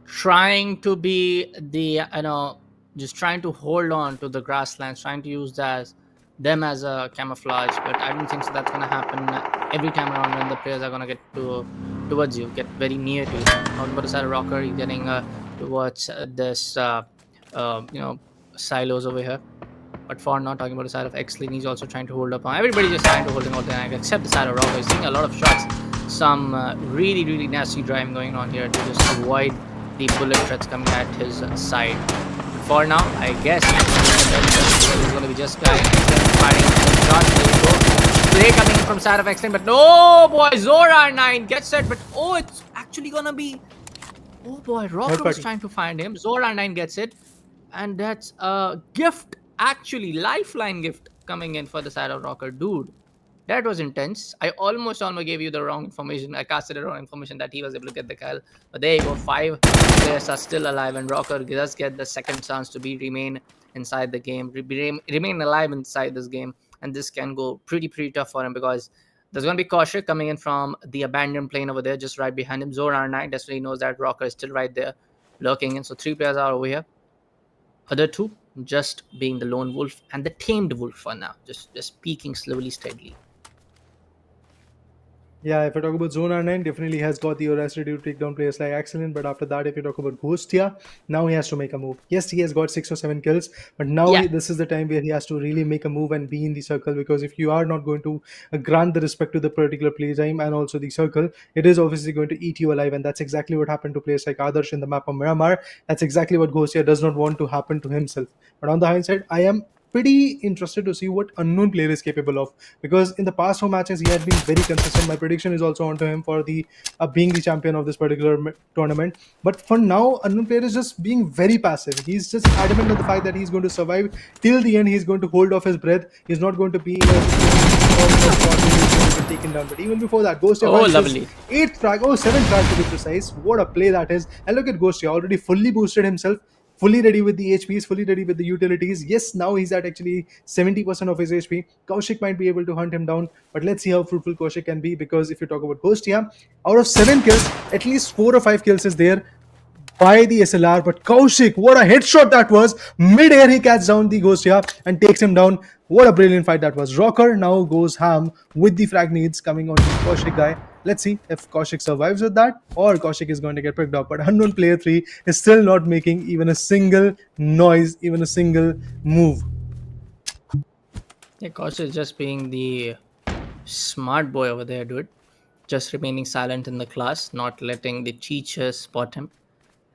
B: trying to be the just trying to hold on to the grasslands, trying to use them as a camouflage. But I don't think so that's gonna happen every time around when the players are gonna get towards you, get very near to you. Talking about the side of Rocker, he's getting towards this silos over here. But for now, talking about the side of Xlin, he's also trying to hold up on. Everybody's just trying to hold on the angle, except the side of Rocker. He's seeing a lot of shots, some really, really nasty driving going on here to just avoid the bullet threats coming at his side. For now, I guess it's going to be just firing shots. Play coming in from side of Xlin, but no, boy, Zora9 gets it, but oh, it's actually going to be... Oh boy, Rocker was trying to find him. Zora9 gets it, and that's a gift, actually, lifeline gift coming in for the side of Rocker. Dude, that was intense. I almost gave you the wrong information. I casted the wrong information that he was able to get the kill. But there you go, 5 players are still alive, and Rocker does get the second chance to remain inside the game, remain alive inside this game. And this can go pretty tough for him, because there's going to be Kaushik coming in from the abandoned plane over there, just right behind him. Zora9 definitely knows that Rocker is still right there, lurking in. So 3 players are over here. Other 2 just being the lone wolf and the tamed wolf for now, just peeking slowly, steadily.
C: Yeah, if I talk about Zone R9, definitely has got the audacity to take down players like Excellent. But after that, if you talk about Ghostia, now he has to make a move. Yes, he has got 6 or 7 kills, but now this is the time where he has to really make a move and be in the circle. Because if you are not going to grant the respect to the particular playtime and also the circle, it is obviously going to eat you alive. And that's exactly what happened to players like Adarsh in the map of Miramar. That's exactly what Ghostia does not want to happen to himself. But on the hindsight, I am pretty interested to see what Unknown player is capable of, because in the past 4 matches he had been very consistent. My prediction is also onto him for the being the champion of this particular tournament. But for now, Unknown player is just being very passive. He's just adamant on the fact that he's going to survive till the end. He's going to hold off his breath. He's not going to be taken down. But even before that, Ghostia
B: lovely
C: 8th frag, 7th frag to be precise. What a play that is. And look at Ghostia, already fully boosted himself, fully ready with the HPs, fully ready with the utilities. Yes, now he's at actually 70% of his HP. Kaushik might be able to hunt him down, but let's see how fruitful Kaushik can be, because if you talk about Ghostia, out of 7 kills, at least 4 or 5 kills is there by the SLR. But Kaushik, what a headshot that was. Mid-air, he catches down the Ghostia and takes him down. What a brilliant fight that was. Rocker now goes ham with the frag needs coming on the Kaushik guy. Let's see if Kaushik survives with that or Kaushik is going to get picked up. But Unknown Player 3 is still not making even a single noise, even a single move.
B: Yeah, Kosh is just being the smart boy over there, dude. Just remaining silent in the class, not letting the teachers spot him.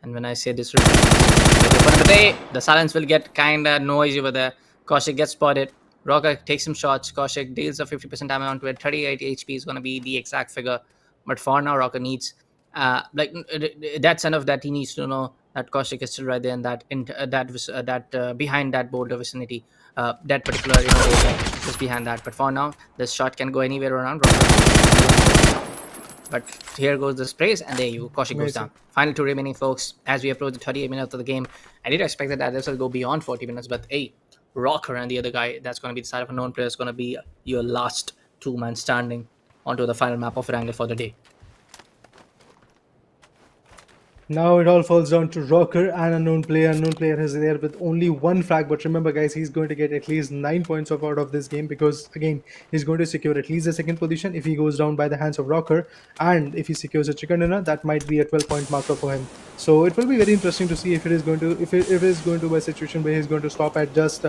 B: And when I say this, the silence will get kind of noisy over there. Kaushik gets spotted. Rocker takes some shots. Kaushik deals a 50% damage onto it. 38 HP is going to be the exact figure. But for now, Rocker needs, that's enough that he needs to know that Kaushik is still right there in behind that boulder vicinity. That particular area, just behind that. But for now, this shot can go anywhere around. Rocker. But here goes the sprays, and there you go. Kaushik goes down. Final two remaining, folks. As we approach the 38 minutes of the game, I did expect that this will go beyond 40 minutes, but hey, Rocker and the other guy that's going to be the side of a known player is going to be your last two-man standing onto the final map of Wrangler for the day.
C: Now it all falls down to Rocker and Unknown Player. Unknown Player is there with only one frag, but remember, guys, he's going to get at least 9 points out of this game because, again, he's going to secure at least the second position if he goes down by the hands of Rocker, and if he secures a chicken dinner, that might be a 12-point marker for him. So it will be very interesting to see if it is going to be a situation where he's going to stop at just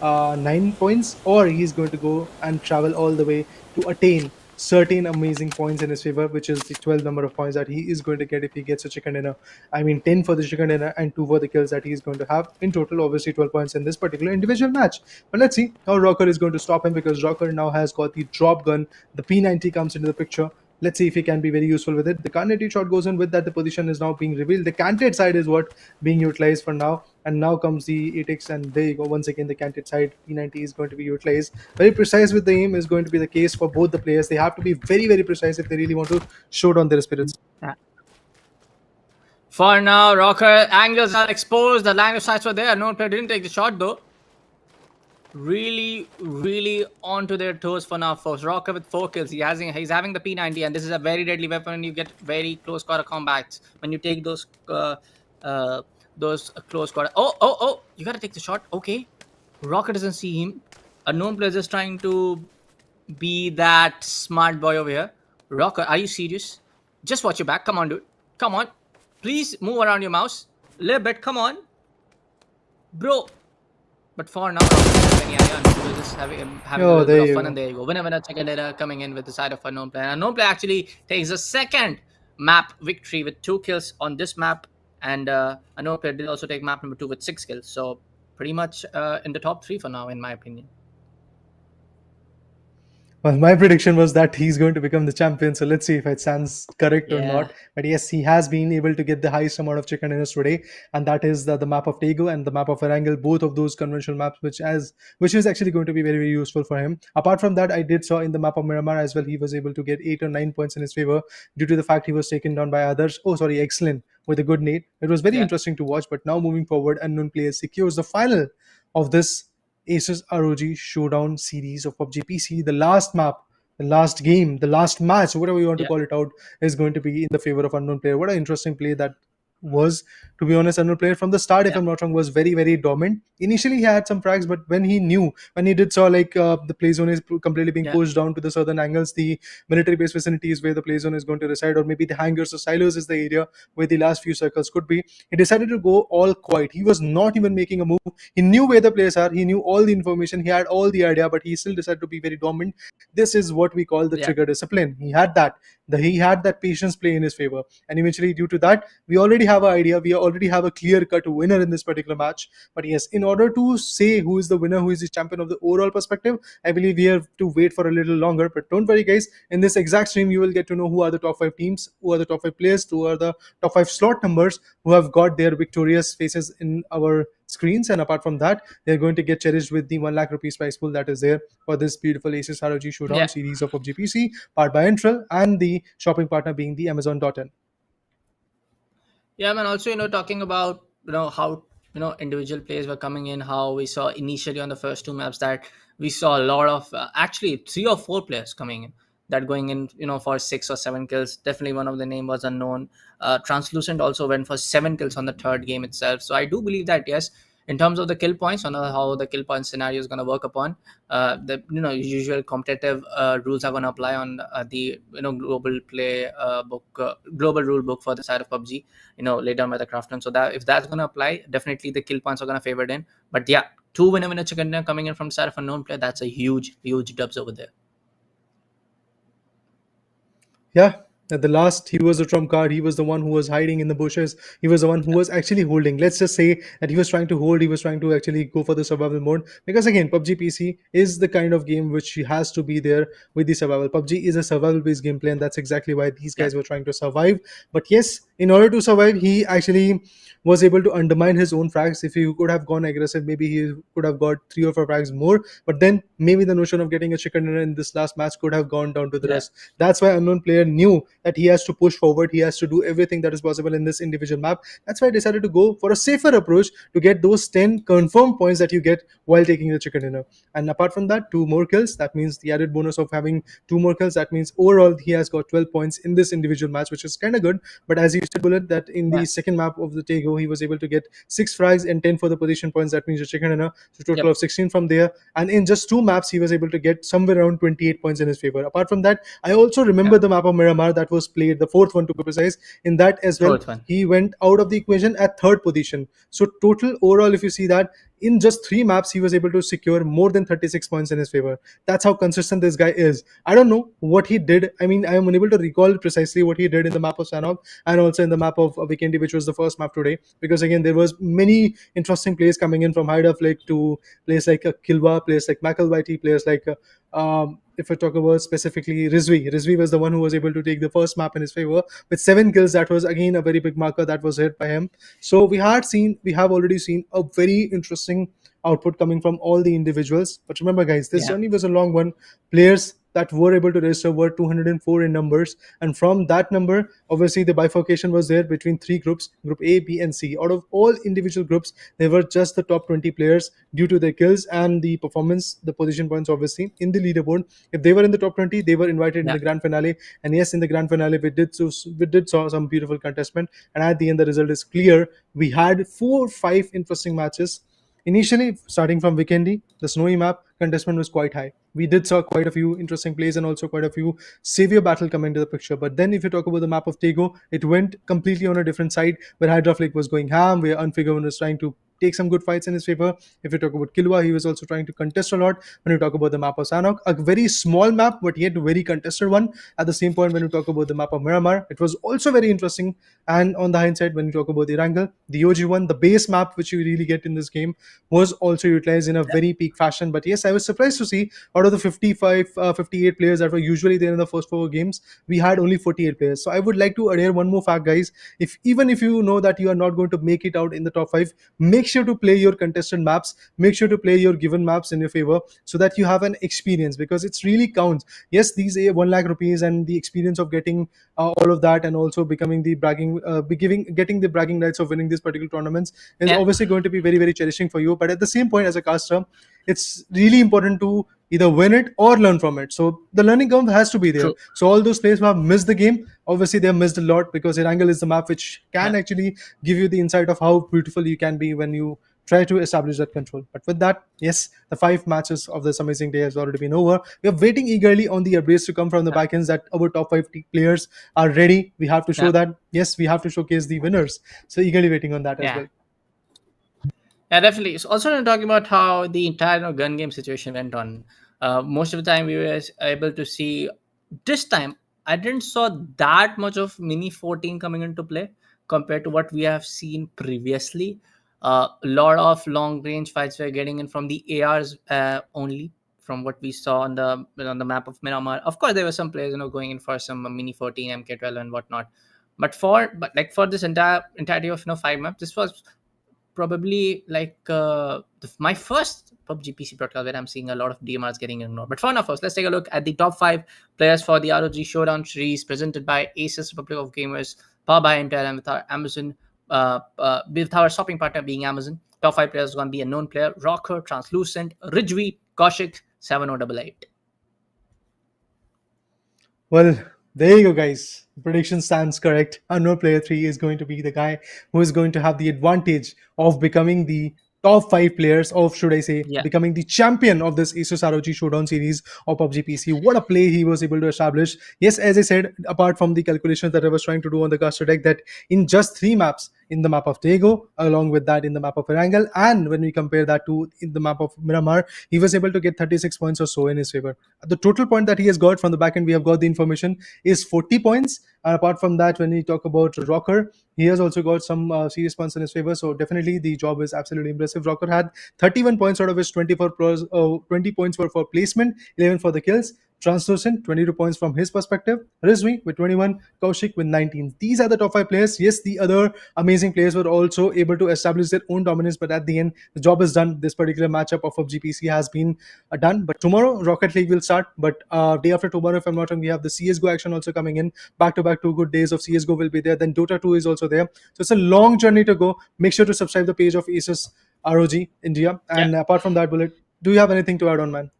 C: 9 points, or he's going to go and travel all the way to attain certain amazing points in his favor, which is the 12 number of points that he is going to get if he gets a chicken dinner. I mean, 10 for the chicken dinner and 2 for the kills that he's going to have. In total, obviously 12 points in this particular individual match. But let's see how Rocker is going to stop him, because Rocker now has got the drop gun. The P90 comes into the picture. Let's see if he can be very useful with it. The Carnity shot goes in with that. The position is now being revealed. The canted side is what being utilized for now. And now comes the 8x, and there you go. Once again, the canted side P90 is going to be utilized. Very precise with the aim is going to be the case for both the players. They have to be very, very precise if they really want to show down their spirits.
B: Yeah. For now, Rocker angles are exposed. The line of sights were there. No player didn't take the shot though. Really onto their toes for now, folks. Rocker with 4 kills. He's having the P90, and this is a very deadly weapon. You get very close quarter combats when you take those close quarter. Oh! You gotta take the shot. Okay, Rocker doesn't see him. A known player is just trying to be that smart boy over here. Rocker, are you serious? Just watch your back. Come on, dude. Come on. Please move around your mouse a little bit. Come on, bro. But for now, we're just having a little bit of fun, and there you go. Winner, chicken dinner coming in with the side of a known player. A known player actually takes a second map victory with 2 kills on this map, and a known player did also take map number 2 with 6 kills. So pretty much in the top 3 for now, in my opinion.
C: Well, my prediction was that he's going to become the champion, so let's see if it stands correct or not. But yes, he has been able to get the highest amount of chicken dinners today, and that is the map of Taego and the map of Wrangler, both of those conventional maps, which is actually going to be very, very useful for him. Apart from that, I did saw in the map of Miramar as well, he was able to get 8 or 9 points in his favor due to the fact he was taken down by others. Excellent, with a good nade. It was very interesting to watch. But now moving forward, Unknown Player secures the final of this ASUS ROG Showdown series of PUBG PC. The last map, the last game, the last match, whatever you want to call it out, is going to be in the favor of Unknown Player. What an interesting play that was, to be honest. Unknown Player from the start, if I'm not wrong, was very, very dominant. Initially he had some frags, but when he did saw like the play zone is completely being pushed down to the southern angles, the military base vicinity is where the play zone is going to reside, or maybe the hangars or silos is the area where the last few circles could be. He decided to go all quiet. He was not even making a move. He knew where the players are. He knew all the information. He had all the idea, but he still decided to be very dominant. This is what we call the trigger discipline. He had that. He had that patience play in his favor, and eventually, due to that, we already have an idea. We already have a clear-cut winner in this particular match. But yes, in order to say who is the winner, who is the champion of the overall perspective, I believe we have to wait for a little longer. But don't worry, guys. In this exact stream, you will get to know who are the top 5 teams, who are the top 5 players, who are the top 5 slot numbers who have got their victorious faces in our screens. And apart from that, they're going to get cherished with the 1 lakh rupees prize pool that is there for this beautiful ASUS ROG Showdown series of PUBG PC, powered by Intral, and the shopping partner being the Amazon.in.
B: Yeah, man. Also, talking about how individual players were coming in, how we saw initially on the first 2 maps that we saw a lot of actually 3 or 4 players coming in, that going in for 6 or 7 kills. Definitely one of the name was unknown. Translucent also went for 7 kills on the third game itself. So I do believe that yes, In terms of the kill points, I know how the kill point scenario is going to work upon. The usual competitive rules are going to apply on the global play book, global rule book for the side of PUBG. Laid down by the craftsman. So that if that's going to apply, definitely the kill points are going to favor it in. But yeah, two winner chicken dinner coming in from the side of a known player. That's a huge dubs over there.
C: Yeah, at the last, he was a trump card. He was the one who was hiding in the bushes. He was the one who was actually holding. Let's just say that he was trying to hold. He was trying to actually go for the survival mode. Because again, PUBG PC is the kind of game which has to be there with the survival. PUBG is a survival-based gameplay, and that's exactly why these
B: Yeah.
C: guys were trying to survive. But yes, in order to survive, he actually was able to undermine his own frags. If he could have gone aggressive, maybe he could have got 3 or 4 frags more. But then maybe the notion of getting a chicken dinner in this last match could have gone down to the
B: Yeah.
C: rest. That's why unknown player knew that he has to push forward. He has to do everything that is possible in this individual map. That's why I decided to go for a safer approach to get those 10 confirmed points that you get while taking the chicken dinner. And apart from that, 2 more kills. That means the added bonus of having 2 more kills. That means overall he has got 12 points in this individual match, which is kind of good. But as you said, Bullet, that in
B: Yeah.
C: the second map of the Taego, he was able to get 6 frags and 10 for the position points. That means a chicken dinner. So total
B: Yep.
C: of 16 from there. And in just 2 maps, he was able to get somewhere around 28 points in his favor. Apart from that, I also remember
B: Yeah.
C: the map of Miramar that was played, the fourth one to be precise. In that as well,
B: Fourth one.
C: he went out of the equation at third position. So total overall, if you see that, in just 3 maps, he was able to secure more than 36 points in his favor. That's how consistent this guy is. I don't know what he did. I mean, I am unable to recall precisely what he did in the map of Sanhok and also in the map of Vikendi, which was the first map today. Because again, there was many interesting plays coming in from Hyder Flick to players like Kilwa, players like McElwhitey, players like if I talk about specifically Rizvi. Rizvi was the one who was able to take the first map in his favor with 7 kills. That was again a very big marker that was hit by him. So we have already seen a very interesting output coming from all the individuals. But remember, guys, this
B: Yeah.
C: journey was a long one. Players that were able to register were 204 in numbers, and from that number, obviously the bifurcation was there between 3 groups: group A, B, and C. Out of all individual groups, they were just the top 20 players due to their kills and the performance, the position points, obviously in the leaderboard. If they were in the top 20, they were invited in
B: Yeah.
C: the grand finale. And yes, in the grand finale, we did saw some beautiful contestment, and at the end, the result is clear. We had 4 5 interesting matches. Initially, starting from Vikendi, the snowy map contestment was quite high. We did saw quite a few interesting plays and also quite a few savior battle come into the picture. But then, if you talk about the map of Taego, it went completely on a different side, where Hydra Flake was going ham, where Unfigure was trying to take some good fights in his favor. If you talk about Kilwa, he was also trying to contest a lot. When you talk about the map of Sanhok, a very small map, but yet very contested one. At the same point, when you talk about the map of Miramar, it was also very interesting. And on the hindsight, when you talk about the Wrangle, the OG one, the base map which you really get in this game, was also utilized in a very peak fashion. But yes, I was surprised to see out of the 58 players that were usually there in the first 4 games, we had only 48 players. So I would like to adhere one more fact, guys. If even if you know that you are not going to make it out in the top 5, make sure to play your contested maps, make sure to play your given maps in your favor, so that you have an experience, because it's really counts. Yes, these 1 lakh rupees and the experience of getting all of that, and also becoming the getting the bragging rights of winning these particular tournaments is
B: Yeah.
C: obviously going to be very very cherishing for you. But at the same point, as a caster, it's really important to either win it or learn from it. So the learning curve has to be there.
B: True.
C: So all those players who have missed the game, obviously they have missed a lot, because Erangel is the map which can
B: Yeah.
C: actually give you the insight of how beautiful you can be when you try to establish that control. But with that, yes, the 5 matches of this amazing day has already been over. We are waiting eagerly on the updates to come from the
B: Yeah.
C: backends that our top 5 players are ready. We have to show
B: Yeah.
C: that. Yes, we have to showcase the winners. So eagerly waiting on that as
B: Yeah.
C: well.
B: Yeah, definitely. So also talking about how the entire gun game situation went on. Most of the time we were able to see. This time I didn't saw that much of mini 14 coming into play compared to what we have seen previously. A lot of long range fights were getting in from the ARs only, from what we saw on the map of Miramar. Of course, there were some players going in for some mini 14, MK12, and whatnot. But like for this entirety of 5 maps, this was probably like my first PUBG PC broadcast where I'm seeing a lot of DMRs getting ignored. But for now, first, let's take a look at the top 5 players for the ROG Showdown series presented by ASUS Republic of Gamers, powered by Intel, and with our Amazon, with our shopping partner being Amazon. Top 5 players is going to be a known player: Rocker, Translucent, Rijvi, Kaushik, 7088.
C: Well, there you go, guys. The prediction stands correct. Unknown player 3 is going to be the guy who is going to have the advantage of becoming the top 5 players of, should I say,
B: Yeah.
C: becoming the champion of this ASUS ROG Showdown series of PUBG PC. What a play he was able to establish. Yes, as I said, apart from the calculations that I was trying to do on the caster deck, that in just 3 maps, in the map of Taego, along with that in the map of Erangel, and when we compare that to in the map of Miramar, he was able to get 36 points or so in his favor. The total point that he has got from the back end, we have got the information, is 40 points. And apart from that, when we talk about Rocker, he has also got some serious points in his favor. So definitely the job is absolutely impressive. Rocker had 31 points out of his 24 plus, 20 points were for placement, 11 for the kills. Translucent, 22 points from his perspective. Rizvi with 21, Kaushik with 19. These are the top 5 players. Yes, the other amazing players were also able to establish their own dominance, but at the end, the job is done. This particular matchup of GPC has been done. But tomorrow, Rocket League will start. But day after tomorrow, if I'm not wrong, we have the CSGO action also coming in. Back to back 2 good days of CSGO will be there. Then Dota 2 is also there. So it's a long journey to go. Make sure to subscribe the page of ASUS ROG India. And apart from that, Bullet, do you have anything to add on, man?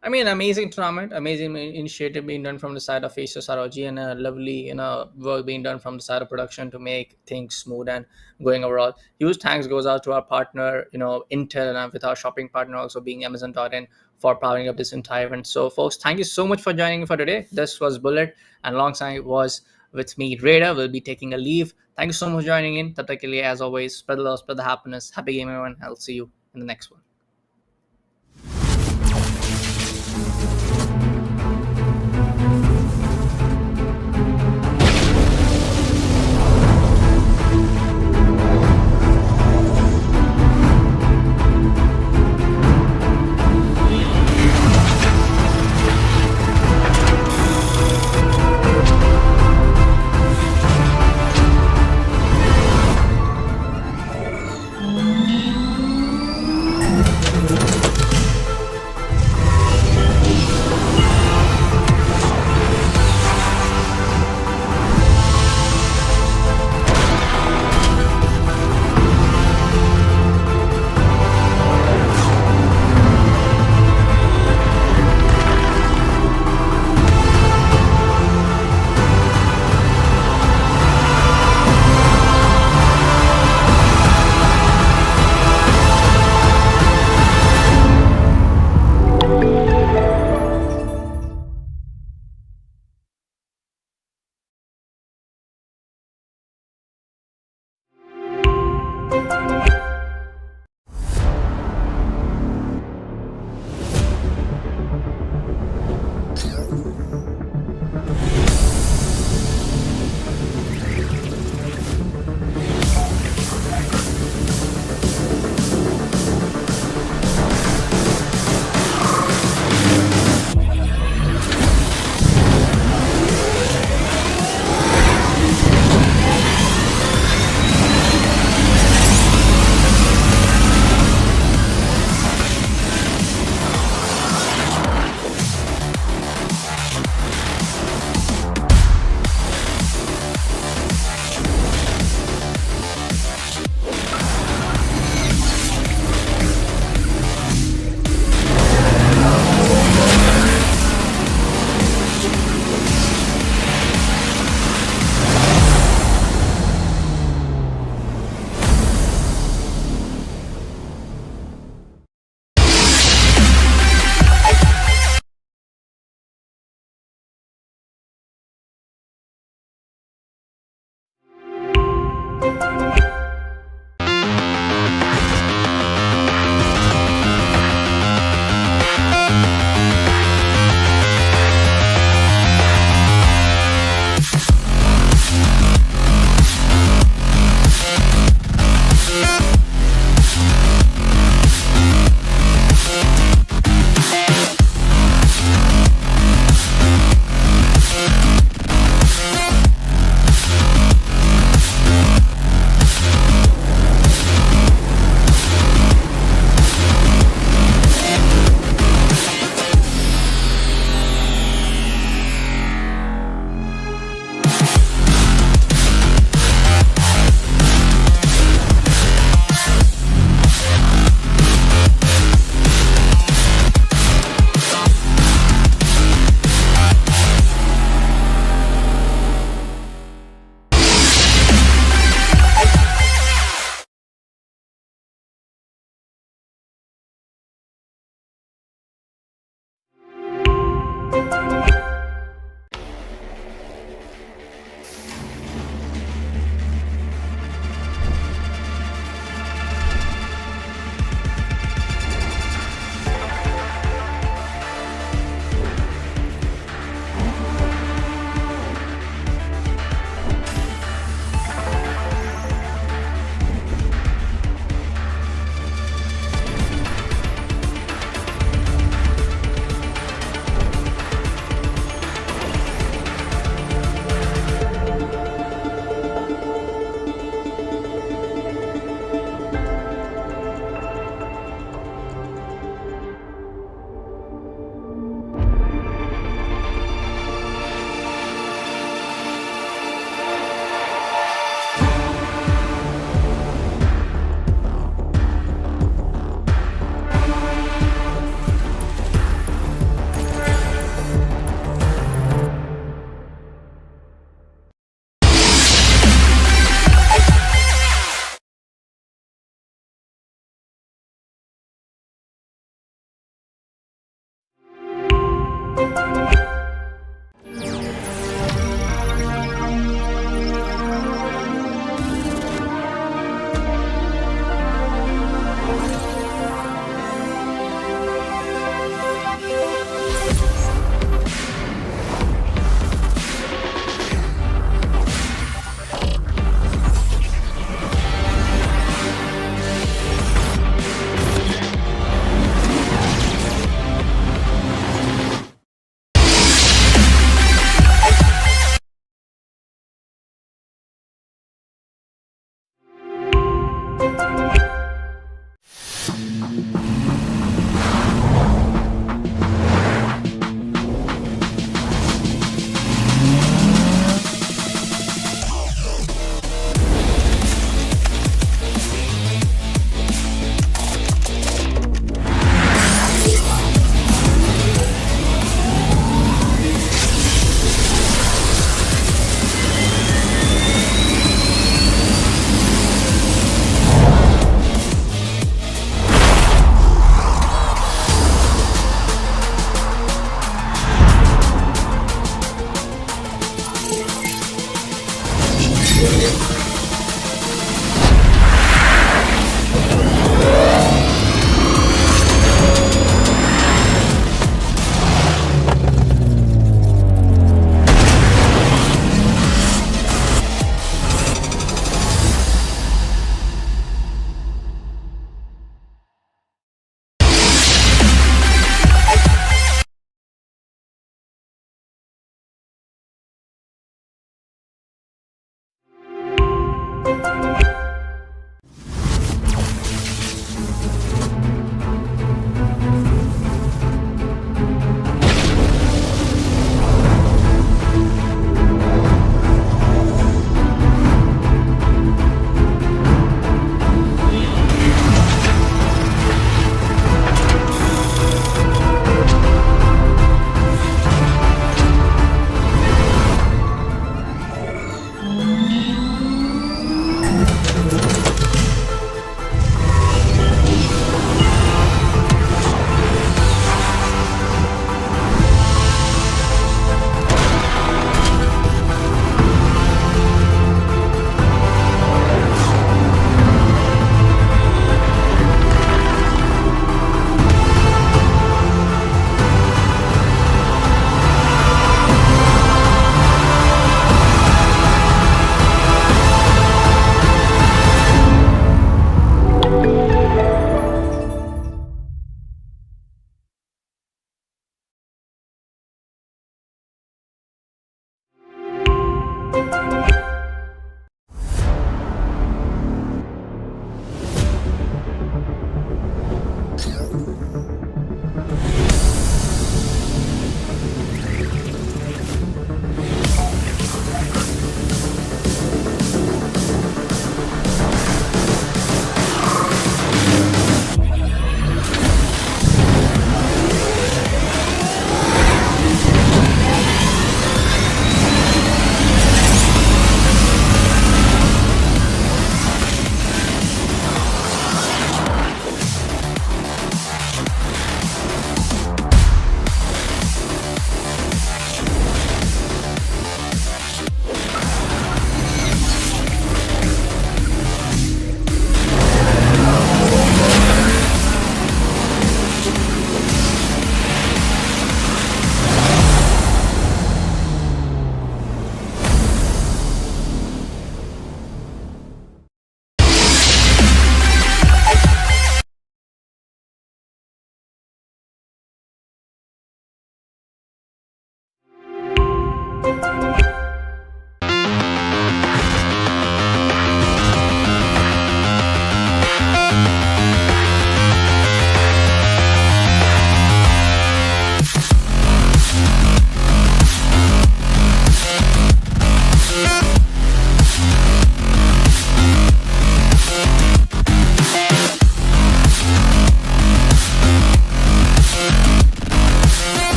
B: I mean, amazing tournament, amazing initiative being done from the side of ASUS ROG, and a lovely, work being done from the side of production to make things smooth and going overall. Huge thanks goes out to our partner, Intel, and with our shopping partner also being Amazon.in for powering up this entire event. So, folks, thank you so much for joining me for today. This was Bullet, and alongside was with me, Raider. Will be taking a leave. Thank you so much for joining in. Tab tak ke liye, as always, spread the love, spread the happiness. Happy gaming, everyone. I'll see you in the next one.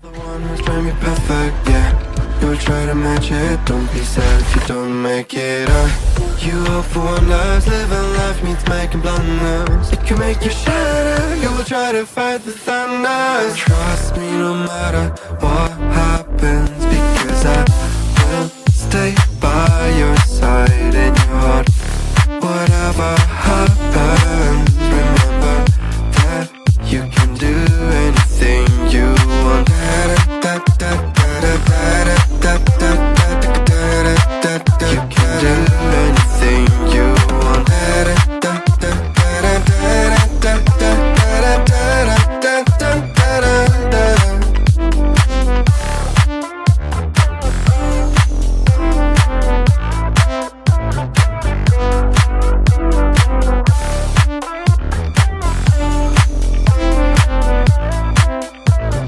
A: The one who's trying to be perfect, yeah. You'll try to match it, don't be sad if you don't make it. You hope for one last, living life means making blunders. It can make you shatter, you will try to fight the thunder. Trust me, no matter what happens,